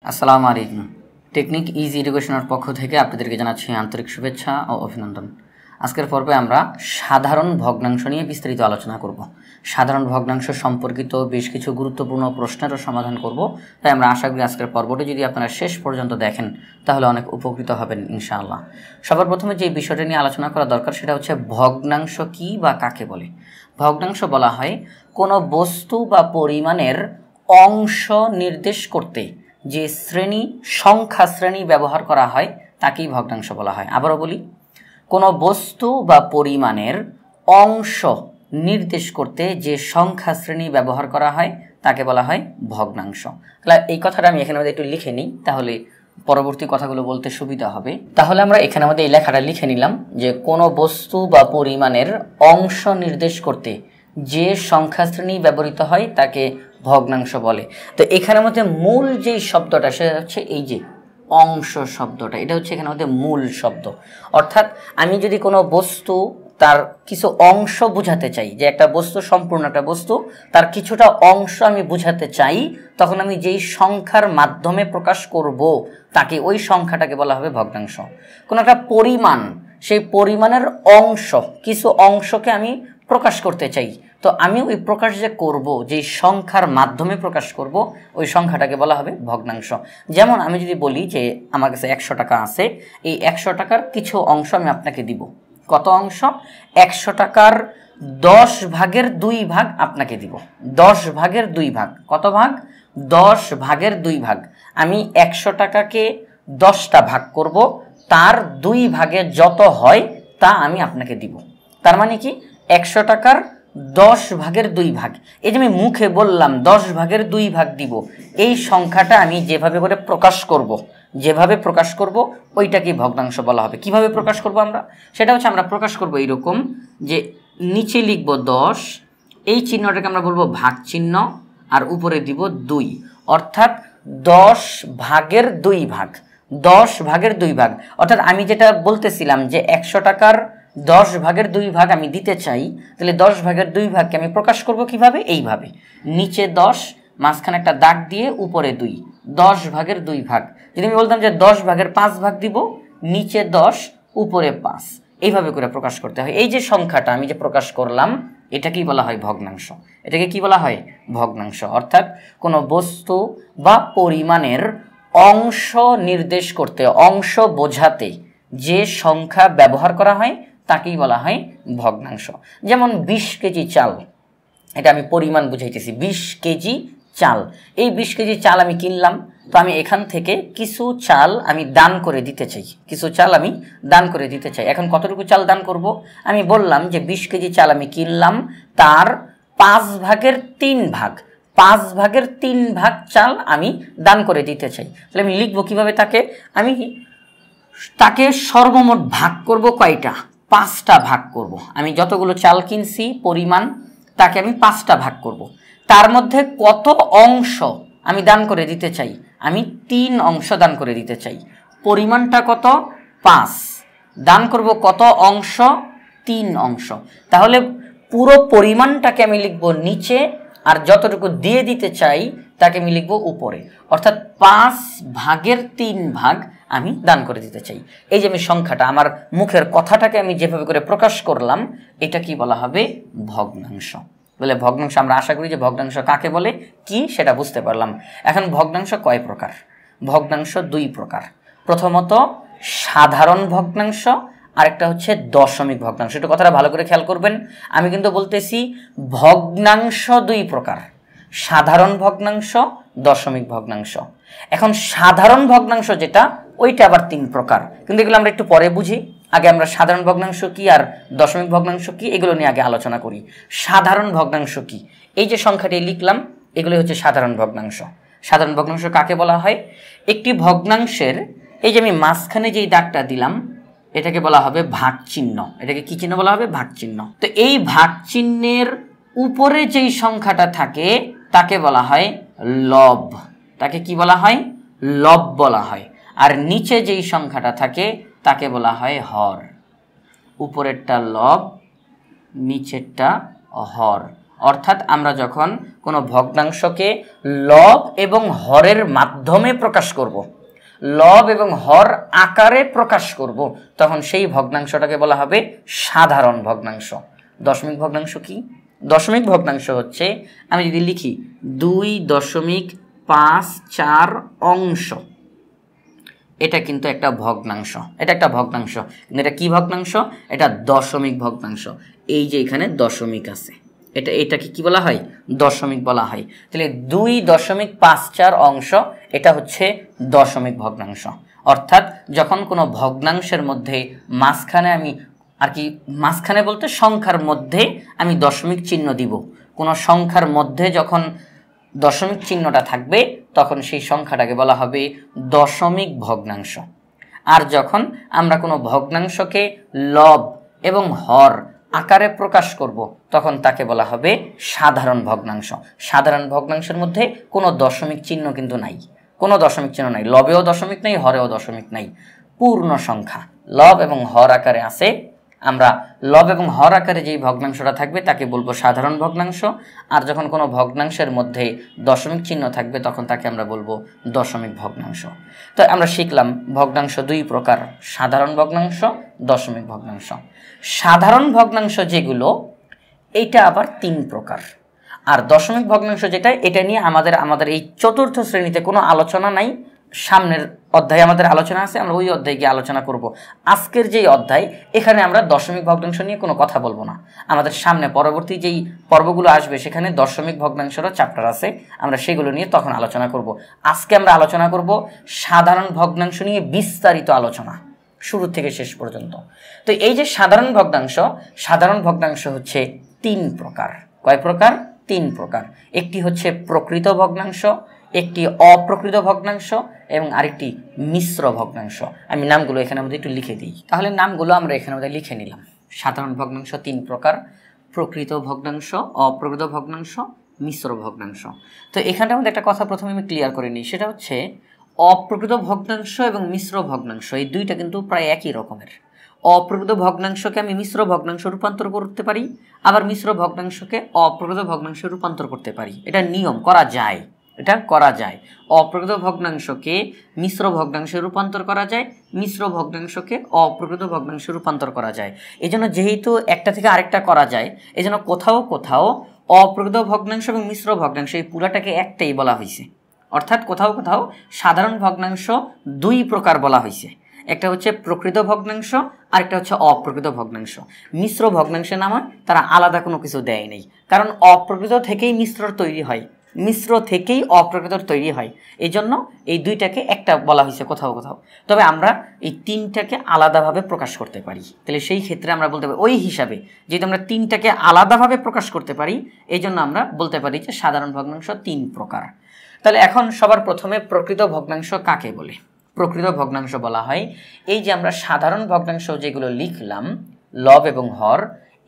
আসসালামু আলাইকুম। Technique easy এডুকেশনের পক্ষ থেকে আপনাদেরকে জানাচ্ছি আন্তরিক শুভেচ্ছা ও অভিনন্দন। আজকের পর্বে আমরা সাধারণ ভগ্নাংশ নিয়ে বিস্তারিত আলোচনা করব। সাধারণ ভগ্নাংশ সম্পর্কিত বেশ কিছু গুরুত্বপূর্ণ প্রশ্নেরও সমাধান করব। তাই আমরা আশা করি আজকের পর্বটি যদি আপনারা শেষ পর্যন্ত দেখেন তাহলে অনেক উপকৃত হবেন ইনশাআল্লাহ। সবার প্রথমে যে বিষয়টা নিয়ে আলোচনা করা দরকার সেটা হচ্ছে ভগ্নাংশ কি বা কাকে বলে। ভগ্নাংশ বলা হয় কোনো বস্তু বা পরিমাণের অংশ নির্দেশ করতে যে শ্রেণী সংখ্যা শ্রেণী ব্যবহার করা হয় তাকেই ভগ্নাংশ বলা হয়। আবারও বলি, কোনো বস্তু বা পরিমাণের অংশ নির্দেশ করতে যে সংখ্যা শ্রেণী ব্যবহার করা হয় তাকে বলা হয় ভগ্নাংশ। তাহলে এই কথাটা আমি এখানে একটু লিখে নিই, তাহলে পরবর্তী কথাগুলো বলতে সুবিধা হবে। তাহলে আমরা এখানে আমাদের এই লেখাটা লিখে নিলাম যে কোনো বস্তু বা পরিমাণের অংশ নির্দেশ করতে যে সংখ্যা শ্রেণী ব্যবহৃত হয় তাকে ভগ্নাংশ বলে। তো এখানের মধ্যে মূল যেই শব্দটা সেটা হচ্ছে এই যে অংশ শব্দটা, এটা হচ্ছে এখানে মধ্যে মূল শব্দ। অর্থাৎ আমি যদি কোনো বস্তু তার কিছু অংশ বুঝাতে চাই, যে একটা বস্তু সম্পূর্ণ একটা বস্তু তার কিছুটা অংশ আমি বুঝাতে চাই, তখন আমি যেই সংখ্যার মাধ্যমে প্রকাশ করব তাকে ওই সংখ্যাটাকে বলা হবে ভগ্নাংশ। কোনো একটা পরিমাণ, সেই পরিমাণের অংশ, কিছু অংশকে আমি প্রকাশ করতে চাই, তো আমি ওই প্রকাশ যে করব, যেই সংখ্যার মাধ্যমে প্রকাশ করব ওই সংখ্যাটাকে বলা হবে ভগ্নাংশ। যেমন আমি যদি বলি যে আমার কাছে 100 টাকা আছে, এই 100 টাকার কিছু অংশ আমি আপনাকে দিব। কত অংশ? 100 টাকার 10 ভাগের 2 ভাগ আপনাকে দিব। 10 ভাগের 2 ভাগ, কত ভাগ? 10 ভাগের 2 ভাগ। আমি 100 টাকাকে 10টা ভাগ করব, তার 2 ভাগে যত হয় তা আমি আপনাকে দিব। তার মানে কি 100 টাকার 10 ভাগের 2 ভাগ, এই যে আমি মুখে বললাম 10 ভাগের 2 ভাগ দিব, এই সংখ্যাটা আমি যেভাবে করে প্রকাশ করব, যেভাবে প্রকাশ করব ওইটাকে ভগ্নাংশ বলা হবে। কিভাবে প্রকাশ করব আমরা? সেটা হচ্ছে আমরা প্রকাশ করব এইরকম যে নিচে লিখব 10, এই চিহ্নটাকে আমরা বলবো ভাগ চিহ্ন, আর উপরে দিব 2, অর্থাৎ 10 ভাগের 2 ভাগ। 10 ভাগের 2 ভাগ অর্থাৎ আমি যেটা বলতেছিলাম যে 100 টাকার 10 ভাগের 2 ভাগ আমি দিতে চাই, তাহলে 10 ভাগের 2 ভাগকে আমি প্রকাশ করব কিভাবে? এইভাবে, নিচে 10, মাঝখানে একটা দাগ দিয়ে উপরে 2, 10 ভাগের 2 ভাগ। যদি আমি বলতাম যে 10 ভাগের 5 ভাগ দিব, নিচে 10 উপরে 5, এইভাবে করে প্রকাশ করতে হয়। এই যে সংখ্যাটা আমি যে প্রকাশ করলাম এটাকেই বলা হয় ভগ্নাংশ। এটাকে কি বলা হয়? ভগ্নাংশ। অর্থাৎ কোনো বস্তু বা পরিমাণের অংশ নির্দেশ করতে, অংশ বোঝাতে যে সংখ্যা ব্যবহার করা হয় তাকেই বলা হয় ভগ্নাংশ। যেমন 20 কেজি চাল, এটা আমি পরিমাণ বুঝাইতেছি। 20 কেজি চাল, এই 20 কেজি চাল আমি কিনলাম, তো আমি এখান থেকে কিছু চাল আমি দান করে দিতে চাই, কিছু চাল আমি দান করে দিতে চাই। এখন কতটুকু চাল দান করব? আমি বললাম যে 20 কেজি চাল আমি কিনলাম, তার 5 ভাগের 3 ভাগ, 5 ভাগের 3 ভাগ চাল আমি দান করে দিতে চাই। তাহলে আমি লিখবো কিভাবে তাকে? আমি তাকে সর্বমোট ভাগ করব কয়টা? 5টা ভাগ করব। আমি যতগুলো চাল কিনছি পরিমাণ, তাকে আমি 5টা ভাগ করব। তার মধ্যে কত অংশ আমি দান করে দিতে চাই? আমি 3 অংশ দান করে দিতে চাই। পরিমাণটা কত? 5। দান করব কত অংশ? 3 অংশ। তাহলে পুরো পরিমাণটাকে আমি লিখব নিচে, আর যতটুকু দিয়ে দিতে চাই তাকে আমি লিখব উপরে। অর্থাৎ 5 ভাগের 3 ভাগ আমি দান করে দিতে চাই। এই যে আমি সংখ্যাটা, আমার মুখের কথাটাকে আমি যেভাবে করে প্রকাশ করলাম, এটা কি বলা হবে? ভগ্নাংশ। বলে ভগ্নাংশ, আমরা আশা করি যে ভগ্নাংশ কাকে বলে কি সেটা বুঝতে পারলাম। এখন ভগ্নাংশ কয় প্রকার? ভগ্নাংশ 2 প্রকার। প্রথমত সাধারণ ভগ্নাংশ, আরেকটা হচ্ছে দশমিক ভগ্নাংশ। একটু কথাটা ভালো করে খেয়াল করবেন। আমি কিন্তু বলতেছি ভগ্নাংশ 2 প্রকার, সাধারণ ভগ্নাংশ, দশমিক ভগ্নাংশ। এখন সাধারণ ভগ্নাংশ যেটা, ওইটা আবার 3 প্রকার, কিন্তু এগুলো আমরা একটু পরে বুঝি। আগে আমরা সাধারণ ভগ্নাংশ কি আর দশমিক ভগ্নাংশ কি এগুলো নিয়ে আগে আলোচনা করি। সাধারণ ভগ্নাংশ কি? এই যে সংখ্যাটি লিখলাম এগুলো হচ্ছে সাধারণ ভগ্নাংশ। সাধারণ ভগ্নাংশ কাকে বলা হয়? একটি ভগ্নাংশের, এই যে আমি মাঝখানে যেই দাগটা দিলাম এটাকে বলা হবে ভাগ চিহ্ন। এটাকে কি চিহ্ন বলা হবে? ভাগ চিহ্ন। তো এই ভাগ চিহ্নের উপরে যেই সংখ্যাটা থাকে তাকে বলা হয় লব। তাকে কি বলা হয়? লব বলা হয়। আর নিচে যেই সংখ্যাটা থাকে তাকে বলা হয় হর। উপরেরটা লব, নিচেরটা হর। অর্থাৎ আমরা যখন কোনো ভগ্নাংশকে লব এবং হরের মাধ্যমে প্রকাশ করব, লব এবং হর আকারে প্রকাশ করব, তখন সেই ভগ্নাংশটাকে বলা হবে সাধারণ ভগ্নাংশ। দশমিক ভগ্নাংশ কি? দশমিক ভগ্নাংশ হচ্ছে, আমি যদি লিখি 2.54 অংশ, এটা কিন্তু একটা ভগ্নাংশ, এটা একটা ভগ্নাংশ, কিন্তু এটা কি ভগ্নাংশ? এটা দশমিক ভগ্নাংশ। এই যে এখানে দশমিক আছে, এটাকে কি বলা হয়? দশমিক বলা হয়। তাহলে 2.54 অংশ এটা হচ্ছে দশমিক ভগ্নাংশ। অর্থাৎ যখন কোনো ভগ্নাংশের মধ্যে মাঝখানে আমি মাঝখানে বলতে সংখ্যার মধ্যে আমি দশমিক চিহ্ন দিব, কোনো সংখ্যার মধ্যে যখন দশমিক চিহ্নটা থাকবে তখন সেই সংখ্যাটাকে বলা হবে দশমিক ভগ্নাংশ। আর যখন আমরা কোনো ভগ্নাংশকে লব এবং হর আকারে প্রকাশ করব তখন তাকে বলা হবে সাধারণ ভগ্নাংশ। সাধারণ ভগ্নাংশের মধ্যে কোনো দশমিক চিহ্ন কিন্তু নাই, কোনো দশমিক চিহ্ন নাই, লবেও দশমিক নাই, হরেও দশমিক নাই, পূর্ণ সংখ্যা লব এবং হর আকারে আছে। আমরা লব এবং হর আকারে যেই ভগ্নাংশটা থাকবে তাকে বলবো সাধারণ ভগ্নাংশ। আর যখন কোনো ভগ্নাংশের মধ্যে দশমিক চিহ্ন থাকবে তখন তাকে আমরা বলবো দশমিক ভগ্নাংশ। তো আমরা শিখলাম ভগ্নাংশ দুই প্রকার, সাধারণ ভগ্নাংশ, দশমিক ভগ্নাংশ। সাধারণ ভগ্নাংশ যেগুলো এইটা আবার তিন প্রকার। আর দশমিক ভগ্নাংশ যেটা, এটা নিয়ে আমাদের এই চতুর্থ শ্রেণীতে কোনো আলোচনা নাই, সামনের অধ্যায়ে আমাদের আলোচনা আছে, আমরা ওই অধ্যায়ে গিয়ে আলোচনা করব। আজকের যেই অধ্যায়, এখানে আমরা দশমিক ভগ্নাংশ নিয়ে কোনো কথা বলবো না। আমাদের সামনে পরবর্তী যেই পর্বগুলো আসবে সেখানে দশমিক ভগ্নাংশেরও চ্যাপ্টার আছে, আমরা সেগুলো নিয়ে তখন আলোচনা করব। আজকে আমরা আলোচনা করব সাধারণ ভগ্নাংশ নিয়ে বিস্তারিত আলোচনা, শুরু থেকে শেষ পর্যন্ত। তো এই যে সাধারণ ভগ্নাংশ হচ্ছে তিন প্রকার। কয় প্রকার? তিন প্রকার। একটি হচ্ছে প্রকৃত ভগ্নাংশ, একটি অপ্রকৃত ভগ্নাংশ এবং আরেকটি মিশ্র ভগ্নাংশ। আমি নামগুলো এখানে মধ্যে একটু লিখে দিই, তাহলে নামগুলো আমরা এখানে মধ্যে লিখে নিলাম। সাধারণ ভগ্নাংশ তিন প্রকার: প্রকৃত ভগ্নাংশ, অপ্রকৃত ভগ্নাংশ, মিশ্র ভগ্নাংশ। তো এখানটার মধ্যে একটা কথা প্রথমে আমি ক্লিয়ার করে নিই, সেটা হচ্ছে অপ্রকৃত ভগ্নাংশ এবং মিশ্র ভগ্নাংশ এই দুইটা কিন্তু প্রায় একই রকমের। অপ্রকৃত ভগ্নাংশকে আমি মিশ্র ভগ্নাংশ রূপান্তর করতে পারি, আবার মিশ্র ভগ্নাংশকে অপ্রকৃত ভগ্নাংশে রূপান্তর করতে পারি। এটা নিয়ম, করা যায়, এটা করা যায়। অপ্রকৃত ভগ্নাংশকে মিশ্র ভগ্নাংশে রূপান্তর করা যায়, মিশ্র ভগ্নাংশকে অপ্রকৃত ভগ্নাংশে রূপান্তর করা যায়। এজন্য যেহেতু একটা থেকে আরেকটা করা যায়, এজন্য কোথাও কোথাও অপ্রকৃত ভগ্নাংশ এবং মিশ্র ভগ্নাংশ এই পুরাটাকে একটাই বলা হয়েছে। অর্থাৎ কোথাও কোথাও সাধারণ ভগ্নাংশ দুই প্রকার বলা হয়েছে, একটা হচ্ছে প্রকৃত ভগ্নাংশ আর একটা হচ্ছে অপ্রকৃত ভগ্নাংশ। মিশ্র ভগ্নাংশের নামে তারা আলাদা কোনো কিছু দেয় নেই, কারণ অপ্রকৃত থেকেই মিশ্রর তৈরি হয়, মিশ্র থেকেই অপ্রকৃতর তৈরি হয়, এই জন্য এই দুইটাকে একটা বলা হয়েছে কোথাও কোথাও। তবে আমরা এই তিনটাকে আলাদাভাবে প্রকাশ করতে পারি, তাহলে সেই ক্ষেত্রে আমরা বলতে পারি, ওই হিসাবে যেহেতু আমরা তিনটাকে আলাদাভাবে প্রকাশ করতে পারি, এই জন্য আমরা বলতে পারি যে সাধারণ ভগ্নাংশ তিন প্রকার। তাহলে এখন সবার প্রথমে প্রকৃত ভগ্নাংশ কাকে বলে? প্রকৃত ভগ্নাংশ বলা হয় এই যে আমরা সাধারণ ভগ্নাংশ যেগুলো লিখলাম, লব এবং হর,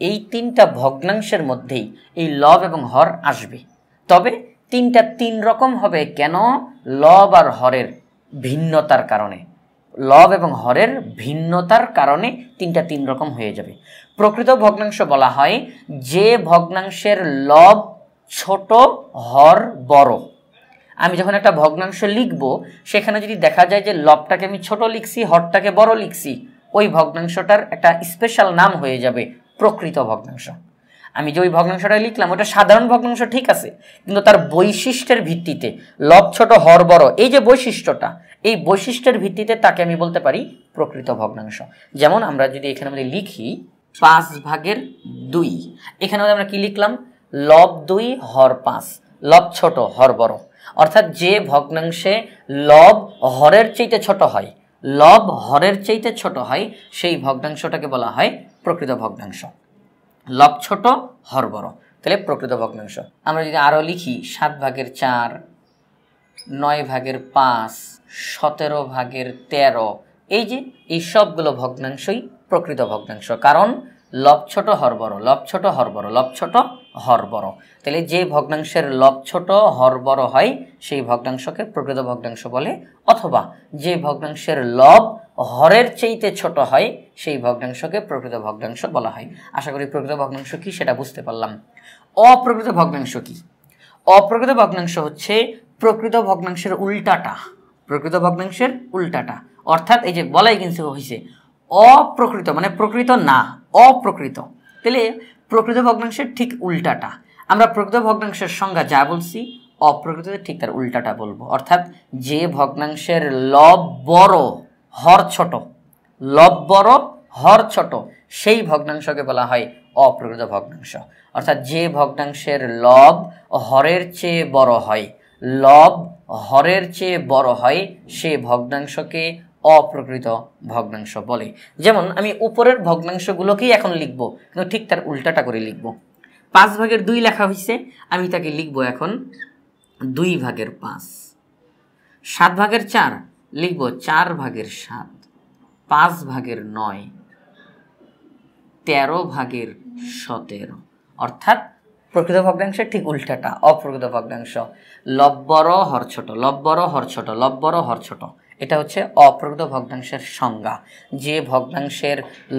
এই তিনটা ভগ্নাংশের মধ্যেই এই লব এবং হর আসবে। তবে তিনটা তিন রকম হবে কেন? লব আর হরের ভিন্নতার কারণে, লব এবং হরের ভিন্নতার কারণে তিনটা তিন রকম হয়ে যাবে। প্রকৃত ভগ্নাংশ বলা হয় যে ভগ্নাংশের লব ছোট, হর বড়। আমি যখন একটা ভগ্নাংশ লিখব, সেখানে যদি দেখা যায় যে লবটাকে আমি ছোট লিখছি, হরটাকে বড় লিখছি, ওই ভগ্নাংশটার একটা স্পেশাল নাম হয়ে যাবে প্রকৃত ভগ্নাংশ। আমি যে ওই ভগ্নাংশটা লিখলাম ওটা সাধারণ ভগ্নাংশ ঠিক আছে, কিন্তু তার বৈশিষ্ট্যের ভিত্তিতে, লব ছোট হর বড়, এই যে বৈশিষ্ট্যটা, এই বৈশিষ্ট্যের ভিত্তিতে তাকে আমি বলতে পারি প্রকৃত ভগ্নাংশ। যেমন আমরা যদি এখানে মধ্যে লিখি 5/2, এখানে আমরা কি লিখলাম? লব 2 হর 5, লব ছোট হর বড়। অর্থাৎ যে ভগ্নাংশে লব হরের চাইতে ছোট হয়, লব হরের চাইতে ছোট হয়, সেই ভগ্নাংশটাকে বলা হয় প্রকৃত ভগ্নাংশ। লব ছোট হর বড়, তাহলে প্রকৃত ভগ্নাংশ। আমরা যদি আরও লিখি 7/4, 9/5, 17/13, এই যে এই সবগুলো ভগ্নাংশই প্রকৃত ভগ্নাংশ, কারণ লব ছোট হর বড়, লব ছোট হর বড়, লব ছোট হর বড়। তাহলে যে ভগ্নাংশের লব ছোট হর বড় হয় সেই ভগ্নাংশকে প্রকৃত ভগ্নাংশ বলে, অথবা যে ভগ্নাংশের লব হরের চাইতে ছোট হয় সেই ভগ্নাংশকে প্রকৃত ভগ্নাংশ বলা হয়। আশা করি প্রকৃত ভগ্নাংশ কি সেটা বুঝতে পারলাম। অপ্রকৃত ভগ্নাংশ কি? অপ্রকৃত ভগ্নাংশ হচ্ছে প্রকৃত ভগ্নাংশের উল্টাটা, প্রকৃত ভগ্নাংশের উল্টাটা। অর্থাৎ এই যে বলাই কিন্তু হয়েছে অপ্রকৃত মানে প্রকৃত না, অপ্রকৃত, তাহলে প্রকৃত ভগ্নাংশের ঠিক উল্টাটা। আমরা প্রকৃত ভগ্নাংশের সংজ্ঞা যা বলছি অপ্রকৃত ঠিক তার উল্টাটা বলবো। অর্থাৎ যে ভগ্নাংশের লব বড় হর ছোট, লব বড় হর ছোট, সেই ভগ্নাংশকে বলা হয় অপ্রকৃত ভগ্নাংশ। অর্থাৎ যে ভগ্নাংশের লব হরের চেয়ে বড় হয়, লব হরের চেয়ে বড় হয়, সে ভগ্নাংশকে অপ্রকৃত ভগ্নাংশ বলে। যেমন আমি উপরের ভগ্নাংশগুলোকেই এখন লিখবো, কিন্তু ঠিক তার উল্টাটা করে লিখবো। 5/2 লেখা হয়েছে, আমি তাকে লিখবো এখন 2/5। 7/4 লিখবো 4/7। 5/9, 13/17। অর্থাৎ প্রকৃত ভগ্নাংশের ঠিক উল্টাটা অপ্রকৃত ভগ্নাংশ। লব বড় হর ছোট, লব বড় হর ছোট, লব বড় হর ছোট, এটা হচ্ছে অপ্রকৃত ভগ্নাংশের সংজ্ঞা। যে ভগ্নাংশের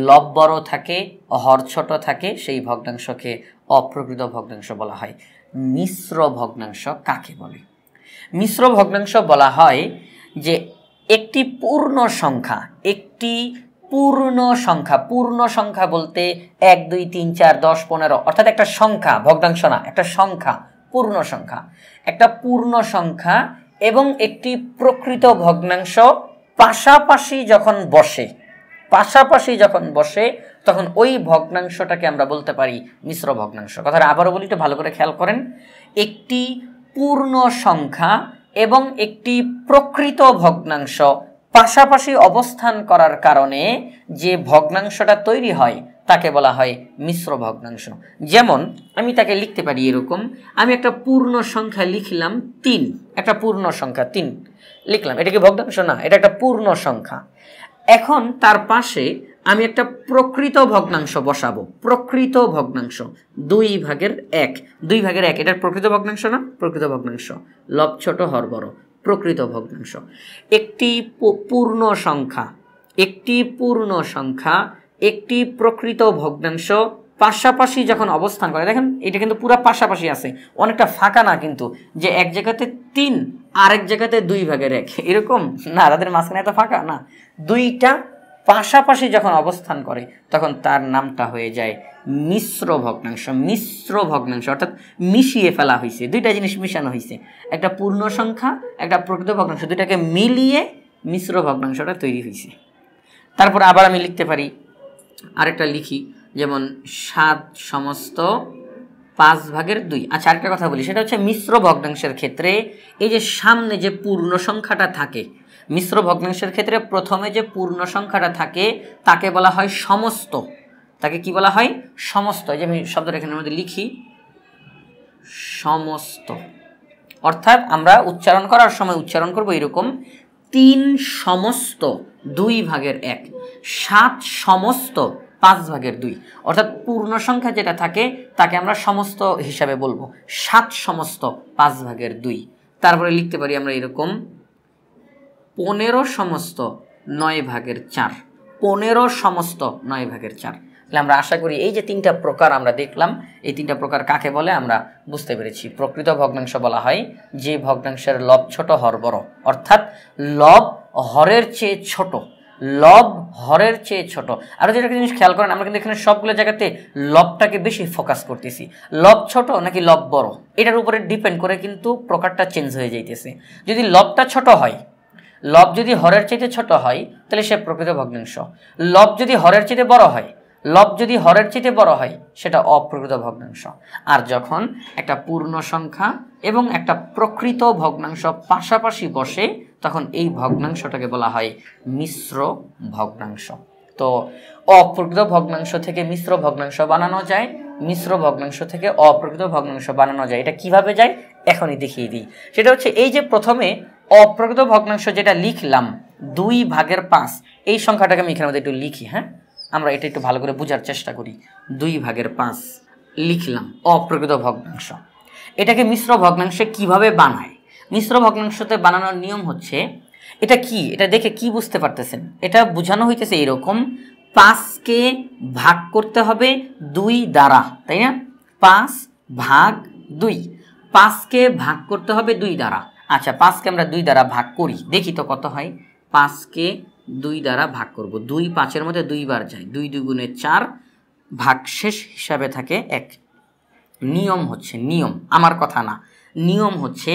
লব বড় থাকে হর ছোট থাকে সেই ভগ্নাংশকে অপ্রকৃত ভগ্নাংশ বলা হয়। মিশ্র ভগ্নাংশ কাকে বলে? মিশ্র ভগ্নাংশ বলা হয় যে একটি পূর্ণ সংখ্যা, একটি পূর্ণ সংখ্যা, পূর্ণ সংখ্যা বলতে 1 2 3 4 10 15, অর্থাৎ একটা সংখ্যা, ভগ্নাংশ না, একটা সংখ্যা, পূর্ণ সংখ্যা, একটা পূর্ণ সংখ্যা এবং একটি প্রকৃত ভগ্নাংশ পাশাপাশি যখন বসে, পাশাপাশি যখন বসে তখন ওই ভগ্নাংশটাকে আমরা বলতে পারি মিশ্র ভগ্নাংশ। কথাটা আবারও বলি, একটু ভালো করে খেয়াল করেন। একটি পূর্ণ সংখ্যা এবং একটি প্রকৃত ভগ্নাংশ পাশাপাশি অবস্থান করার কারণে যে ভগ্নাংশটা তৈরি হয় তাকে বলা হয় মিশ্র ভগ্নাংশ। যেমন আমি তাকে লিখতে পারি এরকম, আমি একটা পূর্ণ সংখ্যা লিখলাম 3, একটা পূর্ণ সংখ্যা 3 লিখলাম, এটা কি ভগ্নাংশ না, এটা একটা পূর্ণ সংখ্যা। এখন তার পাশে আমি একটা প্রকৃত ভগ্নাংশ বসাবো, প্রকৃত ভগ্নাংশ 2/1, 2/1 এটার প্রকৃত ভগ্নাংশ না, প্রকৃত ভগ্নাংশ, লব ছোট হর বড়, প্রকৃত ভগ্নাংশ। একটি পূর্ণ সংখ্যা, একটি পূর্ণ সংখ্যা, একটি প্রকৃত ভগ্নাংশ পাশাপাশি যখন অবস্থান করে, দেখেন এটা কিন্তু পুরো পাশাপাশি আছে, অনেকটা ফাঁকা না কিন্তু, যে এক জায়গাতে 3 আরেক জায়গাতে 2/1 এরকম না, তাদের মাঝখানে এত ফাঁকা না, দুইটা পাশাপাশি যখন অবস্থান করে তখন তার নামটা হয়ে যায় মিশ্র ভগ্নাংশ। মিশ্র ভগ্নাংশ অর্থাৎ মিশিয়ে ফেলা হয়েছে, দুইটা জিনিস মিশানো হয়েছে, একটা পূর্ণ সংখ্যা একটা প্রকৃত ভগ্নাংশ, দুইটাকে মিলিয়ে মিশ্র ভগ্নাংশটা তৈরি হয়েছে। তারপর আবার আমি লিখতে পারি, আরেকটা লিখি, যেমন 7 সমস্ত 5/2। আচ্ছা, আরেকটা কথা বলি, সেটা হচ্ছে মিশ্র ভগ্নাংশের ক্ষেত্রে এই যে সামনে যে পূর্ণ সংখ্যাটা থাকে, মিশ্র ভগ্নাংশের ক্ষেত্রে প্রথমে যে পূর্ণ সংখ্যাটা থাকে তাকে বলা হয় সমস্ত। তাকে কি বলা হয়? সমস্ত। যে আমি শব্দটা এখানের মধ্যে লিখি, সমস্ত। অর্থাৎ আমরা উচ্চারণ করার সময় উচ্চারণ করব এরকম, 3 সমস্ত 2/1, 7 সমস্ত 5/2। অর্থাৎ পূর্ণ সংখ্যা যেটা থাকে তাকে আমরা সমস্ত হিসাবে বলবো, 7 সমস্ত 5/2। তারপরে লিখতে পারি আমরা এরকম, 15 সমস্ত 9/4, 15 সমস্ত 9/4। তাহলে আমরা আশা করি এই যে 3টা প্রকার আমরা দেখলাম, এই 3টা প্রকার কাকে বলে আমরা বুঝতে পেরেছি। প্রকৃত ভগ্নাংশ বলা হয় যে ভগ্নাংশের লব ছোট হর বড়, অর্থাৎ লব হরের চেয়ে ছোট, লব হরের চেয়ে ছোট। আরও যেটা জিনিস খেয়াল করেন, আমরা কিন্তু এখানে সবগুলো জায়গাতে লবটাকে বেশি ফোকাস করতেছি, লব ছোট নাকি লব বড় এটার উপরে ডিপেন্ড করে কিন্তু প্রকারটা চেঞ্জ হয়ে যাইতেছে। যদি লবটা ছোট হয়, লব যদি হরের চাইতে ছোট হয় তাহলে সে প্রকৃত ভগ্নাংশ। লব যদি হরের চাইতে বড় হয়, লব যদি হরের চাইতে বড় হয় সেটা অপ্রকৃত ভগ্নাংশ। আর যখন একটা পূর্ণ সংখ্যা এবং একটা প্রকৃত ভগ্নাংশ পাশাপাশি বসে তখন এই ভগ্নাংশটাকে বলা হয় মিশ্র ভগ্নাংশ। তো অপ্রকৃত ভগ্নাংশ থেকে মিশ্র ভগ্নাংশ বানানো যায়, মিশ্র ভগ্নাংশ থেকে অপ্রকৃত ভগ্নাংশ বানানো যায়। এটা কিভাবে যায় এখনই দেখিয়ে দিই। সেটা হচ্ছে এই যে প্রথমে অপ্রকৃত ভগ্নাংশ যেটা লিখলাম 2/5, এই সংখ্যাটাকে আমি এখানের মধ্যে একটু লিখি। হ্যাঁ, আমরা এটা একটু ভালো করে বোঝার চেষ্টা করি। 2/5 লিখলাম অপ্রকৃত ভগ্নাংশ। এটাকে মিশ্র ভগ্নাংশে কিভাবে বানায়? মিশ্র ভগ্নাংশতে বানানোর নিয়ম হচ্ছে, এটা কি, এটা দেখে কি বুঝতে পারতেছেন? এটা বোঝানো হইতেছে এরকম, 5কে ভাগ করতে হবে 2 দ্বারা, তাই না? 5 ভাগ 2। 5কে ভাগ করতে হবে 2 দ্বারা। আচ্ছা 5কে আমরা 2 দ্বারা ভাগ করি, দেখি তো কত হয়। 5কে 2 দ্বারা ভাগ করব, 2 5-এর মধ্যে 2 বার যায়, 2 2 গুণে 4, ভাগশেষ হিসাবে থাকে 1। নিয়ম হচ্ছে, নিয়ম আমার কথা না, নিয়ম হচ্ছে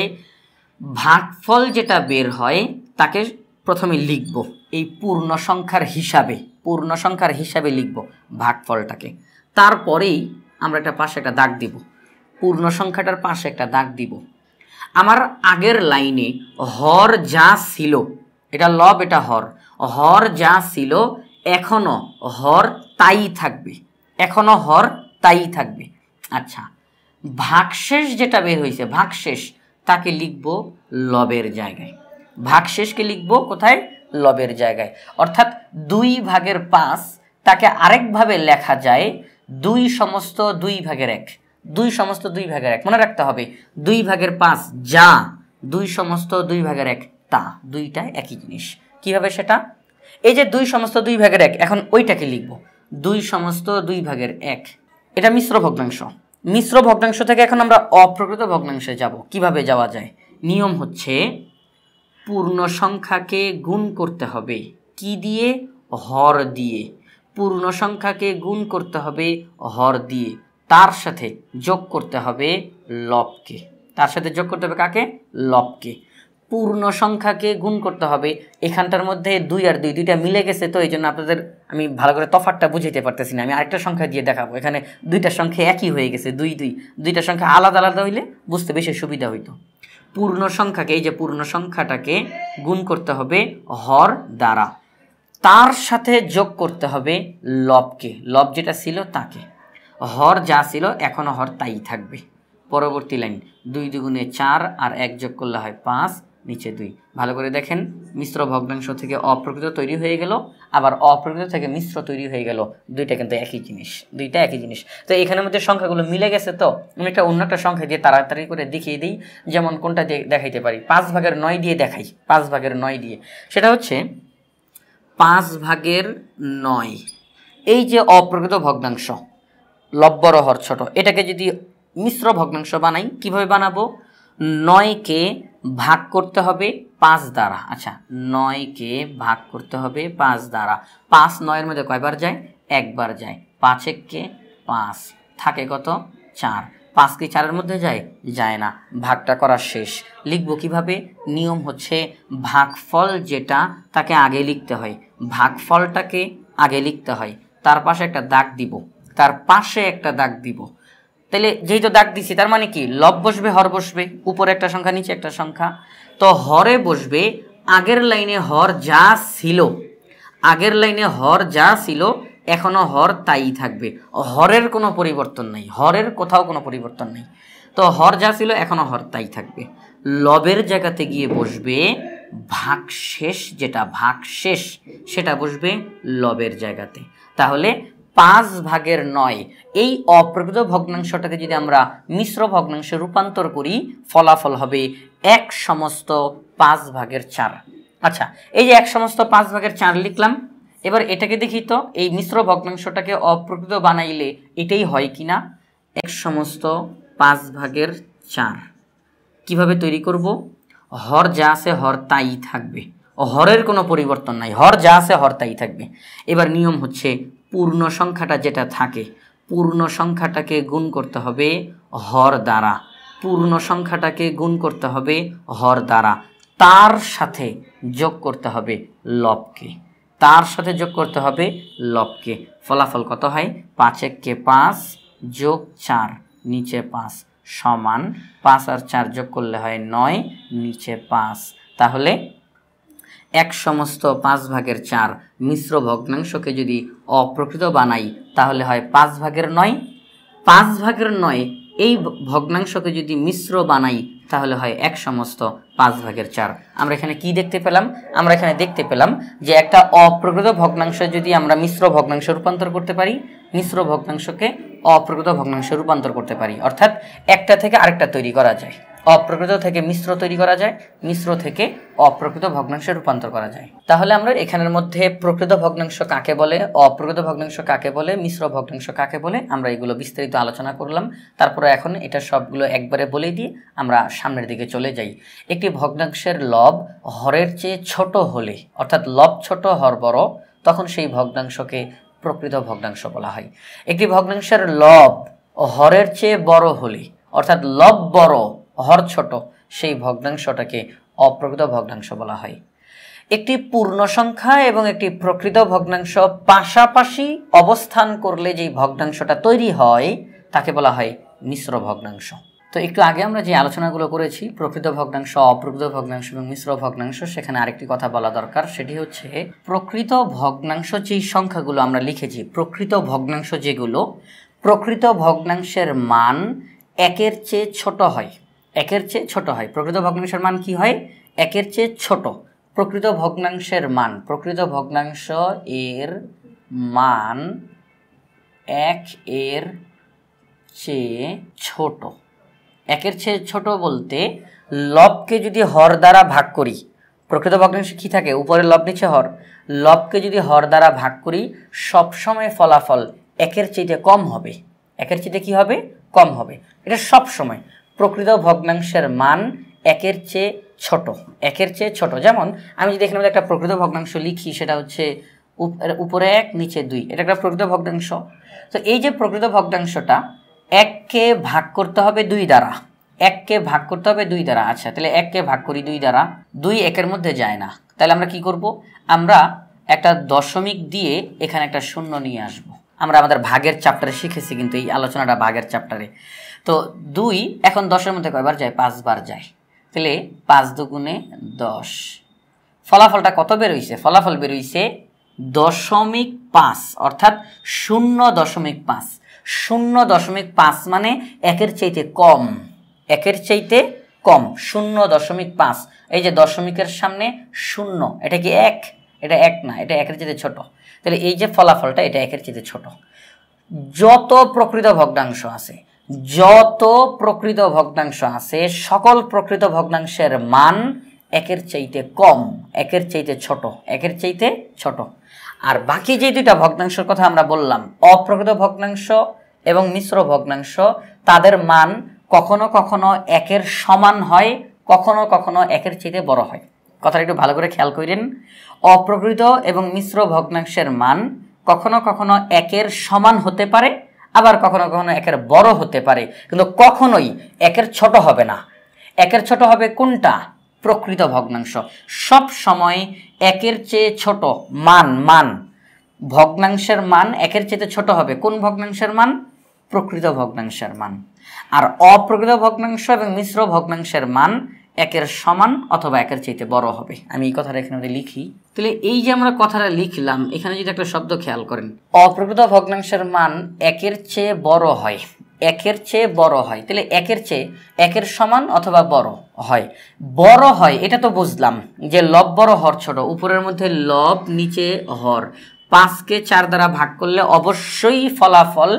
ভাগফল যেটা বের হয় তাকে প্রথমে লিখব এই পূর্ণ সংখ্যার হিসাবে, পূর্ণ সংখ্যার হিসাবে লিখব ভাগফলটাকে। তারপরেই আমরা একটা পাশে একটা দাগ দিব, পূর্ণ সংখ্যাটার পাশে একটা দাগ দিব। আমার আগের লাইনে হর যা ছিল, এটা লব এটা হর, হর যা ছিল এখনো হর তাই থাকবে, এখনো হর তাই থাকবে। আচ্ছা ভাগশেষ যেটা বের হয়েছে, ভাগশেষ তাকে লিখব লবের জায়গায়, ভাগশেষকে লিখব কোথায়? লবের জায়গায়। অর্থাৎ 2/5 তাকে আরেকভাবে লেখা যায় 2/2/1, 2/2/1। মনে রাখতে হবে 2/5 যা, 2/2/1 তা, দুইটা একই জিনিস। কিভাবে সেটা? এই যে 2/2/1, এখন ওইটাকে লিখব 2/2/1। এটা মিশ্র ভগ্নাংশ। মিশ্র ভগ্নাংশ থেকে এখন আমরা অপ্রকৃত ভগ্নাংশে যাব। কিভাবে যাওয়া যায়? নিয়ম হচ্ছে পূর্ণ সংখ্যাকে গুণ করতে হবে কি দিয়ে? হর দিয়ে। পূর্ণ সংখ্যাকে গুণ করতে হবে হর দিয়ে, তার সাথে যোগ করতে হবে লবকে। তার সাথে যোগ করতে হবে কাকে? লবকে। পূর্ণ সংখ্যাকে গুণ করতে হবে, এখানটার মধ্যে 2 আর 2 দুইটা মিলে গেছে, তো এই জন্য আপনাদের আমি ভালো করে তফাৎটা বুঝাইতে পারতেছি না। আমি আরেকটা সংখ্যা দিয়ে দেখাবো, এখানে দুইটা সংখ্যা একই হয়ে গেছে, 2 2। দুইটা সংখ্যা আলাদা আলাদা হইলে বুঝতে বেশি সুবিধা হইতো। পূর্ণ সংখ্যাকে, এই যে পূর্ণ সংখ্যাটাকে গুণ করতে হবে হর দ্বারা, তার সাথে যোগ করতে হবে লবকে, লব যেটা ছিল তাকে। হর যা ছিল এখনো হর তাই থাকবে। পরবর্তী লাইন 2 2 4 আর 1 যোগ করলে হয় 5, নিচে 2। ভালো করে দেখেন, মিশ্র ভগ্নাংশ থেকে অপ্রকৃত তৈরি হয়ে গেল, আবার অপ্রকৃত থেকে মিশ্র তৈরি হয়ে গেল, দুইটা কিন্তু একই জিনিস, দুইটা একই জিনিস। তো এখানের মধ্যে সংখ্যাগুলো মিলে গেছে, তো আমি একটা অন্য একটা সংখ্যা দিয়ে তাড়াতাড়ি করে দেখিয়ে দিই। যেমন কোনটা দিয়ে দেখাইতে পারি? 5/9 দিয়ে দেখাই, 5/9 দিয়ে। সেটা হচ্ছে 5/9। এই যে অপ্রকৃত ভগ্নাংশ, লব বড় হর ছোট, এটাকে যদি মিশ্র ভগ্নাংশ বানাই, কিভাবে বানাবো? 9কে ভাগ করতে হবে 5 দ্বারা। আচ্ছা 9কে ভাগ করতে হবে 5 দ্বারা। 5 9-এর মধ্যে কয়বার যায়? একবার যায়। 5 1 5, থাকে কত? 4। 5 কি 4-এর মধ্যে যায়? যায় না। ভাগটা করা শেষ। লিখব কিভাবে? নিয়ম হচ্ছে ভাগফল যেটা তাকে আগে লিখতে হয়, ভাগফলটাকে আগে লিখতে হয়, তার পাশে একটা দাগ দিব, তার পাশে একটা দাগ দিব। তাহলে যেহেতু দাগ দিছি তার মানে কি? লব বসবে হর বসবে, উপরে একটা সংখ্যা নিচে একটা সংখ্যা, তো হরে বসবে আগের লাইনে হর যা ছিল, আগের লাইনে হর যা ছিল এখনো হর তাই থাকবে, হরের কোনো পরিবর্তন নাই, হরের কোথাও কোনো পরিবর্তন নেই। তো হর যা ছিল এখনো হর তাই থাকবে। লবের জায়গাতে গিয়ে বসবে ভাগশেষ, যেটা ভাগশেষ সেটা বসবে লবের জায়গাতে। তাহলে 5/9 এই অপ্রকৃত ভগ্নাংশটাকে যদি আমরা মিশ্র ভগ্নাংশে রূপান্তর করি, ফলাফল হবে 1/5/4। আচ্ছা এই যে 1/5/4 লিখলাম, এবার এটাকে দেখি তো এই মিশ্র ভগ্নাংশটাকে অপ্রকৃত বানাইলে এটাই হয় কিনা। 1/5/4 কিভাবে তৈরি করব? হর যা আছে হর তাই থাকবে, হরের কোনো পরিবর্তন নাই, হর যা আছে হর তাই থাকবে। এবার নিয়ম হচ্ছে পূর্ণ সংখ্যাটা যেটা থাকে, পূর্ণ সংখ্যাটাকে গুণ করতে হবে হর দ্বারা, পূর্ণ সংখ্যাটাকে গুণ করতে হবে হর দ্বারা, তার সাথে যোগ করতে হবে লবকে, তার সাথে যোগ করতে হবে লবকে। ফলাফল কত হয়? 5 1 5 যোগ 4 নিচে 5 সমান 5 আর 4 যোগ করলে হয় 9 নিচে 5। তাহলে 1/5/4 মিশ্র ভগ্নাংশকে যদি অপ্রকৃত বানাই তাহলে হয় 5/9। 5/9 এই ভগ্নাংশকে যদি মিশ্র বানাই তাহলে হয় 1/5/4। আমরা এখানে কি দেখতে পেলাম? আমরা এখানে দেখতে পেলাম যে একটা অপ্রকৃত ভগ্নাংশ যদি আমরা মিশ্র ভগ্নাংশে রূপান্তর করতে পারি, মিশ্র ভগ্নাংশকে অপ্রকৃত ভগ্নাংশে রূপান্তর করতে পারি, অর্থাৎ একটা থেকে আরেকটা তৈরি করা যায়। অপ্রকৃত থেকে মিশ্র তৈরি করা যায়, মিশ্র থেকে অপ্রকৃত ভগ্নাংশে রূপান্তর করা যায়। তাহলে আমরা এখানের মধ্যে প্রকৃত ভগ্নাংশ কাকে বলে, অপ্রকৃত ভগ্নাংশ কাকে বলে, মিশ্র ভগ্নাংশ কাকে বলে আমরা এগুলো বিস্তারিত আলোচনা করলাম। তারপরে এখন এটা সবগুলো একবারে বলে দিয়ে আমরা সামনের দিকে চলে যাই। একটি ভগ্নাংশের লব হরের চেয়ে ছোট হলে, অর্থাৎ লব ছোট হর বড়, তখন সেই ভগ্নাংশকে প্রকৃত ভগ্নাংশ বলা হয়। একটি ভগ্নাংশের লব হরের চেয়ে বড় হলে, অর্থাৎ লব বড় হর ছোট, সেই ভগ্নাংশটাকে অপ্রকৃত ভগ্নাংশ বলা হয়। একটি পূর্ণ সংখ্যা এবং একটি প্রকৃত ভগ্নাংশ পাশাপাশি অবস্থান করলে যেই ভগ্নাংশটা তৈরি হয় তাকে বলা হয় মিশ্র ভগ্নাংশ। তো একটু আগে আমরা যে আলোচনাগুলো করেছি প্রকৃত ভগ্নাংশ, অপ্রকৃত ভগ্নাংশ এবং মিশ্র ভগ্নাংশ, সেখানে আরেকটি কথা বলা দরকার, সেটি হচ্ছে প্রকৃত ভগ্নাংশ যেই সংখ্যাগুলো আমরা লিখেছি, প্রকৃত ভগ্নাংশ যেগুলো, প্রকৃত ভগ্নাংশের মান একের চেয়ে ছোট হয়, একের চেয়ে ছোট হয়। প্রকৃত ভগ্নাংশের মান কি হয়? একের চেয়ে ছোট। প্রকৃত ভগ্নাংশের মান, প্রকৃত ভগ্নাংশ এর মান এক এর চেয়ে ছোট। একের চেয়ে ছোট বলতে লবকে যদি হর দ্বারা ভাগ করি, প্রকৃত ভগ্নাংশে কি থাকে? উপরে লব নিচে হর। লবকে যদি হর দ্বারা ভাগ করি সবসময় ফলাফল একের চাইতে কম হবে। একের চাইতে কি হবে? কম হবে। এটা সব সময় প্রকৃত ভগ্নাংশের মান একের চেয়ে ছোট, একের চেয়ে ছোট। যেমন আমি যদি এখানে একটা প্রকৃত ভগ্নাংশ লিখি, সেটা হচ্ছে উপরে 1 নিচে 2, এটা একটা প্রকৃত ভগ্নাংশ। তো এই যে প্রকৃত ভগ্নাংশটা, 1কে ভাগ করতে হবে 2 দ্বারা, 1কে ভাগ করতে হবে 2 দ্বারা। আচ্ছা, তাহলে 1কে ভাগ করি 2 দ্বারা, 2 1-এর মধ্যে যায় না। তাহলে আমরা কি করব? আমরা একটা দশমিক দিয়ে এখানে একটা শূন্য নিয়ে আসব। আমরা আমাদের ভাগের চ্যাপ্টারে শিখেছি, কিন্তু এই আলোচনাটা ভাগের চ্যাপ্টারে। তো 2 এখন 10-এর মধ্যে কয়বার যায়? 5 বার যায়। তাহলে 5 দুগুণে 10। ফলাফলটা কত বেরোইছে? ফলাফল বেরোইছে 0.5, অর্থাৎ 0.5। 0.5 মানে একের চাইতে কম, একের চাইতে কম, 0.5। এই যে দশমিকের সামনে 0, এটা কি 1? এটা 1 না, এটা একের চাইতে ছোট। তাহলে এই যে ফলাফলটা, এটা একের চাইতে ছোট। যত প্রকৃত ভগ্নাংশ আছে, যত প্রকৃত ভগ্নাংশ আছে, সকল প্রকৃত ভগ্নাংশের মান একের চাইতে কম, একের চাইতে ছোট, একের চাইতে ছোট। আর বাকি যে দুইটা ভগ্নাংশের কথা আমরা বললাম, অপ্রকৃত ভগ্নাংশ এবং মিশ্র ভগ্নাংশ, তাদের মান কখনো কখনো একের সমান হয়, কখনো কখনো একের চাইতে বড় হয়। কথাটা একটু ভালো করে খেয়াল করেন। অপ্রকৃত এবং মিশ্র ভগ্নাংশের মান কখনো কখনো একের সমান হতে পারে, আবার কখনো কখনো একের বড় হতে পারে, কিন্তু কখনোই একের ছোট হবে না। একের ছোট হবে কোনটা? প্রকৃত ভগ্নাংশ। সব সময় একের চেয়ে ছোট মান ভগ্নাংশের মান একের চেয়ে ছোট হবে। কোন ভগ্নাংশের মান? প্রকৃত ভগ্নাংশের মান। আর অপ্রকৃত ভগ্নাংশ এবং মিশ্র ভগ্নাংশের মান একের সমান অথবা একের চাইতে বড় হবে। আমি এই কথাটা এখানে লিখি। তাহলে এই যে আমরা কথাটা লিখলাম, এখানে যদি একটা শব্দ খেয়াল করেন, অপ্রকৃত ভগ্নাংশের মান একের চেয়ে বড় হয়, একের চেয়ে বড় হয়। তাহলে একের চেয়ে একের সমান অথবা বড় হয়। বড় হয় এটা তো বুঝলাম, যে লব বড় হর ছোট। উপরের মধ্যে লব, নিচে হর। 5কে 4 দ্বারা ভাগ করলে অবশ্যই ফলাফল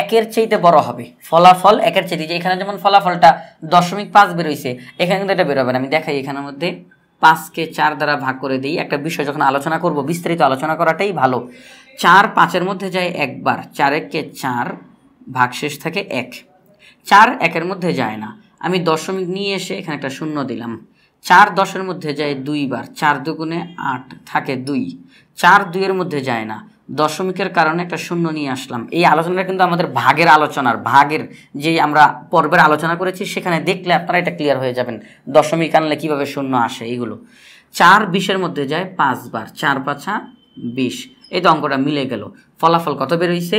একের চাইতে বড় হবে। ফলাফল একের চাইতে, যে এখানে যেমন ফলাফলটা 0.5 বেরোইছে, এখানে কিন্তু এটা বেরোবে না। আমি দেখাই, এখানের মধ্যে 5কে 4 দ্বারা ভাগ করে দিই। একটা বিষয় যখন আলোচনা করব, বিস্তারিত আলোচনা করাটাই ভালো। 4 5-এর মধ্যে যায় একবার, 4 1-কে 4, ভাগশেষ থাকে 1। 4 1-এর মধ্যে যায় না, আমি দশমিক নিয়ে এসে এখানে একটা শূন্য দিলাম। 4 10-এর মধ্যে যায় 2 বার, 4 দুগুণে 8 থাকে 2। 4 2-এর মধ্যে যায় না, দশমিকের কারণে একটা শূন্য নিয়ে আসলাম। এই আলোচনাটা কিন্তু আমাদের ভাগের আলোচনার, ভাগের যে আমরা পর্বের আলোচনা করেছি, সেখানে দেখলে আপনারা এটা ক্লিয়ার হয়ে যাবেন, দশমিক আনলে কিভাবে শূন্য আসে এইগুলো। 4 20-এর মধ্যে যায় 5 বার, 4 5 20। এই তো অঙ্কটা মিলে গেল। ফলাফল কত বেরোইছে?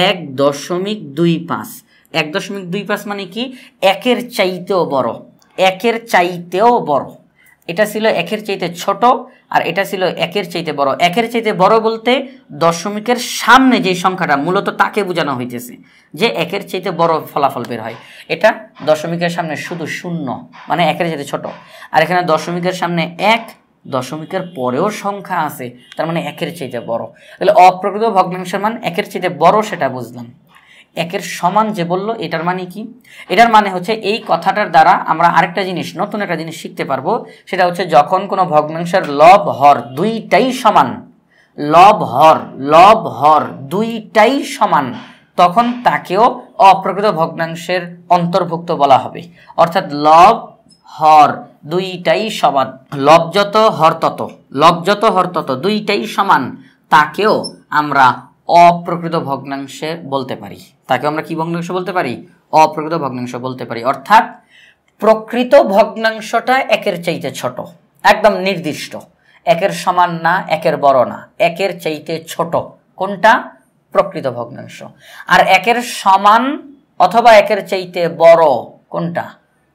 1.25। 1.25 মানে কি? একের চাইতেও বড়, একের চাইতেও বড়। এটা ছিল একের চাইতে ছোট, আর এটা ছিল একের চাইতে বড়। একের চাইতে বড় বলতে দশমিকের সামনে যে সংখ্যাটা, মূলত তাকে বোঝানো হইতেছে যে একের চাইতে বড় ফলাফল বের হয়। এটা দশমিকের সামনে শুধু শূন্য, মানে একের চাইতে ছোট। আর এখানে দশমিকের সামনে 1, দশমিকের পরেও সংখ্যা আছে, তার মানে একের চাইতে বড়। তাহলে অপ্রকৃত ভগ্নাংশের মান একের চাইতে বড়, সেটা বুঝলাম। একের সমান যে বললো এটার মানে কি? এটার মানে হচ্ছে এই কথাটার দ্বারা আমরা আরেকটা জিনিস, নতুন একটা জিনিস শিখতে পারবো। সেটা হচ্ছে যখন কোনো ভগ্নাংশের লব হর দুইটাই সমান, লব হর দুইটাই সমান, তখন তাকেও অপ্রকৃত ভগ্নাংশের অন্তর্ভুক্ত বলা হবে। অর্থাৎ লব হর দুইটাই সমান, লব যত হর তত দুইটাই সমান, তাকেও আমরা অপ্রকৃত ভগ্নাংশে বলতে পারি। তাকে আমরা কি ভগ্নাংশ বলতে পারি? অপ্রকৃত ভগ্নাংশ বলতে পারি। অর্থাৎ প্রকৃত ভগ্নাংশটা একের চাইতে ছোট, একদম নির্দিষ্ট, একের সমান না, একের বড় না, একের চাইতে ছোট। কোনটা? প্রকৃত ভগ্নাংশ। আর একের সমান অথবা একের চাইতে বড় কোনটা?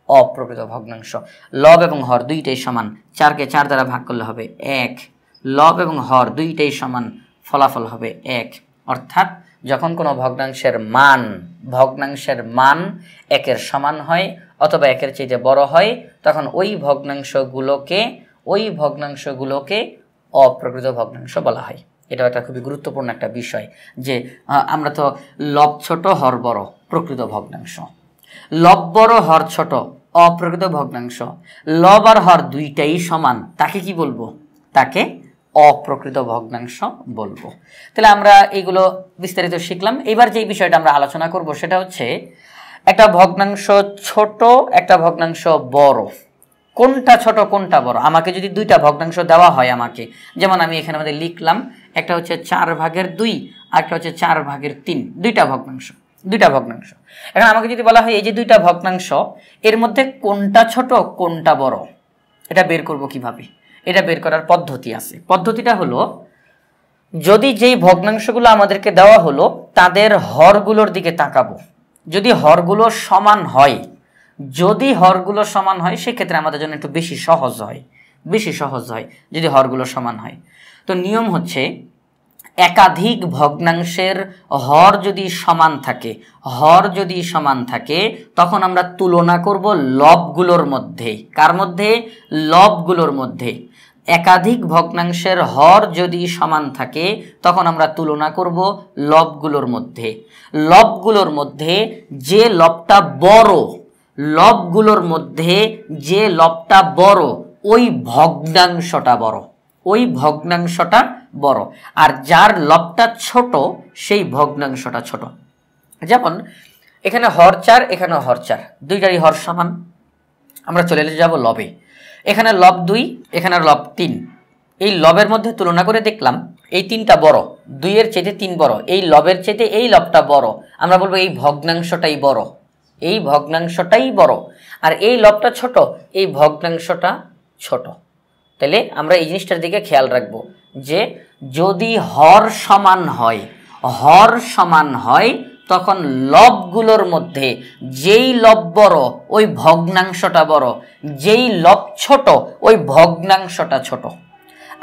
অপ্রকৃত ভগ্নাংশ। লব এবং হর দুইটাই সমান, 4কে 4 দ্বারা ভাগ করলে হবে 1। লব এবং হর দুইটাই সমান, ফলাফল হবে 1। অর্থাৎ যখন কোনো ভগ্নাংশের মান একের সমান হয় অথবা একের চাইতে বড় হয়, তখন ওই ভগ্নাংশগুলোকে অপ্রকৃত ভগ্নাংশ বলা হয়। এটা একটা খুবই গুরুত্বপূর্ণ একটা বিষয় যে আমরা তো লব ছোট হর বড়, প্রকৃত ভগ্নাংশ। লব বড় হর ছোট, অপ্রকৃত ভগ্নাংশ। লব আর হর দুইটাই সমান, তাকে কি বলবো? তাকে অপ্রকৃত ভগ্নাংশ বলবো। তাহলে আমরা এইগুলো বিস্তারিত শিখলাম। এবার যে বিষয়টা আমরা আলোচনা করব সেটা হচ্ছে একটা ভগ্নাংশ ছোট, একটা ভগ্নাংশ বড়। কোনটা ছোট কোনটা বড়? আমাকে যদি দুইটা ভগ্নাংশ দেওয়া হয়, আমাকে যেমন আমি এখানে আমাদের লিখলাম, একটা হচ্ছে 4/2 আর একটা হচ্ছে 4/3, দুইটা ভগ্নাংশ। এখন আমাকে যদি বলা হয় এই যে দুইটা ভগ্নাংশ, এর মধ্যে কোনটা ছোট কোনটা বড়, এটা বের করব কিভাবে? এটা বের করার পদ্ধতি আছে। পদ্ধতিটা হলো, যদি যেই ভগ্নাংশগুলো আমাদেরকে দেওয়া হলো তাদের হরগুলোর দিকে তাকাবো। যদি হরগুলো সমান হয় সেক্ষেত্রে আমাদের জন্য একটু বেশি সহজ হয় যদি হরগুলো সমান হয়। তো নিয়ম হচ্ছে, একাধিক ভগ্নাংশের হর যদি সমান থাকে তখন আমরা তুলনা করব লবগুলোর মধ্যে। কার মধ্যে? লবগুলোর মধ্যে। একাধিক ভগ্নাংশের হর যদি সমান থাকে তখন আমরা তুলনা করব লবগুলোর মধ্যে যে লবটা বড় ওই ভগ্নাংশটা বড়, আর যার লবটা ছোট সেই ভগ্নাংশটা ছোট। যেমন এখানে হর 4, এখানে হর 4, দুইটারই হর সমান। আমরা চলে যাব লবে। এখানে লব 2, এখানে লব 3। এই লবের মধ্যে তুলনা করে দেখলাম এই 3টা বড়, 2 এর চাইতে 3 বড়, এই লবের চাইতে এই লবটা বড়। আমরা বলবো এই ভগ্নাংশটাই বড়, আর এই লবটা ছোট, এই ভগ্নাংশটা ছোট। তাহলে আমরা এই জিনিসটার দিকে খেয়াল রাখবো যে যদি হর সমান হয় তখন লবগুলোর মধ্যে যেই লব বড় ওই ভগ্নাংশটা বড়, যেই লব ছোট ওই ভগ্নাংশটা ছোট।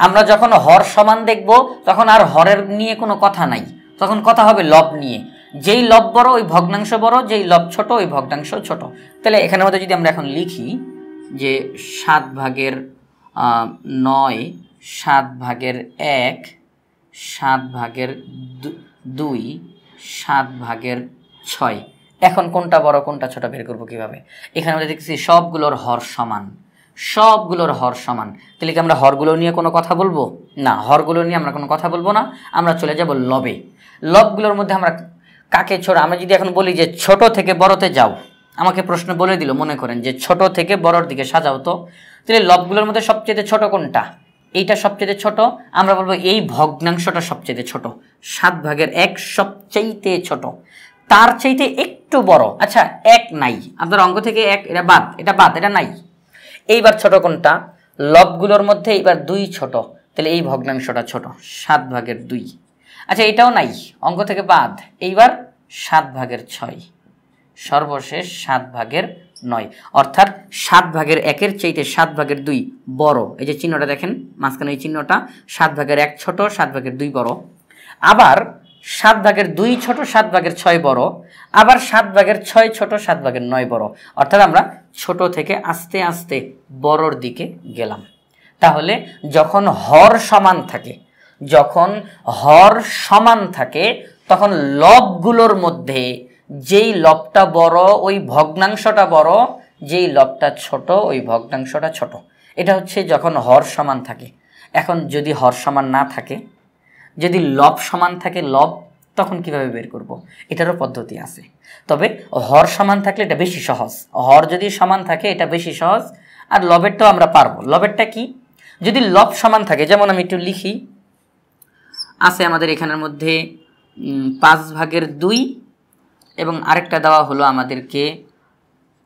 আমরা যখন হর সমান দেখব তখন আর হরের নিয়ে কোনো কথা নাই, তখন কথা হবে লব নিয়ে। যেই লব বড় ওই ভগ্নাংশ বড়, যেই লব ছোট ওই ভগ্নাংশ ছোট। তাহলে এখানের মধ্যে যদি আমরা এখন লিখি যে 7/9, 7/1, 7/2, 7/6। এখন কোনটা বড় কোনটা ছোট বের করবো কিভাবে? এখানে আমরা দেখছি সবগুলোর হর সমান। তাহলে কি আমরা হরগুলো নিয়ে কোনো কথা বলবো না? হরগুলো নিয়ে আমরা কোনো কথা বলবো না, আমরা চলে যাব লবে। লবগুলোর মধ্যে আমরা কাকে ছোট? আমরা যদি এখন বলি যে ছোট থেকে বড়তে যাও, আমাকে প্রশ্ন বলে দিল, মনে করেন যে ছোট থেকে বড়র দিকে সাজাও, তো তাহলে লবগুলোর মধ্যে সবচেয়ে ছোট কোনটা? এইটা সবচেয়ে ছোট। আমরা বলবো এই ভগ্নাংশটা সবচেয়ে ছোট, 7/1 সবচাইতে ছোট, তার চাইতে একটু বড়। আচ্ছা, 1 নাই, আপনার অঙ্ক থেকে 1 এটা বাদ, এটা নাই। এইবার ছোট কোনটা? লবগুলোর মধ্যে এইবার 2 ছোট, তাহলে এই ভগ্নাংশটা ছোট, 7/2। আচ্ছা, এটাও নাই, অঙ্ক থেকে বাদ। এইবার 7/6, সর্বশেষ 7/9। অর্থাৎ 7/1 চাইতে 7/2 বড়। এই যে চিহ্নটা দেখেন মাঝখানে, এই চিহ্নটা 7/1 ছোট, 7/2 বড়। আবার 7/2 ছোট, 7/6 বড়। আবার 7/6 ছোট, 7/9 বড়। অর্থাৎ আমরা ছোট থেকে আস্তে আস্তে বড়র দিকে গেলাম। তাহলে যখন হর সমান থাকে তখন লবগুলোর মধ্যে যেই লবটা বড় ওই ভগ্নাংশটা বড়, যেই লবটা ছোট ওই ভগ্নাংশটা ছোট। এটা হচ্ছে যখন হর সমান থাকে। এখন যদি হর সমান না থাকে, যদি লব সমান থাকে লব, তখন কিভাবে বের করব? এটারও পদ্ধতি আছে, তবে হর সমান থাকলে এটা বেশি সহজ। হর যদি সমান থাকে এটা বেশি সহজ, আর লবেরটাও আমরা পারবো। লবেরটা কি? যদি লব সমান থাকে, যেমন আমি একটু লিখি, আছে আমাদের এখানের মধ্যে 5/2 এবং আরেকটা দেওয়া হলো আমাদেরকে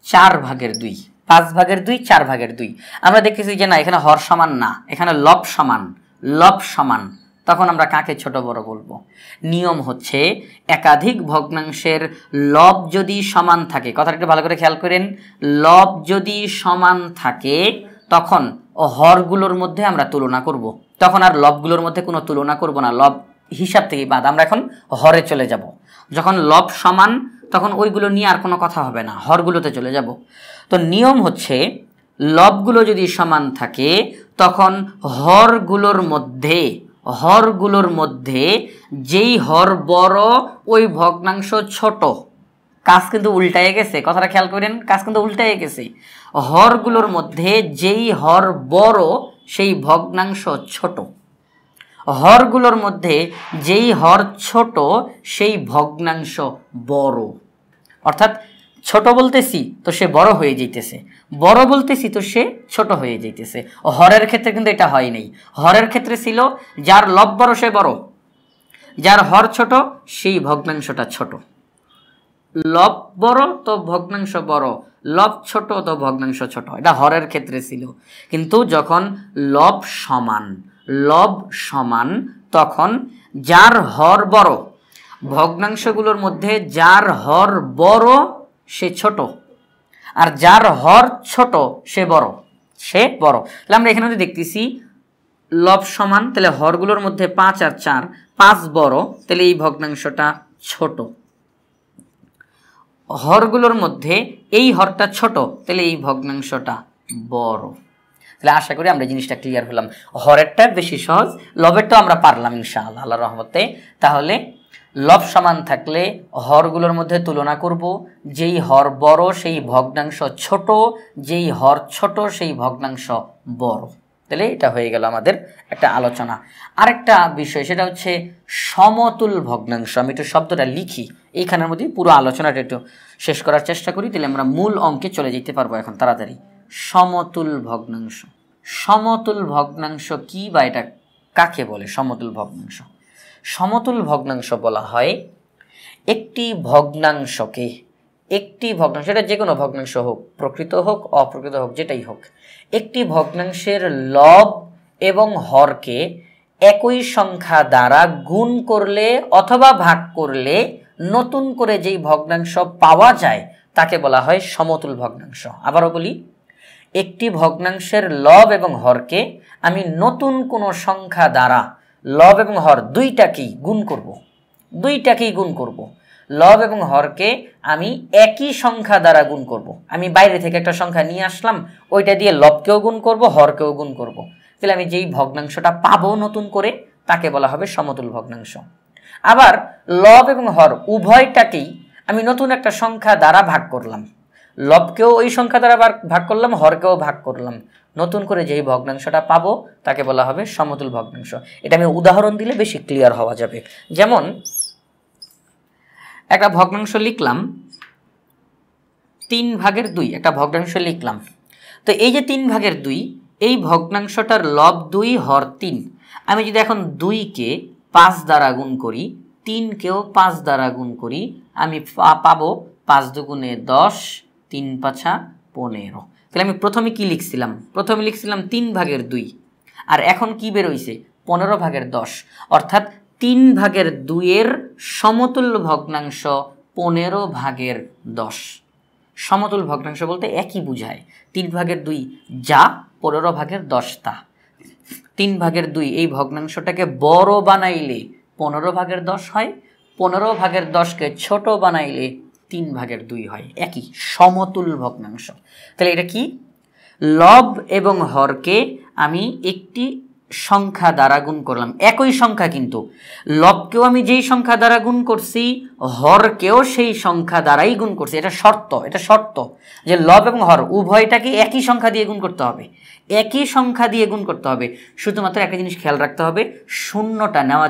4/2। 5/2 4/2। আমরা দেখতেছি যে না, এখানে হর সমান না, এখানে লব সমান। লব সমান, তখন আমরা কাকে ছোট বড় বলবো? নিয়ম হচ্ছে একাধিক ভগ্নাংশের লব যদি সমান থাকে, কথাটা একটু ভালো করে খেয়াল করেন, লব যদি সমান থাকে তখন হরগুলোর মধ্যে আমরা তুলনা করব। তখন আর লবগুলোর মধ্যে কোনো তুলনা করব না, লব হিসাব থেকেই বাদ, আমরা এখন হরে চলে যাব। যখন লব সমান তখন ওইগুলো নিয়ে আর কোনো কথা হবে না, হরগুলোতে চলে যাব। তো নিয়ম হচ্ছে লবগুলো যদি সমান থাকে তখন হরগুলোর মধ্যে যেই হর বড় ওই ভগ্নাংশ ছোট। কাজ কিন্তু উল্টায়ে গেছে, কথাটা খেয়াল করেন, কাজ কিন্তু উল্টায়ে গেছে। হরগুলোর মধ্যে যেই হর বড় সেই ভগ্নাংশ ছোট, হরগুলোর মধ্যে যেই হর ছোট সেই ভগ্নাংশ বড়। অর্থাৎ ছোট বলতেছি তো সে বড় হয়ে যাইতেছে, বড় বলতেছি তো সে ছোট হয়ে যাইতেছে। হরের ক্ষেত্রে কিন্তু এটা হয় নাই। হরের ক্ষেত্রে ছিল যার লব বড় সে বড়, যার হর ছোট সেই ভগ্নাংশটা ছোট। লব বড় তো ভগ্নাংশ বড়, লব ছোট তো ভগ্নাংশ ছোট, এটা হরের ক্ষেত্রে ছিল। কিন্তু যখন লব সমান তখন যার হর বড়, ভগ্নাংশগুলোর মধ্যে যার হর বড় সে ছোট, আর যার হর ছোট সে বড়। তাহলে আমরা এখানে যদি দেখতেছি লব সমান, তাহলে হরগুলোর মধ্যে 5 আর 4, 5 বড়, তাহলে এই ভগ্নাংশটা ছোট। হরগুলোর মধ্যে এই হরটা ছোট, তাহলে এই ভগ্নাংশটা বড়। তাহলে আশা করি আমরা জিনিসটা ক্লিয়ার হলাম। হরেরটা বেশি সহজ, লবেরটা আমরা পারলাম ইনশাআল্লাহ আল্লাহর রহমতে। তাহলে লব সমান থাকলে হরগুলোর মধ্যে তুলনা করব, যেই হর বড় সেই ভগ্নাংশ ছোট, যেই হর ছোট সেই ভগ্নাংশ বড়। তাহলে এটা হয়ে গেল আমাদের একটা আলোচনা। আরেকটা বিষয় সেটা হচ্ছে সমতুল ভগ্নাংশ। আমি একটু শব্দটা লিখি, এইখানের মধ্যে পুরো আলোচনাটা একটু শেষ করার চেষ্টা করি, তাহলে আমরা মূল অঙ্কে চলে যেতে পারবো এখন তাড়াতাড়ি। সমতুল ভগ্নাংশ। সমতুল ভগ্নাংশ কি বা এটা কাকে বলে? সমতুল ভগ্নাংশ, সমতুল ভগ্নাংশ বলা হয় একটি ভগ্নাংশকে, এটা যে কোনো ভগ্নাংশ হোক, প্রকৃত হোক অপ্রকৃত হোক যেটাই হোক, একটি ভগ্নাংশের লব এবং হরকে একই সংখ্যা দ্বারা গুণ করলে অথবা ভাগ করলে নতুন করে যেই ভগ্নাংশ পাওয়া যায় তাকে বলা হয় সমতুল ভগ্নাংশ। আবারও বলি, একটি ভগ্নাংশের লব এবং হরকে আমি নতুন কোনো সংখ্যা দ্বারা, লব এবং হর দুইটাকেই গুণ করব। লব এবং হরকে আমি একই সংখ্যা দ্বারা গুণ করব। আমি বাইরে থেকে একটা সংখ্যা নিয়ে আসলাম, ওইটা দিয়ে লবকেও গুণ করব, হরকেও গুণ করব। তাহলে আমি যেই ভগ্নাংশটা পাবো নতুন করে তাকে বলা হবে সমতুল ভগ্নাংশ। আবার লব এবং হর উভয়টাকেই আমি নতুন একটা সংখ্যা দ্বারা ভাগ করলাম, লবকেও ওই সংখ্যা দ্বারা ভাগ করলাম, হরকেও ভাগ করলাম, নতুন করে যেই ভগ্নাংশটা পাবো তাকে বলা হবে সমতুল ভগ্নাংশ। এটা আমি উদাহরণ দিলে বেশি ক্লিয়ার হওয়া যাবে। যেমন একটা ভগ্নাংশ লিখলাম 3/2, একটা ভগ্নাংশ লিখলাম। তো এই যে 3/2, এই ভগ্নাংশটার লব 2 হর 3। আমি যদি এখন 2কে 5 দ্বারা গুণ করি, 3কেও 5 দ্বারা গুণ করি, আমি পাবো 5 দুগুণে 10, 3 পাঁচা 15। তাহলে আমি প্রথমে কি লিখছিলাম? প্রথমে লিখছিলাম 3/2, আর এখন কি বেরোইছে? 15/10। অর্থাৎ 3/2 সমতুল ভগ্নাংশ 15/10। সমতুল ভগ্নাংশ বলতে একই বুঝায়, 3/2 যা 15/10 তা। 3/2 এই ভগ্নাংশটাকে বড় বানাইলে 15/10 হয়, 15/10কে ছোট বানাইলে 3/2 হয়, একই সমতুল ভগ্নাংশ। তাহলে এটা কি? লব এবং হরকে আমি একটি সংখ্যা দ্বারা গুণ করলাম, একই সংখ্যা কিন্তু লবকেও আমি যেই সংখ্যা দ্বারা গুণ করছি হরকেও সেই সংখ্যা দ্বারাই গুণ করছি। এটা শর্ত যে লব এবং হর উভয়টাকে একই সংখ্যা দিয়ে গুণ করতে হবে, একই সংখ্যা দিয়ে গুণ করতে হবে। শুধুমাত্র একটা জিনিস খেয়াল রাখতে হবে, শূন্যটা নেওয়া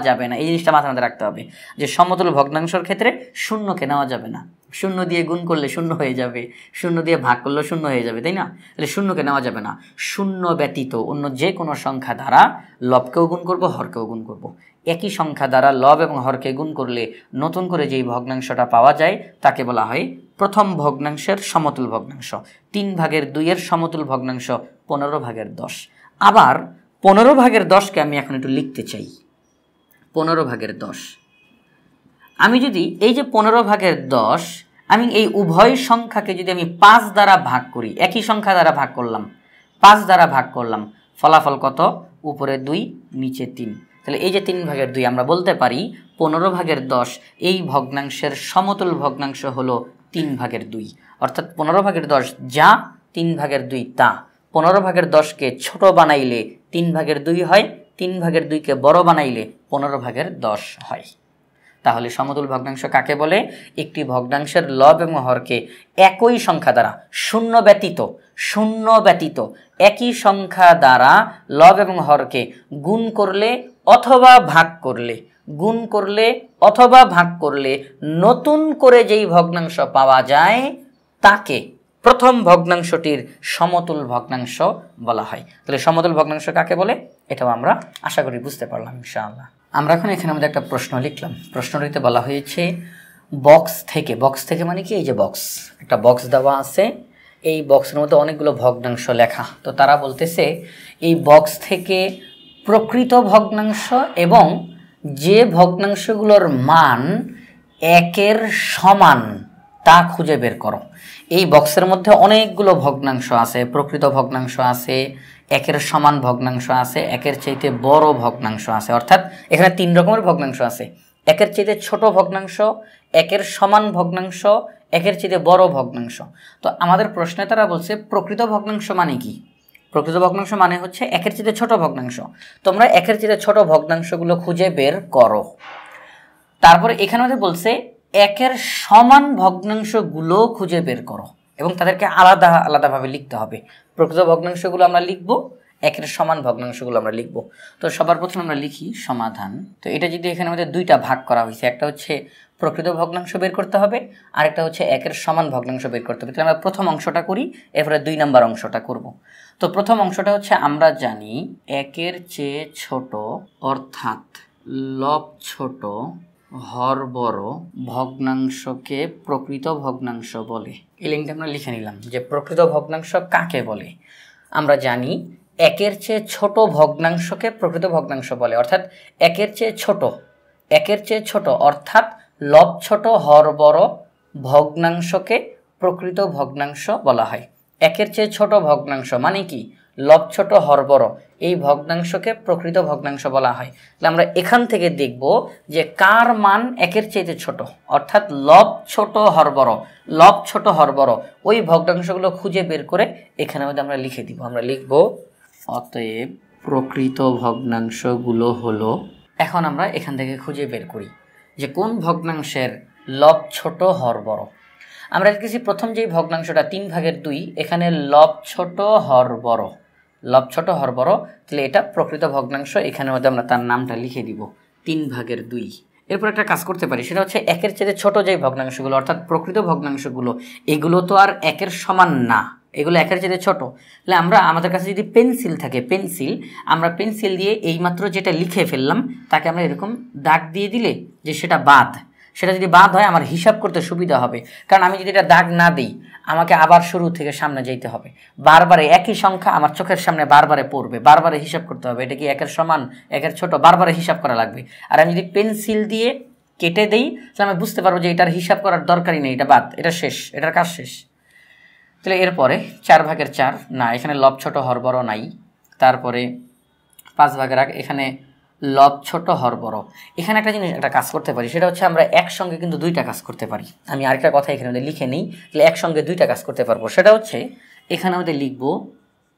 যাবে না, এই জিনিসটা মাথার মধ্যে রাখতে হবে যে সমতুল ভগ্নাংশের ক্ষেত্রে শূন্যকে নেওয়া যাবে না। শূন্য দিয়ে গুণ করলে শূন্য হয়ে যাবে, শূন্য দিয়ে ভাগ করলেও শূন্য হয়ে যাবে, তাই না? তাহলে শূন্যকে নেওয়া যাবে না। শূন্য ব্যতীত অন্য যে কোনো সংখ্যা দ্বারা লবকেও গুণ করব, হরকেও গুণ করব। একই সংখ্যা দ্বারা লব এবং হরকে গুণ করলে নতুন করে যেই ভগ্নাংশটা পাওয়া যায় তাকে বলা হয় প্রথম ভগ্নাংশের সমতুল ভগ্নাংশ। 3/2 সমতুল ভগ্নাংশ 15/10। আবার 15/10কে আমি এখন একটু লিখতে চাই। 15/10 আমি যদি এই যে 15/10 আমি এই উভয় সংখ্যাকে যদি আমি 5 দ্বারা ভাগ করি, একই সংখ্যা দ্বারা ভাগ করলাম, 5 দ্বারা ভাগ করলাম, ফলাফল কত? উপরে 2 নিচে 3। তাহলে এই যে 3/2 আমরা বলতে পারি 15/10 এই ভগ্নাংশের সমতুল ভগ্নাংশ হলো 3/2, অর্থাৎ 15/10 যা 3/2 তা। 15/10কে ছোট বানাইলে 3/2 হয়, 3/2কে বড় বানাইলে 15/10 হয়। তাহলে সমতুল ভগ্নাংশ কাকে বলে? একটি ভগ্নাংশের লব এবং হরকে একই সংখ্যা দ্বারা শূন্য ব্যতীত একই সংখ্যা দ্বারা লব এবং হরকে গুণ করলে অথবা ভাগ করলে নতুন করে যেই ভগ্নাংশ পাওয়া যায় তাকে প্রথম ভগ্নাংশটির সমতুল ভগ্নাংশ বলা হয়। তাহলে সমতুল ভগ্নাংশ কাকে বলে এটাও আমরা আশা করি বুঝতে পারলাম ইনশাআল্লাহ। আমরা এখন এখানে আমাদের একটা প্রশ্ন লিখলাম। প্রশ্নটিতে বলা হয়েছে বক্স থেকে মানে কি? এই যে একটা বক্স দেওয়া আছে, এই বক্সের মধ্যে অনেকগুলো ভগ্নাংশ লেখা। তো তারা বলতেছে এই বক্স থেকে প্রকৃত ভগ্নাংশ এবং যে ভগ্নাংশগুলোর মান 1-এর সমান তা খুঁজে বের করো। এই বক্সের মধ্যে অনেকগুলো ভগ্নাংশ আছে, প্রকৃত ভগ্নাংশ আছে, 1-এর সমান ভগ্নাংশ আছে, 1-এর চাইতে বড় ভগ্নাংশ আছে। অর্থাৎ এখানে 3 রকমের ভগ্নাংশ আছে, 1-এর চাইতে ছোট ভগ্নাংশ, 1-এর সমান ভগ্নাংশ, 1-এর চাইতে বড় ভগ্নাংশ। তো আমাদের প্রশ্নে তারা বলছে প্রকৃত ভগ্নাংশ মানে কি? প্রকৃত ভগ্নাংশ মানে হচ্ছে 1-এর চাইতে ছোট ভগ্নাংশ। তোমরা 1-এর চাইতে ছোট ভগ্নাংশগুলো খুঁজে বের করো। তারপরে এখানে আমাদের বলছে 1-এর সমান ভগ্নাংশগুলো খুঁজে বের করো এবং তাদেরকে আলাদাভাবে লিখতে হবে। প্রকৃত ভগ্নাংশগুলো আমরা লিখব, 1-এর সমান ভগ্নাংশগুলো আমরা লিখব। তো সবার প্রথমে আমরা লিখি সমাধান। তো এটা যদি এখানে আমাদের 2টা ভাগ করা হয়েছে, একটা হচ্ছে প্রকৃত ভগ্নাংশ বের করতে হবে, আর একটা হচ্ছে 1-এর সমান ভগ্নাংশ বের করতে হবে। তাহলে আমরা প্রথম অংশটা করি, এরপরে 2 নম্বর অংশটা করব। তো প্রথম অংশটা হচ্ছে আমরা জানি 1-এর চেয়ে ছোট অর্থাৎ লব ছোট হর বড় ভগ্নাংশকে প্রকৃত ভগ্নাংশ বলে। এই লিঙ্কটা আমরা লিখে নিলাম যে প্রকৃত ভগ্নাংশ কাকে বলে। আমরা জানি 1-এর চেয়ে ছোট ভগ্নাংশকে প্রকৃত ভগ্নাংশ বলে, অর্থাৎ 1-এর চেয়ে ছোট অর্থাৎ লব ছোট হর বড় ভগ্নাংশকে প্রকৃত ভগ্নাংশ বলা হয়। 1-এর চেয়ে ছোট ভগ্নাংশ মানে কি? লব ছোট হর বড়, এই ভগ্নাংশকে প্রকৃত ভগ্নাংশ বলা হয়। তাহলে আমরা এখান থেকে দেখব যে কার মান 1-এর চাইতে ছোট, অর্থাৎ লব ছোট হর বড় ওই ভগ্নাংশগুলো খুঁজে বের করে এখানে মধ্যে আমরা লিখে দিব। আমরা লিখব অতএব প্রকৃত ভগ্নাংশগুলো হলো, এখন আমরা এখান থেকে খুঁজে বের করি যে কোন ভগ্নাংশের লব ছোট হর বড়। আমরা লিখেছি প্রথম যেই ভগ্নাংশটা 3/2, এখানে লব ছোট হর বড়, তাহলে এটা প্রকৃত ভগ্নাংশ। এখানের মধ্যে আমরা তার নামটা লিখে দিব 3/2। এরপর একটা কাজ করতে পারি, সেটা হচ্ছে 1-এর চেয়ে ছোট যেই ভগ্নাংশগুলো অর্থাৎ প্রকৃত ভগ্নাংশগুলো, এগুলো তো আর 1-এর সমান না, এগুলো 1-এর চেয়ে ছোট। তাহলে আমরা আমাদের কাছে যদি পেন্সিল থাকে, আমরা পেন্সিল দিয়ে এইমাত্র যেটা লিখে ফেললাম তাকে আমরা এরকম দাগ দিয়ে দিলে যে সেটা যদি বাদ হয় আমার হিসাব করতে সুবিধা হবে। কারণ আমি যদি এটা দাগ না দিই আমাকে আবার শুরু থেকে সামনে যেতে হবে, বারবারে একই সংখ্যা আমার চোখের সামনে বারবারে পড়বে, বারবারে হিসাব করতে হবে এটা কি 1-এর সমান 1-এর ছোট, বারবারে হিসাব করা লাগবে। আর আমি যদি পেন্সিল দিয়ে কেটে দেই তাহলে আমি বুঝতে পারবো যে এটার হিসাব করার দরকারই নেই, এটা বাদ, এটা শেষ, এটার কাজ শেষ। তাহলে এরপরে 4/4 না, এখানে লব ছোট হর বড় নাই। তারপরে 5/8 এখানে লব ছোট হর বড়। এখানে একটা কাজ করতে পারি, সেটা হচ্ছে আমরা একসঙ্গে কিন্তু 2টা কাজ করতে পারি। আমি আরেকটা কথা এখানে লিখে নিই, তাহলে একসঙ্গে 2টা কাজ করতে পারবো। সেটা হচ্ছে এখানে আমাদের লিখব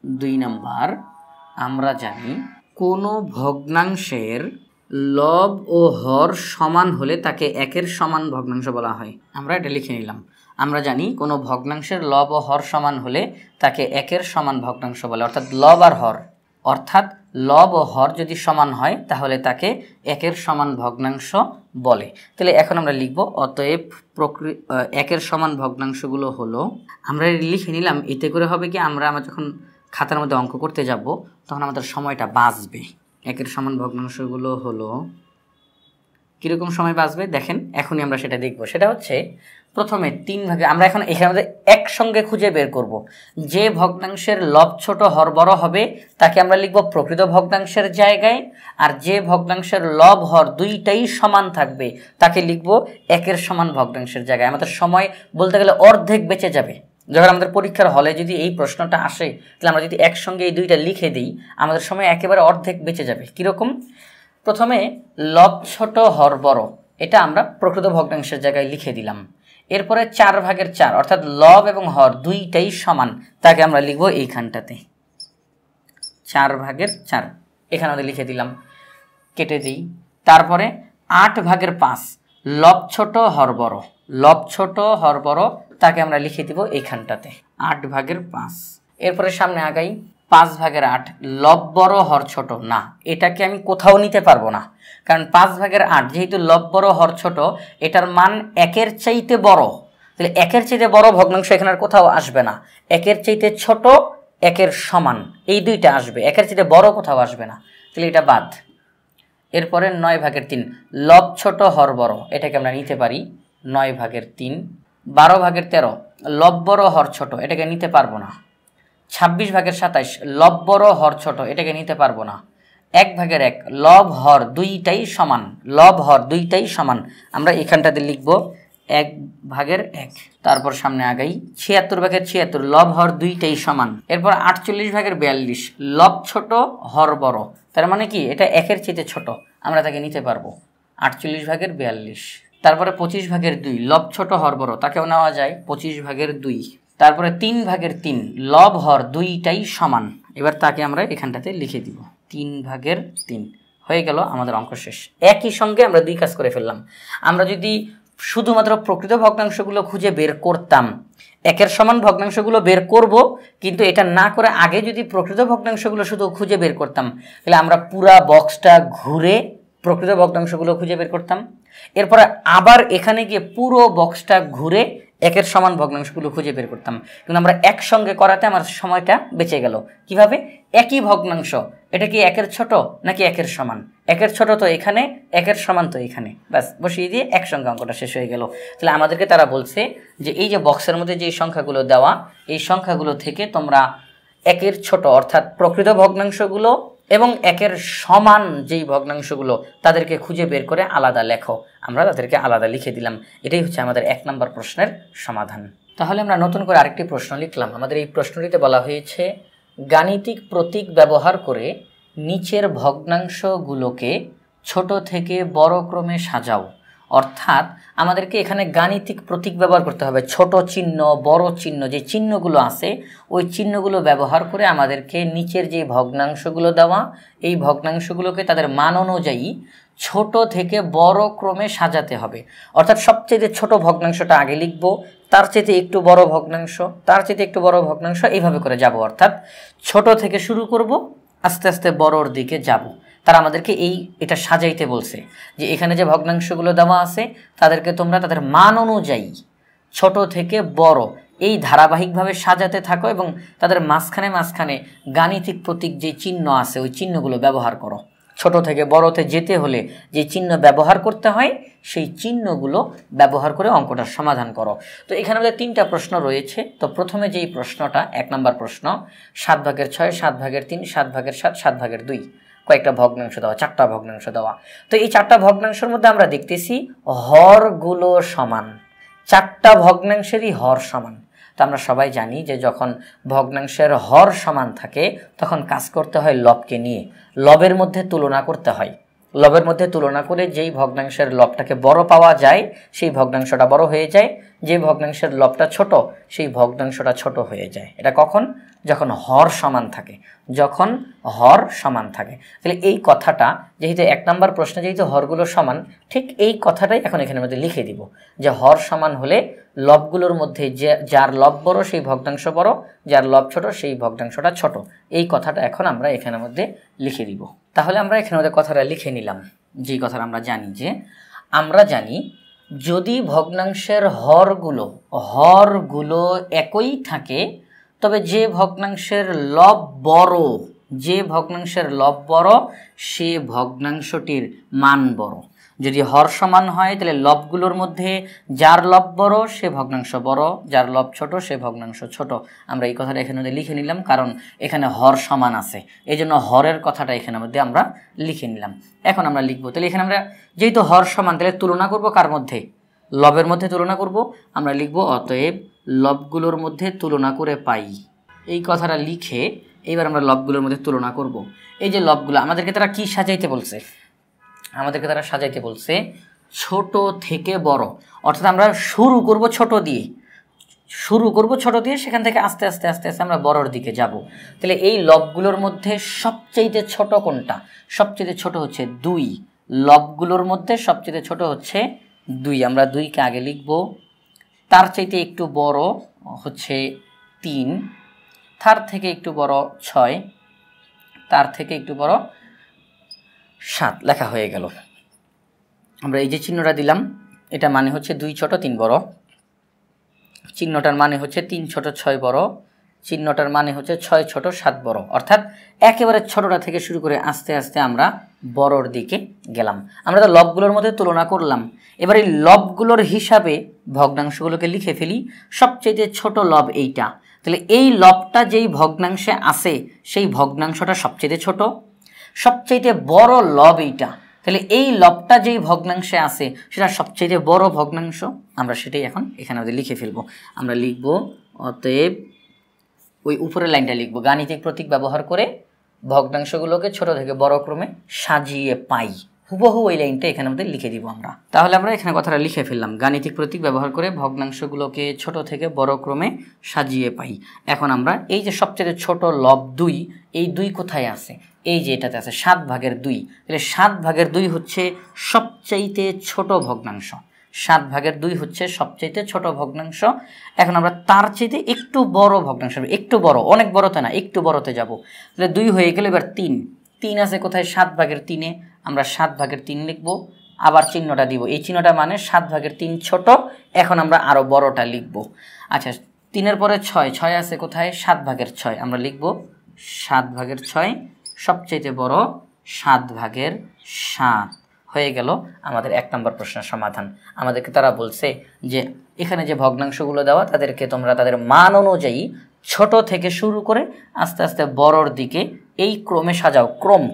2 নাম্বার আমরা জানি কোনো ভগ্নাংশের লব ও হর সমান হলে তাকে একের সমান ভগ্নাংশ বলা হয়। আমরা এটা লিখে নিলাম। আমরা জানি কোনো ভগ্নাংশের লব ও হর সমান হলে তাকে একের সমান ভগ্নাংশ বলে, অর্থাৎ লব আর হর, অর্থাৎ লব ও হর যদি সমান হয় তাহলে তাকে একের সমান ভগ্নাংশ বলে। তাহলে এখন আমরা লিখব অতএব একের সমান ভগ্নাংশগুলো হলো, আমরা লিখে নিলাম। এতে করে হবে কি, আমরা যখন খাতার মধ্যে অঙ্ক করতে যাব তখন আমাদের সময়টা বাঁচবে। একের সমান ভগ্নাংশগুলো হলো কীরকম সময় বাঁচবে দেখেন, এখনই আমরা সেটা দেখব। সেটা হচ্ছে প্রথমে 3 ভাগে, আমরা এখন এখানে একসঙ্গে খুঁজে বের করব যে ভগ্নাংশের লব ছোট হর বড় হবে তাকে আমরা লিখব প্রকৃত ভগ্নাংশের জায়গায়, আর যে ভগ্নাংশের লব হর দুইটাই সমান থাকবে তাকে লিখব একের সমান ভগ্নাংশের জায়গায়। আমাদের সময় বলতে গেলে অর্ধেক বেঁচে যাবে। যখন আমাদের পরীক্ষার হলে যদি এই প্রশ্নটা আসে তাহলে আমরা যদি একসঙ্গে এই দুইটা লিখে দিই আমাদের সময় একেবারে অর্ধেক বেঁচে যাবে। কীরকম? প্রথমে লব ছোট হর বড়, এটা আমরা প্রকৃত ভগ্নাংশের জায়গায় লিখে দিলাম। এরপরে 4 ভাগের 4, অর্থাৎ লব এবং হর দুইটাই সমান, তাকে আমরা লিখব এইখানটাতে 4 ভাগের 4, এখানে আমাদের লিখে দিলাম, কেটে দিই। তারপরে 8 ভাগের 5, লব ছোট হর বড়, লব ছোট হর বড়, তাকে আমরা লিখে দিব এইখানটাতে 8 ভাগের 5। এরপরে সামনে আগাই, 5 ভাগের 8, লব বড় হর ছোট, না এটাকে আমি কোথাও নিতে পারবো না, কারণ 5 ভাগের 8 যেহেতু লব বড় হর ছোট, এটার মান একের চাইতে বড়, তাহলে একের চাইতে বড় ভগ্নাংশ এখানে আর কোথাও আসবে না। একের চাইতে ছোট, একের সমান, এই দুইটা আসবে, একের চাইতে বড় কোথাও আসবে না, তাহলে এটা বাদ। এরপরে 9 ভাগের 3, লব ছোট হর বড়, এটাকে আমরা নিতে পারি 9 ভাগের 3। 12 ভাগের 13, লব বড় হর ছোট, এটাকে নিতে পারবো না। 26 ভাগের 27, লব বড় হর ছোট, এটাকে নিতে পারবো না। 1 ভাগের 1, লব হর দুইটাই সমান, লব হর দুইটাই সমান, আমরা এখানটাতে লিখব 1 ভাগের 1। তারপর সামনে আগাই, 76 ভাগের 76, লব হর দুইটাই সমান। এরপর 48 ভাগের 42, লব ছোট হর বড়, তার মানে কি এটা একের চেয়ে ছোট, আমরা তাকে নিতে পারবো 48 ভাগের 42। তারপরে 25 ভাগের 2, লব ছোট হর বড়, তাকেও নেওয়া যায় 25 ভাগের 2। তারপরে 3 ভাগের 3, লব হর দুইটাই সমান, এবার তাকে আমরা এখানটাতে লিখে দিব 3 ভাগের 3। হয়ে গেল আমাদের অঙ্ক শেষ। একই সঙ্গে আমরা দুই কাজ করে ফেললাম। আমরা যদি শুধুমাত্র প্রকৃত ভগ্নাংশগুলো খুঁজে বের করতাম, একের সমান ভগ্নাংশগুলো বের করব, কিন্তু এটা না করে আগে যদি প্রকৃত ভগ্নাংশগুলো শুধু খুঁজে বের করতাম তাহলে আমরা পুরা বক্সটা ঘুরে প্রকৃত ভগ্নাংশগুলো খুঁজে বের করতাম। এরপরে আবার এখানে গিয়ে পুরো বক্সটা ঘুরে একের সমান ভগ্নাংশগুলো খুঁজে বের করতাম, কিন্তু আমরা একসঙ্গে করাতে আমার সময়টা বেঁচে গেল। কিভাবে? একই ভগ্নাংশ, এটা কি একের ছোট নাকি একের সমান? একের ছোট তো এখানে, একের সমান তো এখানে, ব্যাস বসিয়ে দিয়ে একসঙ্গে অঙ্কটা শেষ হয়ে গেল। তাহলে আমাদেরকে তারা বলছে যে এই যে বক্সের মধ্যে যে সংখ্যাগুলো দেওয়া, এই সংখ্যাগুলো থেকে তোমরা একের ছোট অর্থাৎ প্রকৃত ভগ্নাংশগুলো এবং একের সমান যেই ভগ্নাংশগুলো তাদেরকে খুঁজে বের করে আলাদা লেখো। আমরা তাদেরকে আলাদা লিখে দিলাম। এটাই হচ্ছে আমাদের 1 নম্বর প্রশ্নের সমাধান। তাহলে আমরা নতুন করে আরেকটি প্রশ্ন লিখলাম। আমাদের এই প্রশ্নটিতে বলা হয়েছে গাণিতিক প্রতীক ব্যবহার করে নিচের ভগ্নাংশগুলোকে ছোট থেকে বড় ক্রমে সাজাও। অর্থাৎ আমাদেরকে এখানে গাণিতিক প্রতীক ব্যবহার করতে হবে। ছোট চিহ্ন, বড় চিহ্ন, যে চিহ্নগুলো আছে ওই চিহ্নগুলো ব্যবহার করে আমাদেরকে নিচের যে ভগ্নাংশগুলো দেওয়া, এই ভগ্নাংশগুলোকে তাদের মান অনুযায়ী ছোট থেকে বড় ক্রমে সাজাতে হবে। অর্থাৎ সবচেয়ে ছোট ভগ্নাংশটা আগে লিখব, তার চেয়ে একটু বড় ভগ্নাংশ, তার চেয়ে একটু বড় ভগ্নাংশ, এইভাবে করে যাব। অর্থাৎ ছোট থেকে শুরু করব, আস্তে আস্তে বড়র দিকে যাব। তারা আমাদেরকে এটা সাজাইতে বলছে যে এখানে যে ভগ্নাংশগুলো দেওয়া আছে তাদেরকে তোমরা তাদের মান অনুযায়ী ছোট থেকে বড় এই ধারাবাহিকভাবে সাজাতে থাকো এবং তাদের মাঝখানে মাঝখানে গাণিতিক প্রতীক যে চিহ্ন আছে ওই চিহ্নগুলো ব্যবহার করো। ছোট থেকে বড়তে যেতে হলে যে চিহ্ন ব্যবহার করতে হয় সেই চিহ্নগুলো ব্যবহার করে অঙ্কটার সমাধান করো। তো এখানে আমাদের 3টা প্রশ্ন রয়েছে। তো প্রথমে যেই প্রশ্নটা 1 নম্বর প্রশ্ন, 7 ভাগের 6, 7 ভাগের 3, 7 ভাগের 7, 7 ভাগের 2, কয়েকটা ভগ্নাংশ দেওয়া, 4টা ভগ্নাংশ দেওয়া। তো এই 4টা ভগ্নাংশের মধ্যে আমরা দেখতেছি হরগুলো সমান, 4টা ভগ্নাংশেরই হর সমান। তো আমরা সবাই জানি যে যখন ভগ্নাংশের হর সমান থাকে তখন কাজ করতে হয় লবকে নিয়ে, লবের মধ্যে তুলনা করতে হয়। লবের মধ্যে তুলনা করে যেই ভগ্নাংশের লবটাকে বড় পাওয়া যায় সেই ভগ্নাংশটা বড় হয়ে যায়, যে ভগ্নাংশের লবটা ছোট সেই ভগ্নাংশটা ছোট হয়ে যায়। এটা কখন? যখন হর সমান থাকে, যখন হর সমান থাকে। তাহলে এই কথাটা যেহেতু 1 নম্বর প্রশ্নে যেহেতু হরগুলো সমান, ঠিক এই কথাটাই এখন এখানের মধ্যে লিখে দিব যে হর সমান হলে লবগুলোর মধ্যে যার লব বড় সেই ভগ্নাংশ বড়, যার লব ছোট সেই ভগ্নাংশটা ছোট। এই কথাটা এখন আমরা এখানের মধ্যে লিখে দিব। তাহলে আমরা এখানের মধ্যে কথাটা লিখে নিলাম। যে কথাটা আমরা জানি যদি ভগ্নাংশের হরগুলো একই থাকে, তবে যে ভগ্নাংশের লব বড় সে ভগ্নাংশটির মান বড়। যদি হর সমান হয় তাহলে লবগুলোর মধ্যে যার লব বড় সে ভগ্নাংশ বড়, যার লব ছোট সে ভগ্নাংশ ছোট। আমরা এই কথাটা এখানে লিখে নিলাম, কারণ এখানে হর সমান আছে, এই জন্য হরের কথাটা এখানের মধ্যে আমরা লিখে নিলাম। এখন আমরা লিখবো, তাহলে এখানে আমরা যেহেতু হর সমান, তাহলে তুলনা করব কার মধ্যে? লবের মধ্যে তুলনা করব। আমরা লিখব অতএব লবগুলোর মধ্যে তুলনা করে পাই। এই কথাটা লিখে এইবার আমরা লবগুলোর মধ্যে তুলনা করব। এই যে লবগুলো আমাদেরকে তারা কি সাজাইতে বলছে? আমাদেরকে তারা সাজাইতে বলছে ছোট থেকে বড়, অর্থাৎ আমরা শুরু করব ছোট দিয়ে, সেখান থেকে আস্তে আস্তে আমরা বড়র দিকে যাব। তাহলে এই লবগুলোর মধ্যে সবচেয়ে ছোট কোনটা? সবচেয়ে ছোট হচ্ছে 2। লবগুলোর মধ্যে সবচেয়ে ছোট হচ্ছে 2। আমরা 2কে আগে লিখব। তার চাইতে একটু বড় হচ্ছে 3, তার থেকে একটু বড় 6, তার থেকে একটু বড় 7 লেখা হয়ে গেল। আমরা এই যে চিহ্নটা দিলাম, এটা মানে হচ্ছে 2 ছোট 3 বড়, চিহ্নটার মানে হচ্ছে 3 ছোট 6 বড়, চিহ্নটার মানে হচ্ছে 6 ছোট 7 বড়। অর্থাৎ একেবারে ছোটটা থেকে শুরু করে আস্তে আস্তে আমরা বড়র দিকে গেলাম। আমরা তো লবগুলোর মধ্যে তুলনা করলাম, এবার এই লবগুলোর হিসাবে ভগ্নাংশগুলোকে লিখে ফেলি। সবচেয়ে ছোট লব এইটা, তাহলে এই লবটা যেই ভগ্নাংশে আছে সেই ভগ্নাংশটা সবচেয়ে ছোট। সবচেয়ে বড় লব এইটা, তাহলে এই লবটা যেই ভগ্নাংশে আছে সেটা সবচেয়ে বড় ভগ্নাংশ। আমরা সেটাই এখন এখানে লিখে ফেলবো। আমরা লিখব অতএব, ওই উপরের লাইনটা লিখব, গাণিতিক প্রতীক ব্যবহার করে ভগ্নাংশগুলোকে ছোট থেকে বড় ক্রমে সাজিয়ে পাই। হুবহু ওই লাইনটা এখানে আমাদের লিখে দিব আমরা। তাহলে আমরা এখানে কথাটা লিখে ফেললাম, গাণিতিক প্রতীক ব্যবহার করে ভগ্নাংশগুলোকে ছোট থেকে বড় ক্রমে সাজিয়ে পাই। এখন আমরা এই যে সবচেয়ে ছোট লব 2, এই 2 কোথায় আছে? এই যে এটাতে আছে 7/2। তাহলে 7/2 হচ্ছে সবচাইতে ছোট ভগ্নাংশ। 7/2 হচ্ছে সবচাইতে ছোট ভগ্নাংশ। এখন আমরা তার চাইতে একটু বড় ভগ্নাংশ, একটু বড়, অনেক বড়তে না, একটু বড়তে যাব। তাহলে 2 হয়ে গেলে এবার 3 আছে কোথায়? 7/3-এ। আমরা 7/3 লিখব, আবার চিহ্নটা দিব। এই চিহ্নটা মানে 7/3 ছোট। এখন আমরা আরো বড়টা লিখব। আচ্ছা, 3-এর পরে 6 আছে কোথায়? 7/6। আমরা লিখব 7/6, সবচেয়ে বড় 7/7 হয়ে গেল আমাদের 1 নম্বর প্রশ্নের সমাধান। আমাদেরকে তারা বলছে যে এখানে যে ভগ্নাংশগুলো দেওয়া তাদেরকে তোমরা তাদের মান অনুযায়ী ছোট থেকে শুরু করে আস্তে আস্তে বড়র দিকে এই ক্রমে সাজাও।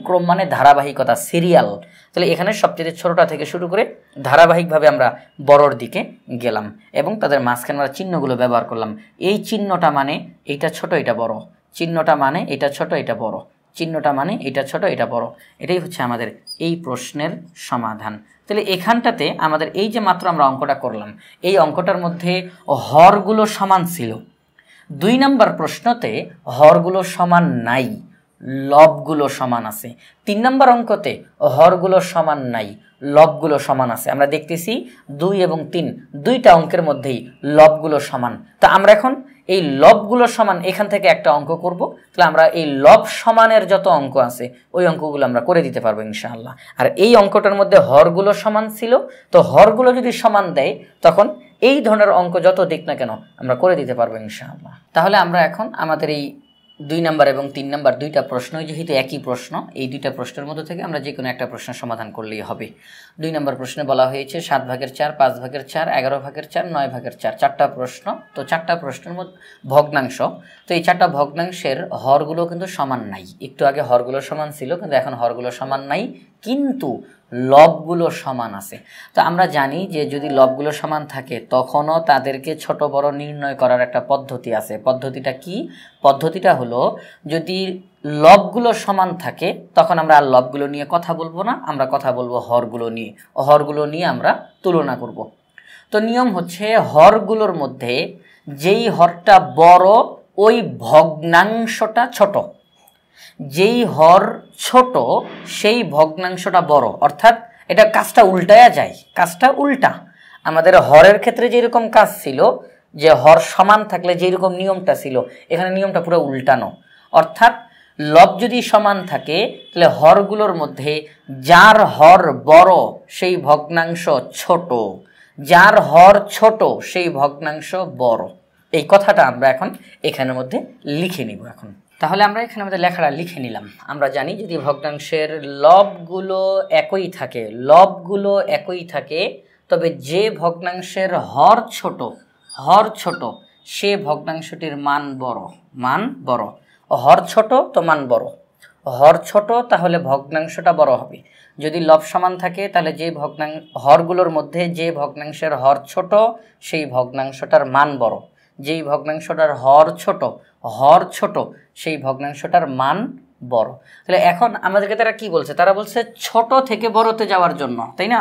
ক্রম মানে ধারাবাহিকতা, সিরিয়াল। তাহলে এখানে সবচেয়ে ছোটটা থেকে শুরু করে ধারাবাহিকভাবে আমরা বড়র দিকে গেলাম এবং তাদের মাঝখানে আমরা চিহ্নগুলো ব্যবহার করলাম। এই চিহ্নটা মানে এটা ছোট এটা বড়, চিহ্নটা মানে এটা ছোট এটা বড়, চিহ্নটা মানে এটা ছোট এটা বড়। এটাই হচ্ছে আমাদের এই প্রশ্নের সমাধান। তাহলে এখানটাতে আমাদের এই যে মাত্র আমরা অঙ্কটা করলাম, এই অঙ্কটার মধ্যে হরগুলো সমান ছিল। 2 নম্বর প্রশ্নতে হরগুলো সমান নাই, লবগুলো সমান আছে। 3 নম্বর অঙ্কতে হরগুলো সমান নাই, লবগুলো সমান আছে। আমরা দেখতেছি 2 এবং 3 দুইটা অঙ্কের মধ্যেই লবগুলো সমান। তা আমরা এখন এই লবগুলো সমান এখান থেকে একটা অঙ্ক করব। তাহলে আমরা এই লব সমানের যত অঙ্ক আছে ওই অঙ্কগুলো আমরা করে দিতে পারবো ইনশাআল্লাহ। আর এই অঙ্কটার মধ্যে হরগুলো সমান ছিল, তো হরগুলো যদি সমান দেয় তখন এই ধরনের অঙ্ক যত দিক না কেন আমরা করে দিতে পারবো ইনশাআল্লাহ। তাহলে আমরা এখন আমাদের এই 2 নম্বর এবং 3 নম্বর দুইটা প্রশ্নই যেহেতু একই প্রশ্ন, এই দুইটা প্রশ্নের মধ্যে থেকে আমরা যে কোনো একটা প্রশ্নের সমাধান করলেই হবে। 2 নম্বর প্রশ্নে বলা হয়েছে 7/4, 5/4, 11/4, 9/4, 4টা প্রশ্ন। তো 4টা প্রশ্নের মধ্যে ভগ্নাংশ, তো এই 4টা ভগ্নাংশের হরগুলো কিন্তু সমান নাই। একটু আগে হরগুলো সমান ছিল, কিন্তু এখন হরগুলো সমান নাই, কিন্তু লবগুলো সমান আছে। তো আমরা জানি যে যদি লবগুলো সমান থাকে তখনও তাদেরকে ছোট বড় নির্ণয় করার একটা পদ্ধতি আছে। পদ্ধতিটা কি? পদ্ধতিটা হলো যদি লবগুলো সমান থাকে তখন আমরা আর লবগুলো নিয়ে কথা বলবো না, আমরা কথা বলবো হরগুলো নিয়ে। হরগুলো নিয়ে আমরা তুলনা করব। তো নিয়ম হচ্ছে হরগুলোর মধ্যে যেই হরটা বড় ওই ভগ্নাংশটা ছোট, যেই হর ছোট সেই ভগ্নাংশটা বড়। অর্থাৎ এটা কাজটা উল্টায়া যায়, কাজটা উল্টা। আমাদের হরের ক্ষেত্রে যেরকম কাজ ছিল যে হর সমান থাকলে যেরকম নিয়মটা ছিল, এখানে নিয়মটা পুরো উল্টানো। অর্থাৎ লব যদি সমান থাকে তাহলে হরগুলোর মধ্যে যার হর বড় সেই ভগ্নাংশ ছোট, যার হর ছোট সেই ভগ্নাংশ বড়। এই কথাটা আমরা এখন এখানের মধ্যে লিখে নিব। এখন তাহলে আমরা এখানে আমাদের লেখাটা লিখে নিলাম। আমরা জানি যদি ভগ্নাংশের লবগুলো একই থাকে, লবগুলো একই থাকে, তবে যে ভগ্নাংশের হর ছোট সে ভগ্নাংশটির মান বড়, মান বড়। হর ছোট তো মান বড়, হর ছোট তাহলে ভগ্নাংশটা বড় হবে। যদি লব সমান থাকে তাহলে যে হরগুলোর মধ্যে যে ভগ্নাংশের হর ছোট সেই ভগ্নাংশটার মান বড়, যেই ভগ্নাংশটার হর ছোট সেই ভগ্নাংশটার মান বড়। তাহলে এখন আমাদেরকে তারা কি বলছে? তারা বলছে ছোট থেকে বড়তে যাওয়ার জন্য, তাই না?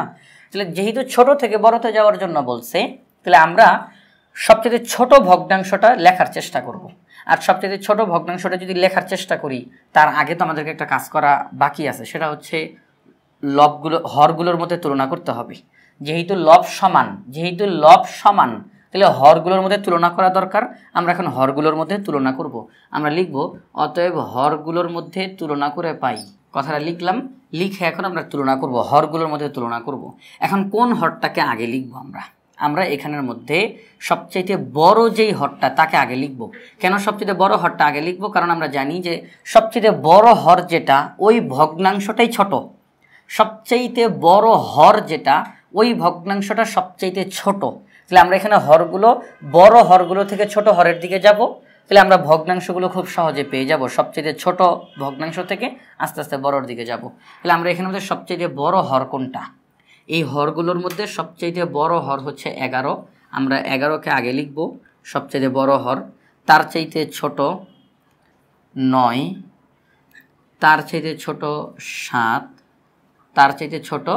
তাহলে যেহেতু ছোট থেকে বড়তে যাওয়ার জন্য বলছে, তাহলে আমরা সবচেয়ে ছোট ভগ্নাংশটা লেখার চেষ্টা করব। আর সবচেয়ে ছোট ভগ্নাংশটা যদি লেখার চেষ্টা করি, তার আগে তো আমাদেরকে একটা কাজ করা বাকি আছে, সেটা হচ্ছে হরগুলোর মধ্যে তুলনা করতে হবে। যেহেতু লব সমান তাহলে হরগুলোর মধ্যে তুলনা করা দরকার। আমরা এখন হরগুলোর মধ্যে তুলনা করব। আমরা লিখব অতএব হরগুলোর মধ্যে তুলনা করে পাই। কথাটা লিখলাম, লিখে এখন আমরা তুলনা করব, হরগুলোর মধ্যে তুলনা করব। এখন কোন হরটাকে আগে লিখব? আমরা এখানের মধ্যে সবচাইতে বড় যেই হরটা তাকে আগে লিখব। কেন সবচেয়ে বড় হরটা আগে লিখব? কারণ আমরা জানি যে সবচেয়ে বড় হর যেটা ওই ভগ্নাংশটাই ছোট। সবচাইতে বড় হর যেটা ওই ভগ্নাংশটা সবচাইতে ছোট। তাহলে আমরা এখানে বড় হরগুলো থেকে ছোট হরের দিকে যাব, তাহলে আমরা ভগ্নাংশগুলো খুব সহজে পেয়ে যাব। সবচেয়ে ছোট ভগ্নাংশ থেকে আস্তে আস্তে বড়র দিকে যাব। তাহলে আমরা এখানে মধ্যে সবচেয়ে বড় হর কোনটা? এই হরগুলোর মধ্যে সবচেয়ে বড় হর হচ্ছে 11। আমরা 11কে আগে লিখব, সবচেয়ে বড় হর। তার চাইতে ছোট 9, তার চাইতে ছোট 7, তার চাইতে ছোট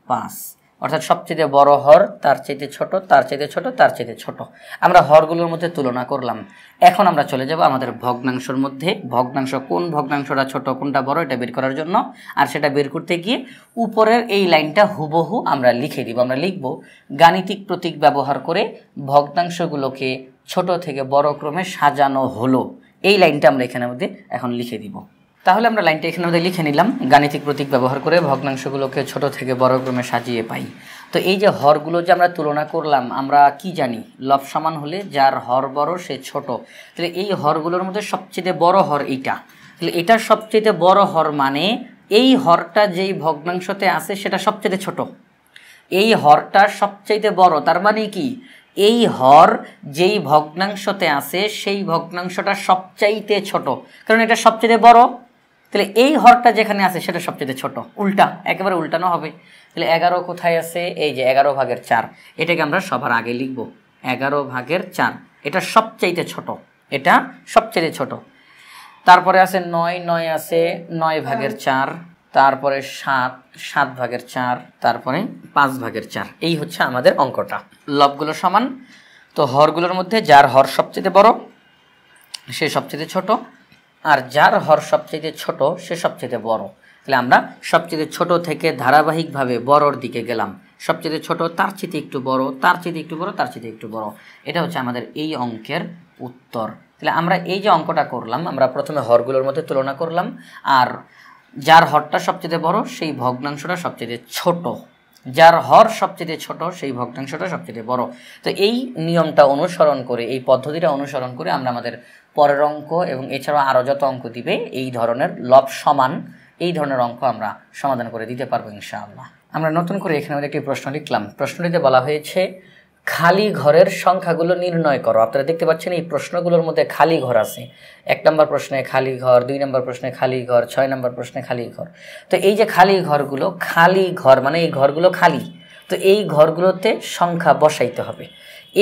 5। অর্থাৎ সবচেয়ে বড় হর, তার চাইতে ছোট, তার চাইতে ছোট, তার চাইতে ছোট। আমরা হরগুলোর মধ্যে তুলনা করলাম। এখন আমরা চলে যাব আমাদের ভগ্নাংশের মধ্যে। কোন ভগ্নাংশটা ছোট কোনটা বড় এটা বের করার জন্য। আর সেটা বের করতে গিয়ে উপরের এই লাইনটা হুবহু আমরা লিখে দিব। আমরা লিখব গাণিতিক প্রতীক ব্যবহার করে ভগ্নাংশগুলোকে ছোট থেকে বড় ক্রমে সাজানো হলো। এই লাইনটা আমরা এখানের মধ্যে এখন লিখে দিব। তাহলে আমরা লাইনটা এখানে মধ্যে লিখে নিলাম, গাণিতিক প্রতীক ব্যবহার করে ভগ্নাংশগুলোকে ছোট থেকে বড় ক্রমে সাজিয়ে পাই। তো এই যে হরগুলো যে আমরা তুলনা করলাম, আমরা কি জানি? লব সমান হলে যার হর বড় সে ছোট। তাহলে এই হরগুলোর মধ্যে সবচেয়ে বড় হর এইটা। তাহলে এটা সবচেয়ে বড় হর মানে এই হরটা যেই ভগ্নাংশতে আছে সেটা সবচেয়ে ছোট, এই হরটা সবচেয়ে বড়। তার মানে কি? এই হর যেই ভগ্নাংশতে আছে সেই ভগ্নাংশটা সবচাইতে ছোট, কারণ এটা সবচেয়ে বড়। তাহলে এই হরটা যেখানে আছে সেটা সবচেয়ে ছোট। উল্টা, একেবারে উল্টানো হবে। তাহলে 11 কোথায় আছে? এই যে 11/4। এটাকে আমরা সবার আগে লিখব 11/4। এটা সবচাইতে ছোট, এটা সবচেয়ে ছোট। তারপরে আছে 9 আছে 9/4, তারপরে 7/4, তারপরে 5/4। এই হচ্ছে আমাদের অঙ্কটা। লবগুলো সমান, তো হরগুলোর মধ্যে যার হর সবচেয়ে বড় সে সবচেয়ে ছোট, আর যার হর সবচেয়ে ছোট সে সবচেয়ে বড়। তাহলে আমরা সবচেয়ে ছোট থেকে ধারাবাহিকভাবে বড়র দিকে গেলাম। সবচেয়ে ছোট, তার চেয়ে একটু বড়, তার চেয়ে একটু বড়, তার চেয়ে একটু বড়। এটা হচ্ছে আমাদের এই অঙ্কের উত্তর। তাহলে আমরা এই যে অঙ্কটা করলাম, আমরা প্রথমে হরগুলোর মধ্যে তুলনা করলাম, আর যার হরটা সবচেয়ে বড় সেই ভগ্নাংশটা সবচেয়ে ছোট, যার হর সবচেয়ে ছোট সেই ভগ্নাংশটা সবচেয়ে বড়। তো এই নিয়মটা অনুসরণ করে, এই পদ্ধতিটা অনুসরণ করে আমরা আমাদের পরের অঙ্ক এবং এছাড়াও আরও যত অঙ্ক দিবে এই ধরনের লব সমান এই ধরনের অঙ্ক আমরা সমাধান করে দিতে পারবো ইনশাআল্লাহ। আমরা নতুন করে এখানে একটি প্রশ্ন লিখলাম। প্রশ্নটিতে বলা হয়েছে খালি ঘরের সংখ্যাগুলো নির্ণয় করো। আপনারা দেখতে পাচ্ছেন এই প্রশ্নগুলোর মধ্যে খালি ঘর আছে। 1 নম্বর প্রশ্নে খালি ঘর, 2 নম্বর প্রশ্নে খালি ঘর, 6 নম্বর প্রশ্নে খালি ঘর। তো এই যে খালি ঘরগুলো, খালি ঘর মানে এই ঘরগুলো খালি, তো এই ঘরগুলোতে সংখ্যা বসাইতে হবে।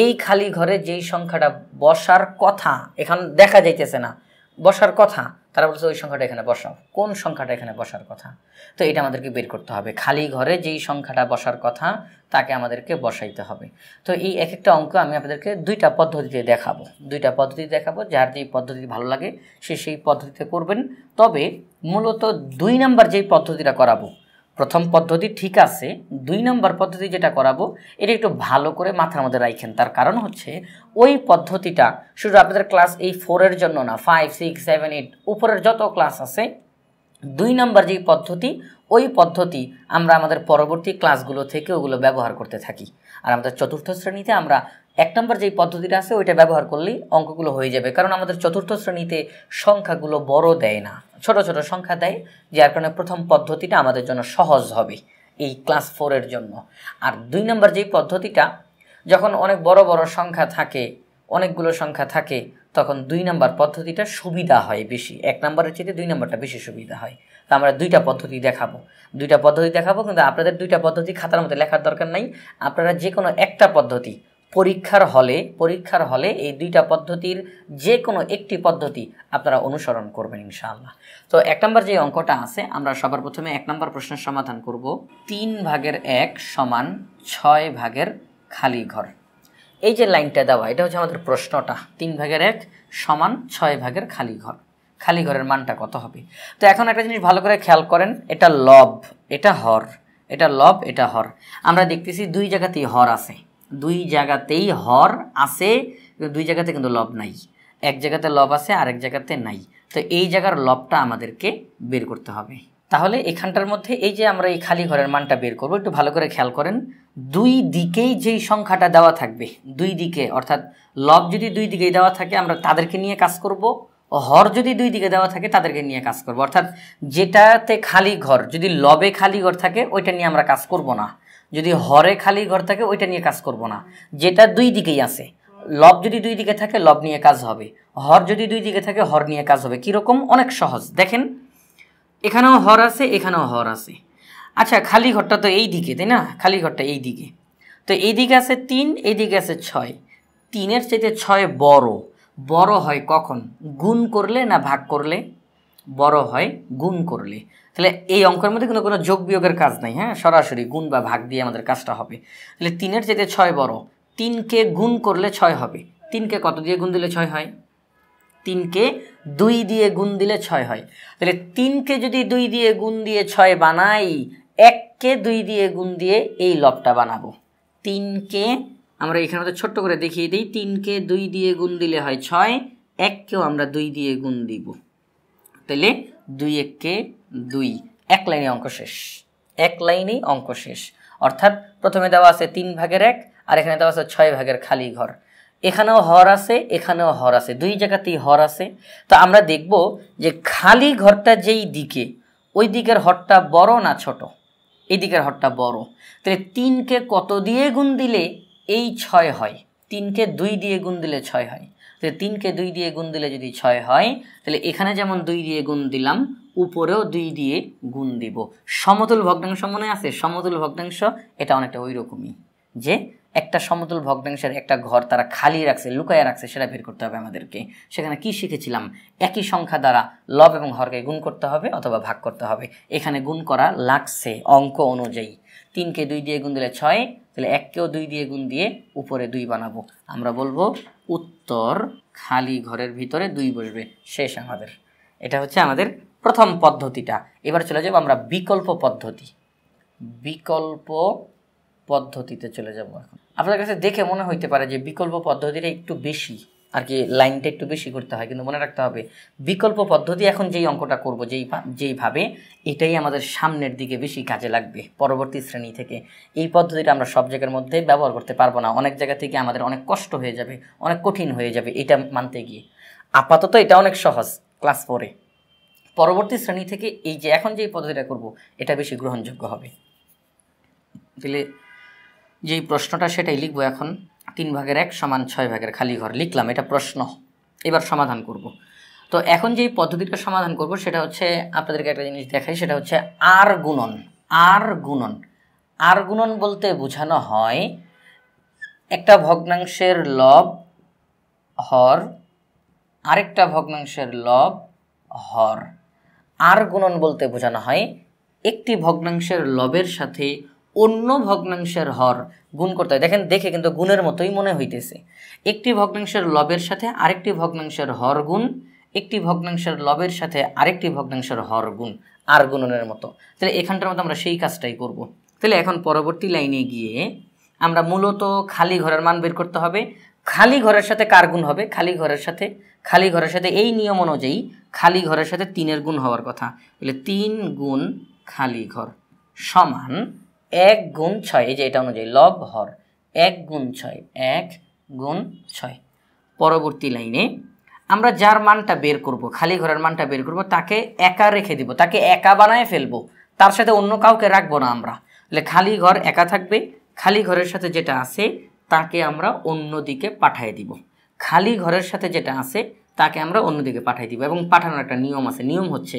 এই খালি ঘরে যেই সংখ্যাটা বসার কথা, এখন দেখা যাইতেছে না, বসার কথা, তারা বলছে ওই সংখ্যাটা এখানে বসাও। কোন সংখ্যাটা এখানে বসার কথা? তো এটা আমাদেরকে বের করতে হবে। খালি ঘরে যেই সংখ্যাটা বসার কথা তাকে আমাদেরকে বসাইতে হবে। তো এই এক একটা অঙ্ক আমি আপনাদেরকে দুইটা পদ্ধতিতে দেখাবো। যার যেই পদ্ধতি ভালো লাগে সে সেই পদ্ধতিতে করবেন। তবে মূলত 2 নাম্বার যেই পদ্ধতিটা করাবো, প্রথম পদ্ধতি ঠিক আছে, 2 নাম্বার পদ্ধতি যেটা করাবো এটা একটু ভালো করে মাথার মধ্যে রাখেন। তার কারণ হচ্ছে ওই পদ্ধতিটা শুধু আপনাদের ক্লাস এই 4-এর জন্য না, 5, 6, 7, 8 উপরের যত ক্লাস আছে, 2 নাম্বার যেই পদ্ধতি ওই পদ্ধতি আমরা আমাদের পরবর্তী ক্লাসগুলো থেকে ওগুলো ব্যবহার করতে থাকি। আর আমাদের চতুর্থ শ্রেণীতে আমরা 1 নাম্বার যেই পদ্ধতিটা আছে ওইটা ব্যবহার করলেই অঙ্কগুলো হয়ে যাবে। কারণ আমাদের চতুর্থ শ্রেণীতে সংখ্যাগুলো বড় দেয় না, ছোট ছোট সংখ্যা দেয়, যার কারণে প্রথম পদ্ধতিটা আমাদের জন্য সহজ হবে এই ক্লাস 4-এর জন্য। আর 2 নাম্বার যেই পদ্ধতিটা, যখন অনেক বড় বড় সংখ্যা থাকে, অনেকগুলো সংখ্যা থাকে, তখন 2 নাম্বার পদ্ধতিটা সুবিধা হয় বেশি। 1 নাম্বারের চেয়ে 2 নাম্বারটা বেশি সুবিধা হয়। তো আমরা দুইটা পদ্ধতি দেখাবো, কিন্তু আপনাদের 2টা পদ্ধতি খাতার মধ্যে লেখার দরকার নাই। আপনারা যে কোনো একটা পদ্ধতি পরীক্ষার হলে এই 2টা পদ্ধতির যে কোনো একটি পদ্ধতি আপনারা অনুসরণ করবেন ইনশাআল্লাহ। তো 1 নাম্বার যে অঙ্কটা আছে, আমরা সবার প্রথমে 1 নাম্বার প্রশ্নের সমাধান করব। 3/1 = 6 খালি ঘর। এই যে লাইনটা দেওয়া, এটা হচ্ছে আমাদের প্রশ্নটা। 3/1 = 6 খালি ঘর। খালি ঘরের মানটা কত হবে? তো এখন একটা জিনিস ভালো করে খেয়াল করেন, এটা লব, এটা হর, এটা হর। আমরা দেখতেছি 2 জায়গাতেই হর আছে, 2 জায়গাতেই হর আছে, 2 জায়গাতে কিন্তু লব নাই। এক জায়গাতে লব আছে, আরেক জায়গাতে নাই। তো এই জায়গার লবটা আমাদেরকে বের করতে হবে। তাহলে এখানটার মধ্যে এই যে আমরা এই খালি ঘরের মানটা বের করব, একটু ভালো করে খেয়াল করেন। 2 দিকেই যেই সংখ্যাটা দেওয়া থাকবে, 2 দিকে, অর্থাৎ লব যদি 2 দিকেই দেওয়া থাকে আমরা তাদেরকে নিয়ে কাজ করব, হর যদি 2 দিকে দেওয়া থাকে তাদেরকে নিয়ে কাজ করব। অর্থাৎ যেটাতে খালি ঘর, যদি লবে খালি ঘর থাকে ওইটা নিয়ে আমরা কাজ করব না, যদি হরে খালি ঘর থাকে ওইটা নিয়ে কাজ করব না। যেটা 2 দিকেই আছে, লব যদি 2 দিকে থাকে লব নিয়ে কাজ হবে, হর যদি 2 দিকে থাকে হর নিয়ে কাজ হবে। কীরকম? অনেক সহজ। দেখেন, এখানেও হর আছে, এখানেও হর আছে। আচ্ছা, খালি ঘরটা তো এই দিকে, তাই না? খালি ঘরটা এই দিকে, তো এই দিকে আছে 3, এই দিকে আছে 6। 3-এর চাইতে 6 বড় হয় কখন? গুণ করলে না ভাগ করলে? বড় হয় গুণ করলে। তাহলে এই অঙ্কের মধ্যে কিন্তু কোনো যোগ বিয়োগের কাজ নাই, হ্যাঁ, সরাসরি গুণ বা ভাগ দিয়ে আমাদের কাজটা হবে। তাহলে 3-এর চাইতে 6 বড়, 3কে গুণ করলে 6 হবে। 3কে কত দিয়ে গুণ দিলে 6 হয়? 3কে 2 দিয়ে গুণ দিলে 6 হয়। তাহলে 3কে যদি 2 দিয়ে গুণ দিয়ে 6 বানাই, 1কে 2 দিয়ে গুণ দিয়ে এই লবটা বানাবো। 3কে আমরা এখানে মধ্যে ছোট্ট করে দেখিয়ে দিই, 3কে 2 দিয়ে গুণ দিলে হয় 6, 1কেও আমরা 2 দিয়ে গুণ দিব। তাহলে 2 1 2, 1 লাইনে অঙ্ক শেষ। অর্থাৎ প্রথমে দেওয়া আছে 3/1 আর এখানে দেওয়া আছে 6 খালি ঘর। এখানেও হর আছে, এখানেও হর আছে, 2 জায়গাতেই হর আছে। তো আমরা দেখব যে খালি ঘরটা যেই দিকে, ওই দিকের হরটা বড় না ছোট? এই দিকের হরটা বড়। তাহলে 3কে কত দিয়ে গুণ দিলে এই 6 হয়? 3কে 2 দিয়ে গুণ দিলে 6 হয়। তাহলে 3কে 2 দিয়ে গুণ দিলে যদি 6 হয়, তাহলে এখানে যেমন 2 দিয়ে গুণ দিলাম, উপরেও 2 দিয়ে গুণ দিব। সমতুল ভগ্নাংশ মনে আছে? সমতুল ভগ্নাংশ এটা অনেকটা ওই রকমই, যে একটা সমতুল ভগ্নাংশের একটা ঘর তারা খালি রাখছে, লুকায় রাখছে, সেটা বের করতে হবে আমাদেরকে। সেখানে কি শিখেছিলাম? একই সংখ্যা দ্বারা লব এবং হরকে গুণ করতে হবে অথবা ভাগ করতে হবে। এখানে গুণ করা লাগছে অঙ্ক অনুযায়ী। 3কে 2 দিয়ে গুণ দিলে 6, তাহলে 1কেও 2 দিয়ে গুণ দিয়ে উপরে 2 বানাবো। আমরা বলবো উত্তর খালি ঘরের ভিতরে 2 বসবে। শেষ আমাদের। এটা হচ্ছে আমাদের প্রথম পদ্ধতিটা। এবার চলে যাব আমরা বিকল্প পদ্ধতিতে চলে যাব। এখন আপনাদের কাছে দেখে মনে হইতে পারে যে বিকল্প পদ্ধতিটা একটু বেশি, আর কি লাইনটা একটু বেশি করতে হয়, কিন্তু মনে রাখতে হবে বিকল্প পদ্ধতি এখন যেই অঙ্কটা করব যেইভাবে, এটাই আমাদের সামনের দিকে বেশি কাজে লাগবে পরবর্তী শ্রেণী থেকে। এই পদ্ধতিটা আমরা সব জায়গার মধ্যে ব্যবহার করতে পারবো না, অনেক জায়গা থেকে আমাদের অনেক কষ্ট হয়ে যাবে, অনেক কঠিন হয়ে যাবে এটা মানতে গিয়ে। আপাতত এটা অনেক সহজ ক্লাস 4-এ, পরবর্তী শ্রেণী থেকে এই যে এখন যেই পদ্ধতিটা করব এটা বেশি গ্রহণযোগ্য হবে। তাহলে যেই প্রশ্নটা সেটাই লিখবো এখন। 3/1 = 6 খালি ঘর লিখলাম, এটা প্রশ্ন। এবার সমাধান করব। তো এখন যেই পদ্ধতিটা সমাধান করব সেটা হচ্ছে, আপনাদেরকে একটা জিনিস দেখাই, সেটা হচ্ছে আর গুণন বলতে বোঝানো হয় একটা ভগ্নাংশের লব হর, আরেকটা ভগ্নাংশের লব হর। আর গুণন বলতে বোঝানো হয় একটি ভগ্নাংশের লবের সাথে অন্য ভগ্নাংশের হর গুণ করতে হয়। দেখেন, দেখে কিন্তু গুণের মতোই মনে হইতেছে। একটি ভগ্নাংশের লবের সাথে আরেকটি ভগ্নাংশের হর গুণ, একটি ভগ্নাংশের লবের সাথে আরেকটি ভগ্নাংশের হর গুণ, আর গুণনের মতো। তাহলে এখানটার মতো আমরা সেই কাজটাই করব। তাহলে এখন পরবর্তী লাইনে গিয়ে আমরা মূলত খালি ঘরের মান বের করতে হবে। খালি ঘরের সাথে কার গুণ হবে? খালি ঘরের সাথে এই নিয়ম অনুযায়ী খালি ঘরের সাথে 3-এর গুণ হওয়ার কথা। তাহলে 3 গুণ খালি ঘর সমান 1 গুণ 6। এই যে এটা অনুযায়ী লব হর 1 গুণ 6, 1 গুণ 6। পরবর্তী লাইনে আমরা যার মানটা বের করব, খালি ঘরের মানটা বের করব, তাকে একা রেখে দিব, তাকে একা বানায় ফেলবো, তার সাথে অন্য কাউকে রাখবো না আমরা। তাহলে খালি ঘর একা থাকবে, খালি ঘরের সাথে যেটা আছে তাকে আমরা অন্যদিকে পাঠিয়ে দিব। খালি ঘরের সাথে যেটা আছে তাকে আমরা অন্যদিকে পাঠিয়ে দিব। এবং পাঠানোর একটা নিয়ম আছে। নিয়ম হচ্ছে,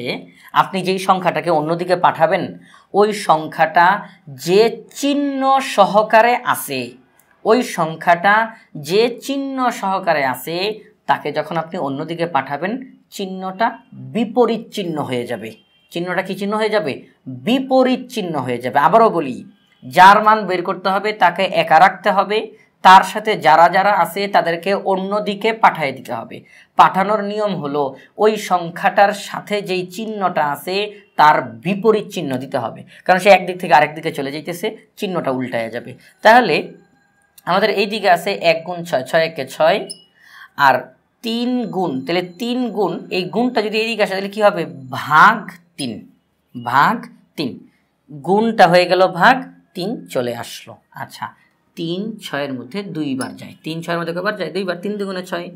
আপনি যেই সংখ্যাটাকে অন্যদিকে পাঠাবেন ওই সংখ্যাটা যে চিহ্ন সহকারে আছে, ওই সংখ্যাটা যে চিহ্ন সহকারে আছে তাকে যখন আপনি অন্যদিকে পাঠাবেন চিহ্নটা বিপরীত চিহ্ন হয়ে যাবে। চিহ্নটা কি চিহ্ন হয়ে যাবে? বিপরীত চিহ্ন হয়ে যাবে। আবারও বলি, যার মান বের করতে হবে তাকে একা রাখতে হবে, তার সাথে যারা যারা আছে তাদেরকে অন্যদিকে পাঠিয়ে দিতে হবে। পাঠানোর নিয়ম হলো ওই সংখ্যাটার সাথে যেই চিহ্নটা আছে তার বিপরীত চিহ্ন দিতে হবে, কারণ সে একদিক থেকে আরেক দিকে চলে যাইতেছে, চিহ্নটা উল্টায়া যাবে। তাহলে আমাদের এই দিকে আছে 1 গুণ 6, 6 একে 6, আর 3 গুণ, তাহলে 3 গুণ, এই গুণটা যদি এইদিকে আসে তাহলে কী হবে? ভাগ 3, ভাগ 3, গুণটা হয়ে গেল ভাগ 3 চলে আসলো। আচ্ছা, 3 6-এর মধ্যে 2 বার যায়, 3 6-এর মধ্যে কবার যায়? 2 বার, 3 2 6।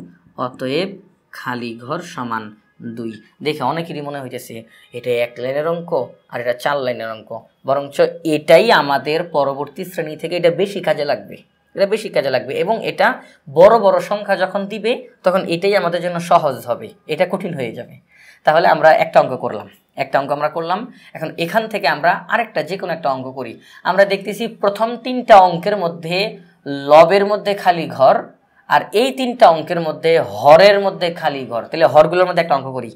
অতএব খালি ঘর সমান 2। দেখে অনেকেরই মনে হইতেছে এটা 1 লাইনের অঙ্ক আর এটা 4 লাইনের অঙ্ক, বরঞ্চ এটাই আমাদের পরবর্তী শ্রেণী থেকে এটা বেশি কাজে লাগবে, এটা বেশি কাজে লাগবে। এবং এটা বড় বড় সংখ্যা যখন দিবে তখন এটাই আমাদের জন্য সহজ হবে, এটা কঠিন হয়ে যাবে। তাহলে আমরা একটা অঙ্ক করলাম, আমরা করলাম। এখন এখান থেকে আমরা আরেকটা যে কোনো একটা অঙ্ক করি। আমরা দেখতেছি প্রথম 3টা অঙ্কের মধ্যে লবের মধ্যে খালি ঘর, আর এই 3টা অঙ্কের মধ্যে হরের মধ্যে খালি ঘর। তাহলে হরগুলোর মধ্যে একটা অঙ্ক করি।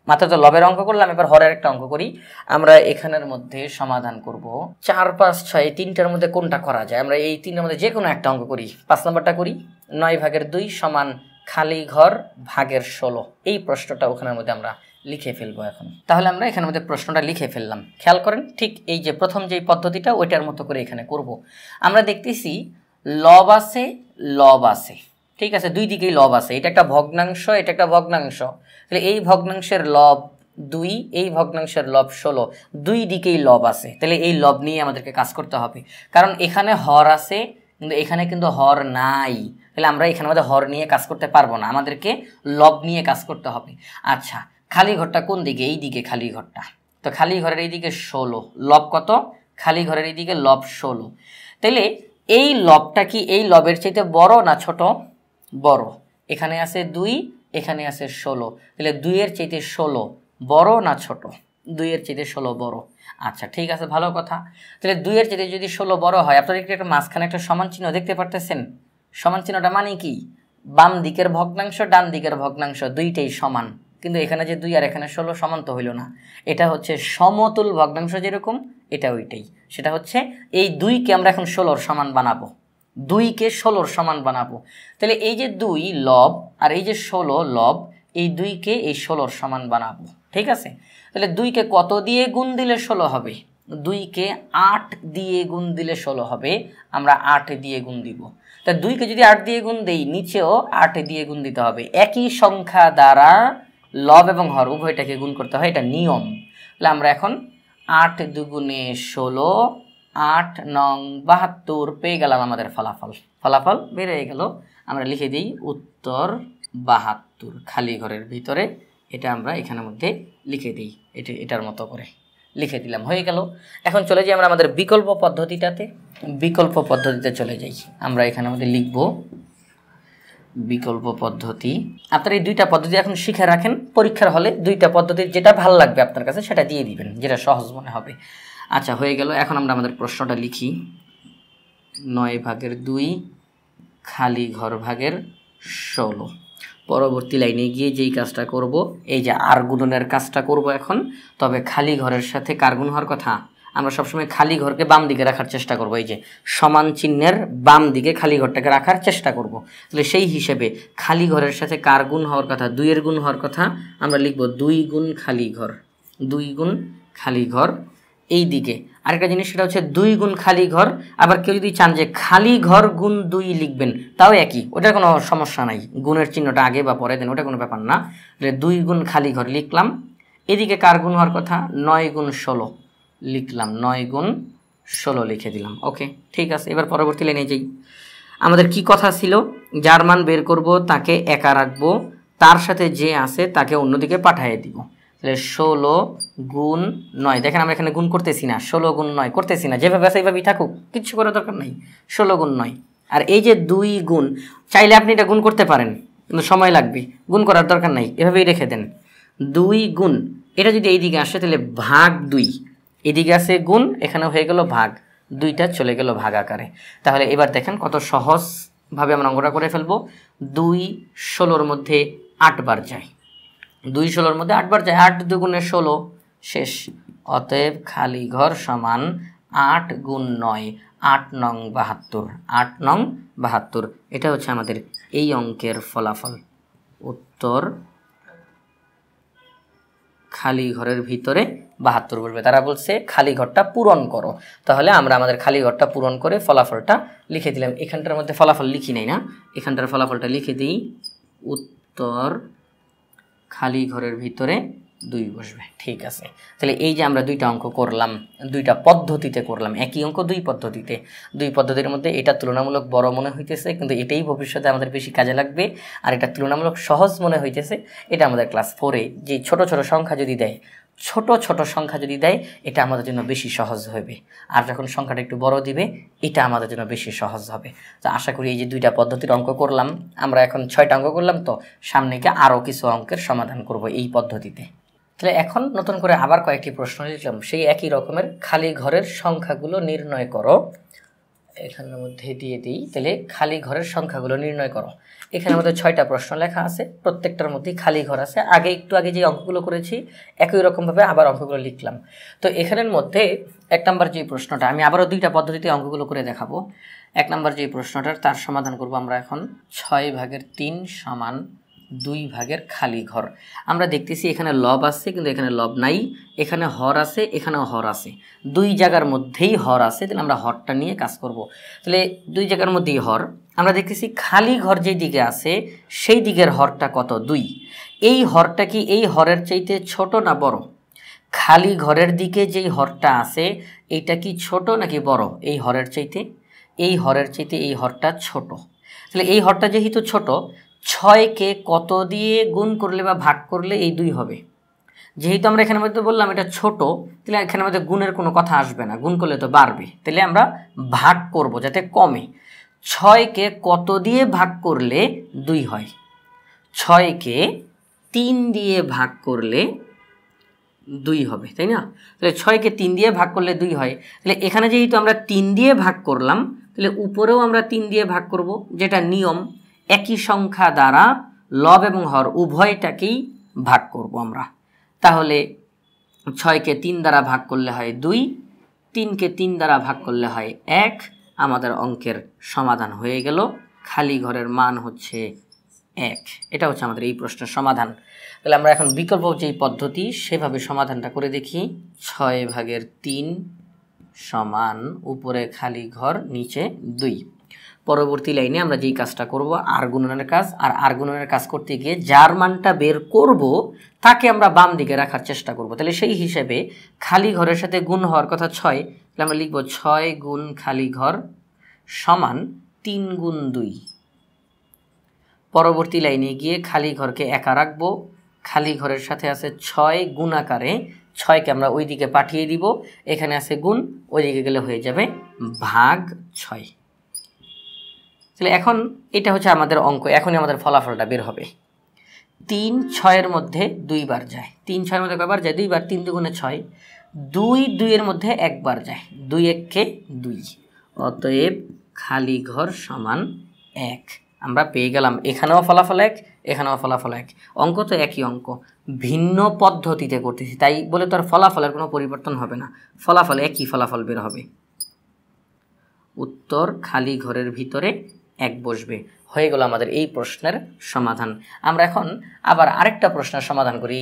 মাত্র তো লবের অঙ্ক করলাম, এবার হরের একটা অঙ্ক করি। আমরা এখানের মধ্যে সমাধান করব 4 5 6, এই 3টার মধ্যে কোনটা করা যায়? আমরা এই 3টার মধ্যে যে কোনো একটা অঙ্ক করি। 5 নম্বরটা করি। 9 ভাগের 2 সমান খালি ঘর ভাগের 16। এই প্রশ্নটা ওখানের মধ্যে আমরা লিখে ফেলবো এখন। তাহলে আমরা এখানের মধ্যে প্রশ্নটা লিখে ফেললাম। খেয়াল করেন, ঠিক এই যে প্রথম যেই পদ্ধতিটা ওইটার মতো করে এখানে করব। আমরা দেখতেছি লব আছে, লব আছে, ঠিক আছে, দুই দিকেই লব আছে। এটা একটা ভগ্নাংশ, এটা একটা ভগ্নাংশ। তাহলে এই ভগ্নাংশের লব 2, এই ভগ্নাংশের লব 16, দুই দিকেই লব আছে। তাহলে এই লব নিয়ে আমাদেরকে কাজ করতে হবে, কারণ এখানে হর আছে কিন্তু এখানে কিন্তু হর নাই। তাহলে আমরা এখানের মধ্যে হর নিয়ে কাজ করতে পারবো না, আমাদেরকে লব নিয়ে কাজ করতে হবে। আচ্ছা, খালি ঘরটা কোন দিকে? এই দিকে খালি ঘরটা। তো খালি ঘরের এই দিকে 16, লব কত? খালি ঘরের এই দিকে লব 16। তাহলে এই লবটা কি এই লবের চাইতে বড় না ছোট? বড়। এখানে আছে 2, এখানে আছে 16, তাহলে 2-এর চাইতে 16 বড় না ছোট? 2-এর চাইতে 16 বড়। আচ্ছা, ঠিক আছে, ভালো কথা। তাহলে 2-এর চাইতে যদি 16 বড় হয়, আপনারা একটা মাঝখানে একটা সমান চিহ্ন দেখতে পারতেছেন। সমান চিহ্নটা মানে কি? বাম দিকের ভগ্নাংশ ডান দিকের ভগ্নাংশ দুইটাই সমান, কিন্তু এখানে যে 2 আর এখানে 16 সমান তো হইল না। এটা হচ্ছে সমতুল ভগ্নাংশ, যেরকম এটা ওইটাই। সেটা হচ্ছে এই 2কে আমরা এখন 16-র সমান বানাবো, 2কে 16-র সমান বানাবো। তাহলে এই যে 2 লব আর এই যে 16 লব, এই 2কে এই 16-র সমান বানাবো, ঠিক আছে। তাহলে 2কে কত দিয়ে গুণ দিলে 16 হবে? 2কে 8 দিয়ে গুণ দিলে 16 হবে। আমরা 8 দিয়ে গুণ দিব। তা 2কে যদি 8 দিয়ে গুণ দেই, নিচেও 8 দিয়ে গুণ দিতে হবে। একই সংখ্যা দ্বারা লব এবং হর উভয়টাকে গুণ করতে হয়, এটা নিয়ম। তাহলে আমরা এখন 8 দুগুণে 16, 8 নং 72 পেয়ে গেলাম আমাদের ফলাফল বের হয়ে গেল। আমরা লিখে দিই উত্তর 72 খালি ঘরের ভিতরে। এটা আমরা এখানের মধ্যে লিখে দিই, এটার মতো করে লিখে দিলাম, হয়ে গেল। এখন চলে যাই আমরা আমাদের বিকল্প পদ্ধতিটাতে। বিকল্প পদ্ধতিতে চলে যাই। আমরা এখানের মধ্যে লিখব বিকল্প পদ্ধতি। আপনারা এই 2টা পদ্ধতি এখন শিখে রাখেন, পরীক্ষার হলে 2টা পদ্ধতির যেটা ভালো লাগবে আপনার কাছে সেটা দিয়ে দিবেন, যেটা সহজ মনে হবে। আচ্ছা, হয়ে গেল। এখন আমরা আমাদের প্রশ্নটা লিখি। 9 ভাগের 2 খালি ঘর ভাগের 16। পরবর্তী লাইনে গিয়ে যেই কাজটা করব, এই যে আর গুণনের কাজটা করব এখন। তবে খালি ঘরের সাথে কার গুণ হওয়ার কথা? আমরা সবসময় খালি ঘরকে বাম দিকে রাখার চেষ্টা করব। এই যে সমান চিহ্নের বাম দিকে খালি ঘরটাকে রাখার চেষ্টা করব। তাহলে সেই হিসেবে খালি ঘরের সাথে কার গুণ হওয়ার কথা? 2 এর গুণ হওয়ার কথা। আমরা লিখব 2 গুণ খালি ঘর, 2 গুণ খালি ঘর। এই দিকে আরেকটা জিনিস, সেটা হচ্ছে 2 গুণ খালি ঘর। আবার কেউ যদি চান যে খালি ঘর গুণ 2 লিখবেন, তাও একই, ওটার কোনো সমস্যা নাই। গুণের চিহ্নটা আগে বা পরে দেন, ওটা কোনো ব্যাপার না। 2 গুণ খালি ঘর লিখলাম। এদিকে কার গুণ হওয়ার কথা? 9 গুণ 16 লিখলাম, 9 গুণ 16 লিখে দিলাম। ওকে, ঠিক আছে। এবার পরবর্তী লাইনে যাই। আমাদের কি কথা ছিল? যার মান বের করব তাকে একা রাখবো, তার সাথে যে আছে তাকে অন্যদিকে পাঠিয়ে দিব। তাহলে 16 গুণ 9, দেখেন আমরা এখানে গুণ করতেছি না, 16 গুণ 9 করতেছি না, যেভাবে আছে এইভাবেই থাকুক, কিচ্ছু করার দরকার নাই। 16 গুণ 9। আর এই যে 2 গুণ, চাইলে আপনি এটা গুণ করতে পারেন, কিন্তু সময় লাগবে, গুণ করার দরকার নাই, এভাবেই রেখে দেন। 2 গুণ, এটা যদি এইদিকে আসে তাহলে ভাগ 2, এদিকে আছে গুণ, এখানে হয়ে গেল ভাগ, 2টা চলে গেল ভাগ আকারে। তাহলে এবার দেখেন কত সহজভাবে আমরা অঙ্কটা করে ফেলবো। 2 16-র মধ্যে 8 বার যায়, 2 16-র মধ্যে 8 বার যায়, 8 2 16 শেষ। অতএব খালি ঘর সমান 8 গুণ 9, 8 নং 72, 8 নং 72। এটা হচ্ছে আমাদের এই অঙ্কের ফলাফল। উত্তর খালি ঘরের ভিতরে 72 বলবে। তারা বলছে খালি ঘরটা পূরণ করো। তাহলে আমরা আমাদের খালি ঘরটা পূরণ করে ফলাফলটা লিখে দিলাম। এখানটার মধ্যে ফলাফল লিখি নাই না, এখানটার ফলাফলটা লিখে দিই। উত্তর খালি ঘরের ভিতরে 2 বসবে। ঠিক আছে, তাহলে এই যে আমরা 2টা অঙ্ক করলাম, 2টা পদ্ধতিতে করলাম, একই অঙ্ক 2 পদ্ধতিতে। 2 পদ্ধতির মধ্যে এটা তুলনামূলক বড় মনে হইতেছে, কিন্তু এটাই ভবিষ্যতে আমাদের বেশি কাজে লাগবে। আর এটা তুলনামূলক সহজ মনে হইতেছে, এটা আমাদের ক্লাস 4-এ যে ছোট ছোট সংখ্যা যদি দেয়, ছোট ছোট সংখ্যা যদি দেয়, এটা আমাদের জন্য বেশি সহজ হবে। আর যখন সংখ্যাটা একটু বড় দিবে, এটা আমাদের জন্য বেশি সহজ হবে। তো আশা করি এই যে 2টা পদ্ধতির অঙ্ক করলাম, আমরা এখন 6টা অঙ্ক করলাম, তো সামনে গিয়ে আরও কিছু অঙ্কের সমাধান করব এই পদ্ধতিতে। তাহলে এখন নতুন করে আবার কয়েকটি প্রশ্ন লিখলাম, সেই একই রকমের। খালি ঘরের সংখ্যাগুলো নির্ণয় করো, এখানের মধ্যে দিয়ে দিই। তাহলে খালি ঘরের সংখ্যাগুলো নির্ণয় করো। এখানের মধ্যে 6টা প্রশ্ন লেখা আছে, প্রত্যেকটার মধ্যেই খালি ঘর আছে। একটু আগে যে অঙ্কগুলো করেছি একই রকমভাবে আবার অঙ্কগুলো লিখলাম। তো এখানের মধ্যে 1 নম্বর যে প্রশ্নটা, আমি আবারও 2টা পদ্ধতিতে অঙ্কগুলো করে দেখাবো। 1 নম্বর যে প্রশ্নটার, তার সমাধান করব আমরা এখন। 6/3 সমান 2 ভাগের খালি ঘর। আমরা দেখতেছি এখানে লব আছে, কিন্তু এখানে লব নাই, এখানে হর আছে, এখানেও হর আছে, 2 জায়গার মধ্যেই হর আছে। তাহলে আমরা হরটা নিয়ে কাজ করব। তাহলে 2 জায়গার মধ্যেই হর, আমরা দেখতেছি খালি ঘর যেই দিকে আছে সেই দিকের হরটা কত? 2। এই হরটা কি এই হরের চাইতে ছোট না বড়? খালি ঘরের দিকে যেই হরটা আছে এইটা কি ছোট নাকি বড় এই হরের চাইতে? এই হরের চাইতে এই হরটা ছোট। তাহলে এই হরটা যেহেতু ছোট, 6কে কত দিয়ে গুণ করলে বা ভাগ করলে এই 2 হবে? যেহেতু আমরা এখানের মধ্যে বললাম এটা ছোট, তাহলে এখানের মধ্যে গুণের কোনো কথা আসবে না, গুণ করলে তো বাড়বে। তাহলে আমরা ভাগ করব যাতে কমে। 6কে কত দিয়ে ভাগ করলে 2 হয়? 6কে 3 দিয়ে ভাগ করলে 2 হবে, তাই না? তাহলে 6কে 3 দিয়ে ভাগ করলে 2 হয়। তাহলে এখানে যেহেতু আমরা 3 দিয়ে ভাগ করলাম, তাহলে উপরেও আমরা 3 দিয়ে ভাগ করব, যেটা নিয়ম। একই সংখ্যা দ্বারা লব এবং হর উভয়টাকেই ভাগ করব আমরা। তাহলে 6কে 3 দ্বারা ভাগ করলে হয় 2, 3কে 3 দ্বারা ভাগ করলে হয় 1। আমাদের অঙ্কের সমাধান হয়ে গেল। খালি ঘরের মান হচ্ছে 1। এটা হচ্ছে আমাদের এই প্রশ্নের সমাধান। তাহলে আমরা এখন বিকল্প যেই পদ্ধতি সেভাবে সমাধানটা করে দেখি। 6/3 সমান উপরে খালি ঘর নিচে 2। পরবর্তী লাইনে আমরা যেই কাজটা করব আর গুণনের কাজ। আর আর গুণনের কাজ করতে গিয়ে যার মানটা বের করব তাকে আমরা বাম দিকে রাখার চেষ্টা করব। তাহলে সেই হিসেবে খালি ঘরের সাথে গুণ হওয়ার কথা 6, তাহলে আমরা লিখব 6 গুণ খালি ঘর সমান 3 গুণ 2। পরবর্তী লাইনে গিয়ে খালি ঘরকে একা রাখবো। খালি ঘরের সাথে আছে 6 গুণ আকারে, 6কে আমরা ওই দিকে পাঠিয়ে দিব, এখানে আছে গুণ, ওই দিকে গেলে হয়ে যাবে ভাগ 6। তাহলে এখন এটা হচ্ছে আমাদের অঙ্ক, এখনই আমাদের ফলাফলটা বের হবে। 3 6-এর মধ্যে 2 বার যায়, 3 6-এর মধ্যে কয়বার যায়? 2 বার। 3 দুগুণে 6, 2 2-এর মধ্যে 1 বার যায়, 2 1-কে 2। অতএব খালি ঘর সমান 1। আমরা পেয়ে গেলাম, এখানেও ফলাফল 1, এখানেও ফলাফল এক। অঙ্ক তো একই অঙ্ক, ভিন্ন পদ্ধতিতে করতেছি, তাই বলে তো আর ফলাফলের কোনো পরিবর্তন হবে না, ফলাফল একই ফলাফল বের হবে। উত্তর খালি ঘরের ভিতরে 1 বসবে। হয়ে গেল আমাদের এই প্রশ্নের সমাধান। আমরা এখন আবার আরেকটা প্রশ্নের সমাধান করি,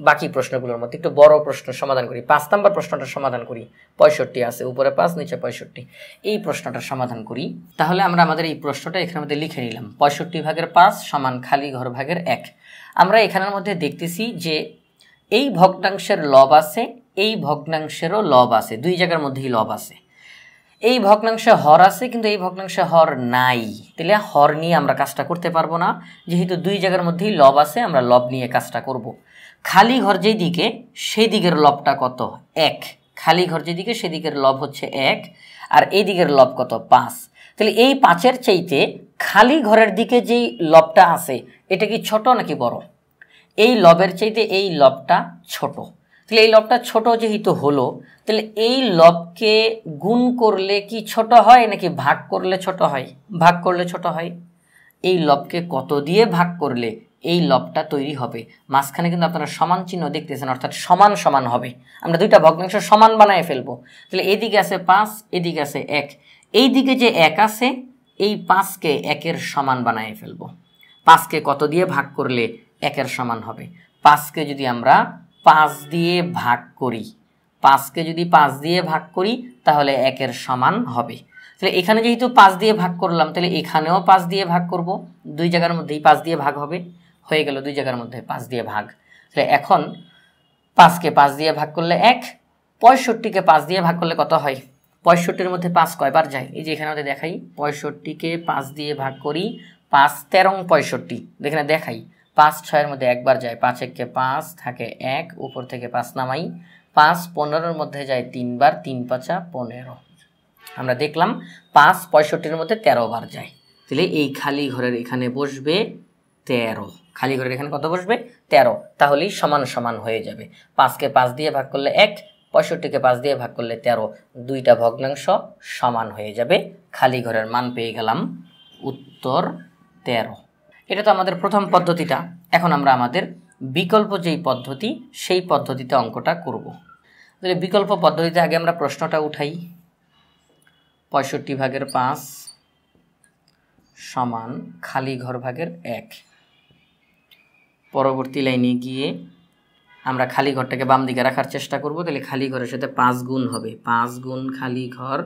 বাকি প্রশ্নগুলোর মধ্যে একটু বড় প্রশ্ন সমাধান করি। 5 নম্বর প্রশ্নটা সমাধান করি। 65 আছে, উপরে 5 নিচে 65, এই প্রশ্নটা সমাধান করি। তাহলে আমরা আমাদের এই প্রশ্নটা এখানের মধ্যে লিখে নিলাম, 65/5 সমান খালি ঘর ভাগের 1। আমরা এখানের মধ্যে দেখতেছি যে এই ভগ্নাংশের লব আছে, এই ভগ্নাংশেরও লব আছে, দুই জায়গার মধ্যেই লব আছে। এই ভগ্নাংশে হর আছে, কিন্তু এই ভগ্নাংশে হর নাই, তাহলে হর নিয়ে আমরা কাজটা করতে পারবো না। যেহেতু দুই জায়গার মধ্যেই লব আছে, আমরা লব নিয়ে কাজটা করব। খালি ঘর যেই দিকে সেই দিকের লবটা কত? 1। খালি ঘর যেদিকে সেদিকের লব হচ্ছে 1, আর এই দিকের লব কত? 5। তাহলে এই 5-এর চাইতে খালি ঘরের দিকে যেই লবটা আছে এটা কি ছোট নাকি বড়? এই লবের চাইতে এই লবটা ছোট। তাহলে এই লবটা ছোট যেহেতু হলো, তাহলে এই লবকে গুণ করলে কি ছোট হয় নাকি ভাগ করলে ছোট হয়? ভাগ করলে ছোট হয়। এই লবকে কত দিয়ে ভাগ করলে এই লবটা তৈরি হবে? মাঝখানে কিন্তু আপনারা সমান চিহ্ন দেখতেছেন, অর্থাৎ সমান সমান হবে। আমরা দুইটা ভগ্নাংশ সমান বানায় ফেলবো। তাহলে এদিকে আছে 5, এদিকে আছে 1। এই দিকে যে 1 আছে, এই 5কে 1-এর সমান বানায় ফেলবো। 5কে কত দিয়ে ভাগ করলে 1-এর সমান হবে? 5কে যদি আমরা 5 দিয়ে ভাগ করি, 5কে যদি 5 দিয়ে ভাগ করি তাহলে 1-এর সমান হবে। তাহলে এখানে যেহেতু 5 দিয়ে ভাগ করলাম, তাহলে এখানেও 5 দিয়ে ভাগ করব। দুই জায়গার মধ্যেই 5 দিয়ে ভাগ হবে। হয়ে গেল দুই জায়গার মধ্যে 5 দিয়ে ভাগ। তাহলে এখন 5কে 5 দিয়ে ভাগ করলে 1, 65কে 5 দিয়ে ভাগ করলে কত হয়? 65-এর মধ্যে 5 কয়বার যায়? এই যে এখানে আমাদের দেখাই, 65কে 5 দিয়ে ভাগ করি, 5 13 65, এখানে দেখাই 5 6-এর মধ্যে একবার যায়, 5 1-কে 5 থাকে 1, উপর থেকে 5 নামাই, 5 15-এর মধ্যে যায় 3 বার, 3 5 15। আমরা দেখলাম 5 65-এর মধ্যে 13 বার যায়। তাহলে এই খালি ঘরের এখানে বসবে 13। খালি ঘরের এখানে কত বসবে? 13। তাহলেই সমান সমান হয়ে যাবে। 5কে 5 দিয়ে ভাগ করলে 1, 65কে 5 দিয়ে ভাগ করলে 13, দুইটা ভগ্নাংশ সমান হয়ে যাবে। খালি ঘরের মান পেয়ে গেলাম উত্তর 13। এটা তো আমাদের প্রথম পদ্ধতিটা। এখন আমরা আমাদের বিকল্প যেই পদ্ধতি সেই পদ্ধতিতে অঙ্কটা করব। তাহলে বিকল্প পদ্ধতিতে আগে আমরা প্রশ্নটা উঠাই, 65/5 সমান খালি ঘর ভাগের 1। পরবর্তী লাইনে গিয়ে আমরা খালি ঘরটাকে বাম দিকে রাখার চেষ্টা করব। তাহলে খালি ঘরের সাথে 5 গুণ হবে, 5 গুণ খালি ঘর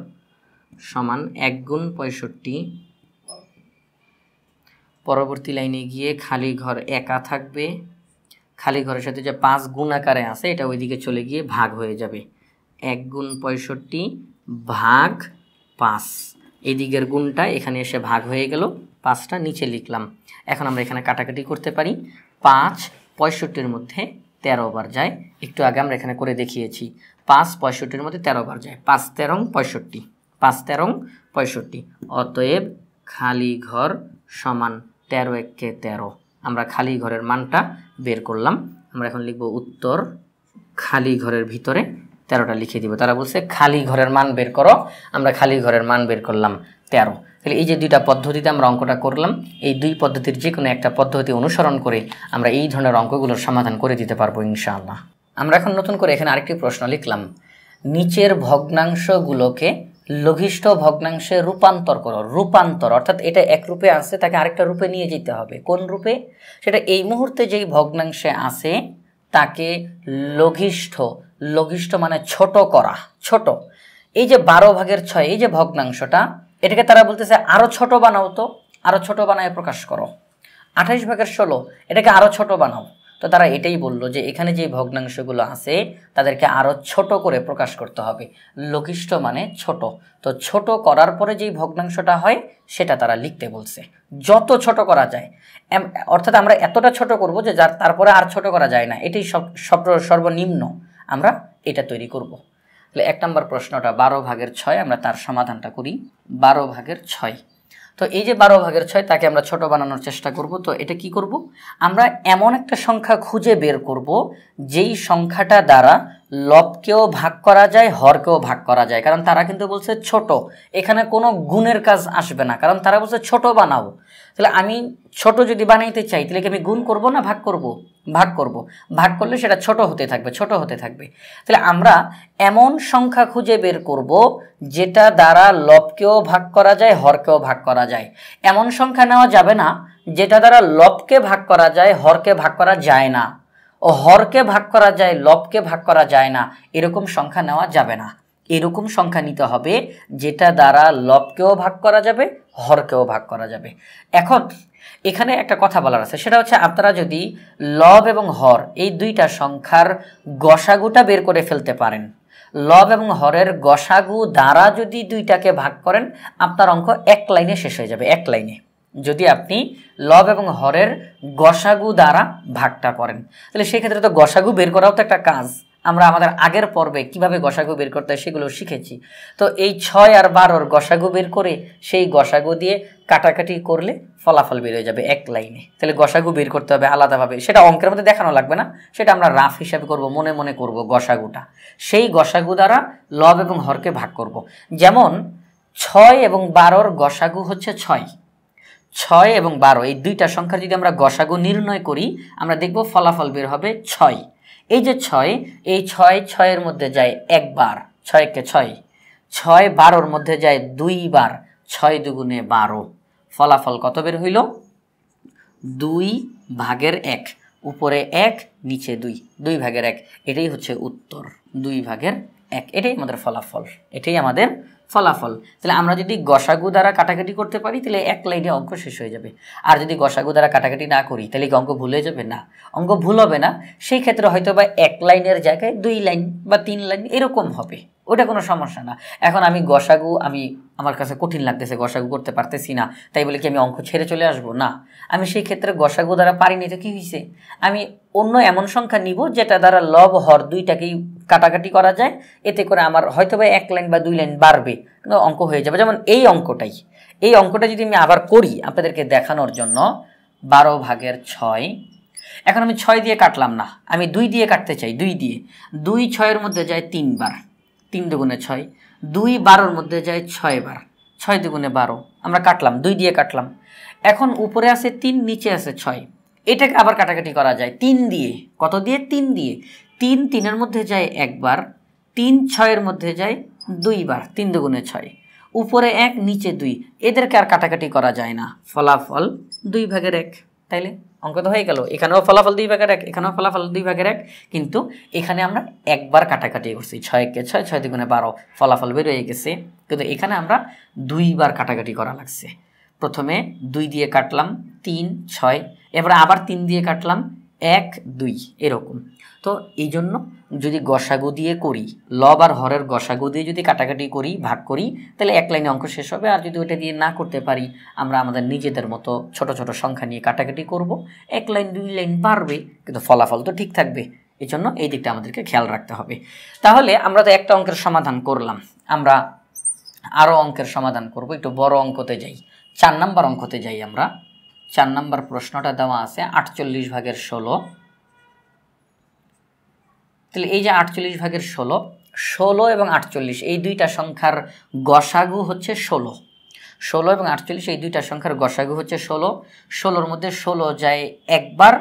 সমান 1 গুণ 65। পরবর্তী লাইনে গিয়ে খালি ঘর একা থাকবে, খালি ঘরের সাথে যে 5 গুণ আকারে আছে এটা ওইদিকে চলে গিয়ে ভাগ হয়ে যাবে, 1 গুণ 65 ভাগ 5। এই দিকের গুণটা এখানে এসে ভাগ হয়ে গেল, 5টা নিচে লিখলাম। এখন আমরা এখানে কাটাকাটি করতে পারি। 5 65-এর মধ্যে 13 বার যায়, একটু আগে আমরা এখানে করে দেখিয়েছি। 5 65-এর মধ্যে 13 বার যায়, 5 13 65, 5 13 65। অতএব খালি ঘর সমান 13 1-কে 13। আমরা খালি ঘরের মানটা বের করলাম। আমরা এখন লিখব উত্তর খালি ঘরের ভিতরে 13টা লিখে দিব। তারা বলছে খালি ঘরের মান বের করো, আমরা খালি ঘরের মান বের করলাম 13। তাহলে এই যে দুইটা পদ্ধতিতে আমরা অঙ্কটা করলাম, এই দুই পদ্ধতির যে কোনো একটা পদ্ধতি অনুসরণ করে আমরা এই ধরনের অঙ্কগুলোর সমাধান করে দিতে পারবো ইনশাআল্লাহ। আমরা এখন নতুন করে এখানে আরেকটি প্রশ্ন লিখলাম, নিচের ভগ্নাংশগুলোকে লঘিষ্ঠ ভগ্নাংশে রূপান্তর করো। রূপান্তর অর্থাৎ এটা এক রূপে আছে, তাকে আরেকটা রূপে নিয়ে যেতে হবে। কোন রূপে? সেটা এই মুহূর্তে যেই ভগ্নাংশে আছে তাকে লঘিষ্ঠ, লঘিষ্ঠ মানে ছোট করা, ছোট। এই যে 12/6 এই যে ভগ্নাংশটা, এটাকে তারা বলতেছে আরো ছোট বানাও, তো আরো ছোট বানায় প্রকাশ করো। 28/16 এটাকে আরো ছোট বানাও। তো তারা এটাই বলল যে এখানে যে ভগ্নাংশগুলো আছে তাদেরকে আরো ছোট করে প্রকাশ করতে হবে। লঘিষ্ঠ মানে ছোট, তো ছোট করার পরে যেই ভগ্নাংশটা হয় সেটা তারা লিখতে বলছে, যত ছোট করা যায়। অর্থাৎ আমরা এতটা ছোট করব যে যার তারপরে আর ছোট করা যায় না, এটাই সর্বনিম্ন আমরা এটা তৈরি করব। তাহলে 1 নম্বর প্রশ্নটা 12/6, আমরা তার সমাধানটা করি। 12/6, তো এই যে 12/6 তাকে আমরা ছোট বানানোর চেষ্টা করব। তো এটা কি করব? আমরা এমন একটা সংখ্যা খুঁজে বের করব যেই সংখ্যাটা দ্বারা লবকেও ভাগ করা যায়, হরকেও ভাগ করা যায়, কারণ তারা কিন্তু বলছে ছোট, এখানে কোনো গুণের কাজ আসবে না, কারণ তারা বলছে ছোট বানাও। তাহলে আমি ছোট যদি বানাইতে চাই তাহলে কি আমি গুণ করব না ভাগ করব? ভাগ করব। ভাগ করলে সেটা ছোট হতে থাকবে, ছোট হতে থাকবে। তাহলে আমরা এমন সংখ্যা খুঁজে বের করব যেটা দ্বারা লবকেও ভাগ করা যায়, হরকেও ভাগ করা যায়। এমন সংখ্যা নেওয়া যাবে না যেটা দ্বারা লবকে ভাগ করা যায়, হরকে ভাগ করা যায় না, ও হরকে ভাগ করা যায়, লবকে ভাগ করা যায় না, এরকম সংখ্যা নেওয়া যাবে না। এরকম সংখ্যা নিতে হবে যেটা দ্বারা লবকেও ভাগ করা যাবে, হরকেও ভাগ করা যাবে। এখন এখানে একটা কথা বলার আছে, সেটা হচ্ছে আপনারা যদি লব এবং হর এই দুইটা সংখ্যার গসাগুটা বের করে ফেলতে পারেন, লব এবং হরের গসাগু দ্বারা যদি দুইটাকে ভাগ করেন, আপনার অঙ্ক এক লাইনে শেষ হয়ে যাবে, এক লাইনে। যদি আপনি লব এবং হরের গসাগু দ্বারা ভাগটা করেন, তাহলে সেক্ষেত্রে তো গসাগু বের করাও তো একটা কাজ। আমরা আমাদের আগের পর্বে কিভাবে গসাগু বের করতে হয় সেগুলো শিখেছি। তো এই 6 আর 12-র গসাগু বের করে সেই গসাগু দিয়ে কাটাকাটি করলে ফলাফল বের হয়ে যাবে এক লাইনে। তাহলে গসাগু বের করতে হবে আলাদাভাবে, সেটা অঙ্কের মধ্যে দেখানো লাগবে না, সেটা আমরা রাফ হিসাবে করব, মনে মনে করব গসাগুটা। সেই গসাগু দ্বারা লব এবং হরকে ভাগ করব। যেমন 6 এবং 12-র গসাগু হচ্ছে 6, 6 এবং 12 এই দুইটা সংখ্যা যদি আমরা গসাগু নির্ণয় করি, আমরা দেখব ফলাফল বের হবে 6। এই যে 6, এই 6 6-এর মধ্যে যায় একবার, 6 কে 6, 6 12-র মধ্যে যায় 2 বার, 6 দুগুণে 12। ফলাফল কত বের হইল? 2/1। উপরে 1, নিচে 2, 2/1। এটাই হচ্ছে উত্তর, 2/1। এটাই আমাদের ফলাফল, এটাই আমাদের ফলাফল। তাহলে আমরা যদি গসাগু দ্বারা কাটাকাটি করতে পারি তাহলে এক লাইনে অঙ্ক শেষ হয়ে যাবে। আর যদি গসাগু দ্বারা কাটাকাটি না করি তাহলে কি অঙ্ক ভুল হয়ে যাবে? না, অঙ্ক ভুল হবে না। সেই ক্ষেত্রে হয়তো বা এক লাইনের জায়গায় 2 লাইন বা 3 লাইন এরকম হবে, ওটা কোনো সমস্যা না। এখন আমি গসাগু আমার কাছে কঠিন লাগতেছে, গসাগু করতে পারতেছি না, তাই বলে কি আমি অঙ্ক ছেড়ে চলে আসবো? না, আমি সেই ক্ষেত্রে গসাগু দ্বারা পারিনি তো কি হয়েছে, আমি অন্য এমন সংখ্যা নিব যেটা দ্বারা লব হর দুইটাকেই কাটাকাটি করা যায়, এতে করে আমার হয়তো বা 1 লাইন বা 2 লাইন বাড়বে, কিন্তু অঙ্ক হয়ে যাবে। যেমন এই অঙ্কটা যদি আমি আবার করি আপনাদেরকে দেখানোর জন্য, 12/6। এখন আমি 6 দিয়ে কাটলাম না, আমি 2 দিয়ে কাটতে চাই, 2 দিয়ে। 2 6-এর মধ্যে যায় 3 বার, 3 দুগুণে 6। 2 12-র মধ্যে যায় 6 বার, 6 দুগুণে 12। আমরা কাটলাম, 2 দিয়ে কাটলাম। এখন উপরে আছে 3, নিচে আছে 6, এটাকে আবার কাটাকাটি করা যায় 3 দিয়ে। কত দিয়ে? 3 দিয়ে। 3 3-এর মধ্যে যায় একবার, 3 6-এর মধ্যে যায় 2 বার, 3 দুগুণে 6। উপরে 1, নিচে 2, এদেরকে আর কাটাকাটি করা যায় না। ফলাফল 2/1। তাইলে অঙ্ক তো হয়ে গেল। এখানেও ফলাফল 2/1, এখানেও ফলাফল 2/1, কিন্তু এখানে আমরা একবার কাটাকাটি করছি, 6 কে 6, 6 দুগুণে 12, ফলাফল বের হয়ে গেছে। কিন্তু এখানে আমরা 2 বার কাটাকাটি করা লাগছে। প্রথমে 2 দিয়ে কাটলাম, 3 6, এবার আবার 3 দিয়ে কাটলাম, 1 2, এরকম। তো এই জন্য যদি গসাগু দিয়ে করি, লব আর হরের গসাগু দিয়ে যদি কাটাকাটি করি, ভাগ করি, তাহলে এক লাইনে অঙ্ক শেষ হবে। আর যদি ওটা দিয়ে না করতে পারি, আমরা আমাদের নিজেদের মতো ছোট ছোট সংখ্যা নিয়ে কাটাকাটি করব, 1 লাইন 2 লাইন বাড়বে, কিন্তু ফলাফল তো ঠিক থাকবে। এই জন্য এই দিকটা আমাদেরকে খেয়াল রাখতে হবে। তাহলে আমরা তো একটা অঙ্কের সমাধান করলাম, আমরা আরও অঙ্কের সমাধান করব। একটু বড় অঙ্কতে যাই, 4 নম্বর অঙ্কতে যাই আমরা। 4 নম্বর প্রশ্নটা দেওয়া আছে 48/16। তাহলে এই যে 48/16, 16 এবং 48 এই দুইটা সংখ্যার গসাগু হচ্ছে 16। 16 এবং 48 এই দুইটা সংখ্যার গসাগু হচ্ছে 16। 16-র মধ্যে 16 যায় একবার,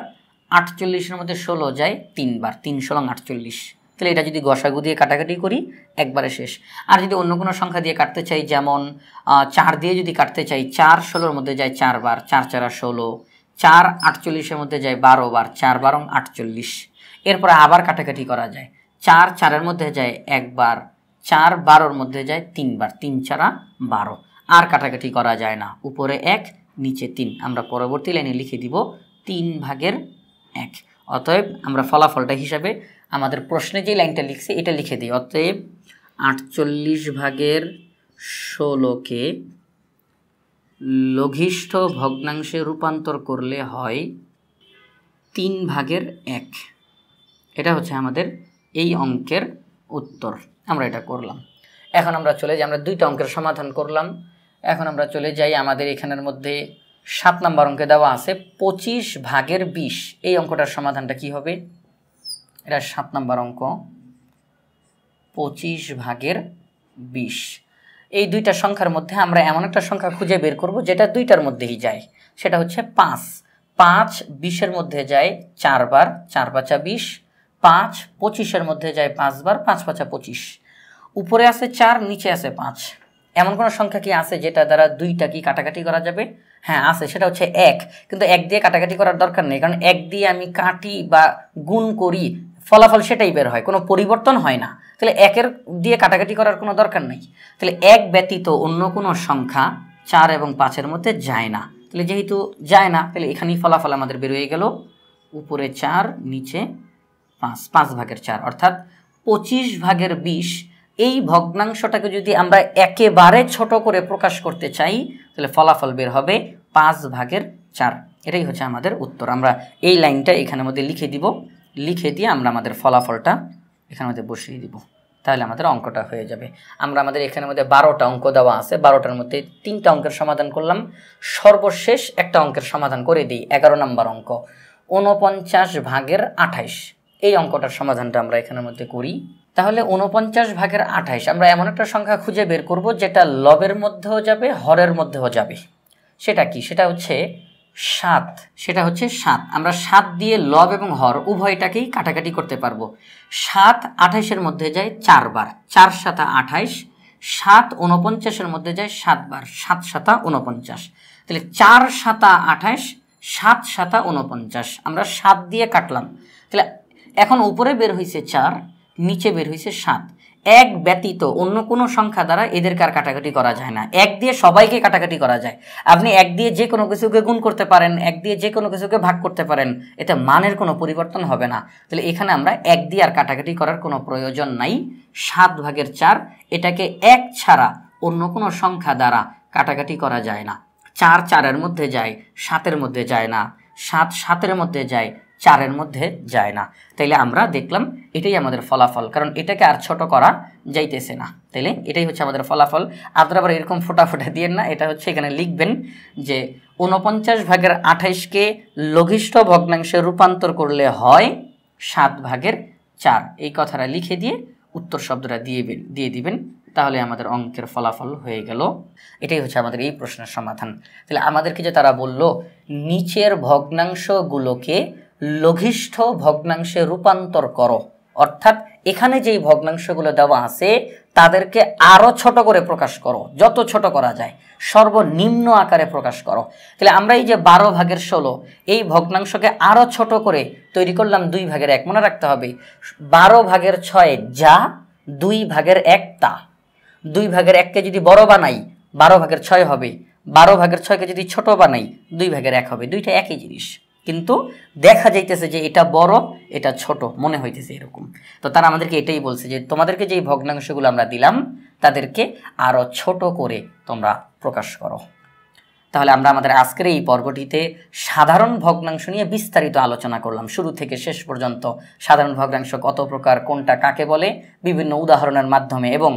48-এর মধ্যে 16 যায় 3 বার, 3 16 48। তাহলে এটা যদি গসাগু দিয়ে কাটাকাটি করি একবারে শেষ। আর যদি অন্য কোনো সংখ্যা দিয়ে কাটতে চাই, যেমন 4 দিয়ে যদি কাটতে চাই, 4 16-র মধ্যে যায় 4 বার, 4 4 16, 4 48-এর মধ্যে যায় 12 বার, 4 12 48। এরপরে আবার কাটাকাটি করা যায়, 4 4-এর মধ্যে যায় একবার, 4 12-র মধ্যে যায় 3 বার, 3 4 12। আর কাটাকাটি করা যায় না, উপরে 1 নিচে 3। আমরা পরবর্তী লাইনে লিখে দিব 3/1। অতএব আমরা ফলাফলটা হিসাবে আমাদের প্রশ্নে যে লাইনটা লিখছে এটা লিখে দিই। অতএব 48/16-কে লঘিষ্ঠ ভগ্নাংশে রূপান্তর করলে হয় 3/1। এটা হচ্ছে আমাদের এই অঙ্কের উত্তর। আমরা এটা করলাম। এখন আমরা চলে যাই, আমরা দুইটা অঙ্কের সমাধান করলাম। এখন আমরা চলে যাই আমাদের এখানের মধ্যে 7 নম্বর অঙ্কে দেওয়া আছে 25/20। এই অঙ্কটার সমাধানটা কি হবে? এটা 7 নম্বর অঙ্ক। 25/20। এই দুইটা সংখ্যার মধ্যে আমরা এমন একটা সংখ্যা খুঁজে বের করব যেটা দুইটার মধ্যেই যায়, সেটা হচ্ছে 5। 5 20-এর মধ্যে যায় 4 বার, 4 5 20। 5 25-এর মধ্যে যায় 5 বার, 5 5 25। উপরে আছে 4, নিচে আছে 5। এমন কোনো সংখ্যা কি আছে যেটা দ্বারা দুইটা কি কাটাকাটি করা যাবে? হ্যাঁ আছে, সেটা হচ্ছে 1। কিন্তু 1 দিয়ে কাটাকাটি করার দরকার নেই, কারণ 1 দিয়ে আমি কাটি বা গুণ করি, ফলাফল সেটাই বের হয়, কোনো পরিবর্তন হয় না। তাহলে 1-এর দিয়ে কাটাকাটি করার কোনো দরকার নেই। তাহলে 1 ব্যতীত অন্য কোনো সংখ্যা 4 এবং 5-এর মধ্যে যায় না। তাহলে যেহেতু যায় না, তাহলে এখানেই ফলাফল আমাদের বের হয়ে গেল, উপরে 4 নিচে 5, 5/4, অর্থাৎ 25/20। এই ভগ্নাংশটাকে যদি আমরা একেবারে ছোট করে প্রকাশ করতে চাই, তাহলে ফলাফল বের হবে 5/4। এটাই হচ্ছে আমাদের উত্তর। আমরা এই লাইনটা এখানের মধ্যে লিখে দিব, লিখে দিয়ে আমরা আমাদের ফলাফলটা এখানের মধ্যে বসিয়ে দিব, তাহলে আমাদের অঙ্কটা হয়ে যাবে। আমরা আমাদের এখানের মধ্যে 12টা অঙ্ক দেওয়া আছে, 12টার মধ্যে 3টা অঙ্কের সমাধান করলাম। সর্বশেষ একটা অঙ্কের সমাধান করে দিই, 11 নম্বর অঙ্ক, 49/28। এই অঙ্কটার সমাধানটা আমরা এখানের মধ্যে করি। তাহলে 49/28 আমরা এমন একটা সংখ্যা খুঁজে বের করব যেটা লবের মধ্যেও যাবে, হরের মধ্যেও যাবে। সেটা কি? সেটা হচ্ছে 7। সেটা হচ্ছে 7। আমরা 7 দিয়ে লব এবং হর উভয়টাকেই কাটাকাটি করতে পারবো। 7 28-এর মধ্যে যায় 4 বার, 4 7 28। 7 49-এর মধ্যে যায় 7 বার, 7 7 49। তাহলে 4 7 28, 7 7 49। আমরা 7 দিয়ে কাটলাম। তাহলে এখন উপরে বের হয়েছে 4, নিচে বের হয়েছে 7। 1 ব্যতীত অন্য কোনো সংখ্যা দ্বারা এদেরকে আর কাটাকাটি করা যায় না। 1 দিয়ে সবাইকে কাটাকাটি করা যায়। আপনি 1 দিয়ে যে কোনো কিছুকে গুণ করতে পারেন, 1 দিয়ে যে কোনো কিছুকে ভাগ করতে পারেন, এতে মানের কোনো পরিবর্তন হবে না। তাহলে এখানে আমরা 1 দিয়ে আর কাটাকাটি করার কোনো প্রয়োজন নাই। 7/4 এটাকে 1 ছাড়া অন্য কোনো সংখ্যা দ্বারা কাটাকাটি করা যায় না। 4 4-এর মধ্যে যায়, 7-এর মধ্যে যায় না। 7 7-এর মধ্যে যায়, 4-এর মধ্যে যায় না। তাইলে আমরা দেখলাম এটাই আমাদের ফলাফল, কারণ এটাকে আর ছোট করা যাইতেছে না। তাইলে এটাই হচ্ছে আমাদের ফলাফল। আপনারা আবার এরকম ফোটা ফোটা দিয়েন না, এটা হচ্ছে এখানে লিখবেন যে 49/28কে লঘিষ্ঠ ভগ্নাংশে রূপান্তর করলে হয় 7/4। এই কথাটা লিখে দিয়ে উত্তর শব্দটা দিয়ে দিবেন, তাহলে আমাদের অঙ্কের ফলাফল হয়ে গেল। এটাই হচ্ছে আমাদের এই প্রশ্নের সমাধান। তাহলে আমাদেরকে যে তারা বলল নিচের ভগ্নাংশগুলোকে লঘিষ্ঠ ভগ্নাংশে রূপান্তর করো, অর্থাৎ এখানে যেই ভগ্নাংশগুলো দেওয়া আছে তাদেরকে আরও ছোট করে প্রকাশ করো, যত ছোট করা যায় সর্বনিম্ন আকারে প্রকাশ করো। তাহলে আমরা এই যে 12/16 এই ভগ্নাংশকে আরও ছোট করে তৈরি করলাম 2/1। মনে রাখতে হবে 12/6 যা, 2/1 তা। 2/1কে যদি বড় বানাই 12/6 হবে, 12/6কে যদি ছোট বানাই 2/1 হবে। দুইটা একই জিনিস, কিন্তু দেখা যাইতেছে যে এটা বড় এটা ছোট মনে হইতেছে এরকম। তো তারা আমাদেরকে এটাই বলছে যে তোমাদেরকে যেই ভগ্নাংশগুলো আমরা দিলাম তাদেরকে আরও ছোট করে তোমরা প্রকাশ করো। তাহলে আমরা আমাদের আজকের এই পর্বটিতে সাধারণ ভগ্নাংশ নিয়ে বিস্তারিত আলোচনা করলাম, শুরু থেকে শেষ পর্যন্ত। সাধারণ ভগ্নাংশ কত প্রকার, কোনটা কাকে বলে, বিভিন্ন উদাহরণের মাধ্যমে এবং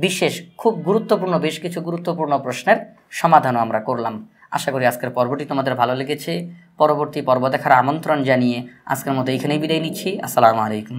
বিশেষ খুব গুরুত্বপূর্ণ বেশ কিছু গুরুত্বপূর্ণ প্রশ্নের সমাধানও আমরা করলাম। আশা করি আজকের পর্বটি তোমাদের ভালো লেগেছে। পরবর্তী পর্ব দেখার আমন্ত্রণ জানিয়ে আজকের মতো এখানেই বিদায় নিচ্ছি। আসসালামু আলাইকুম।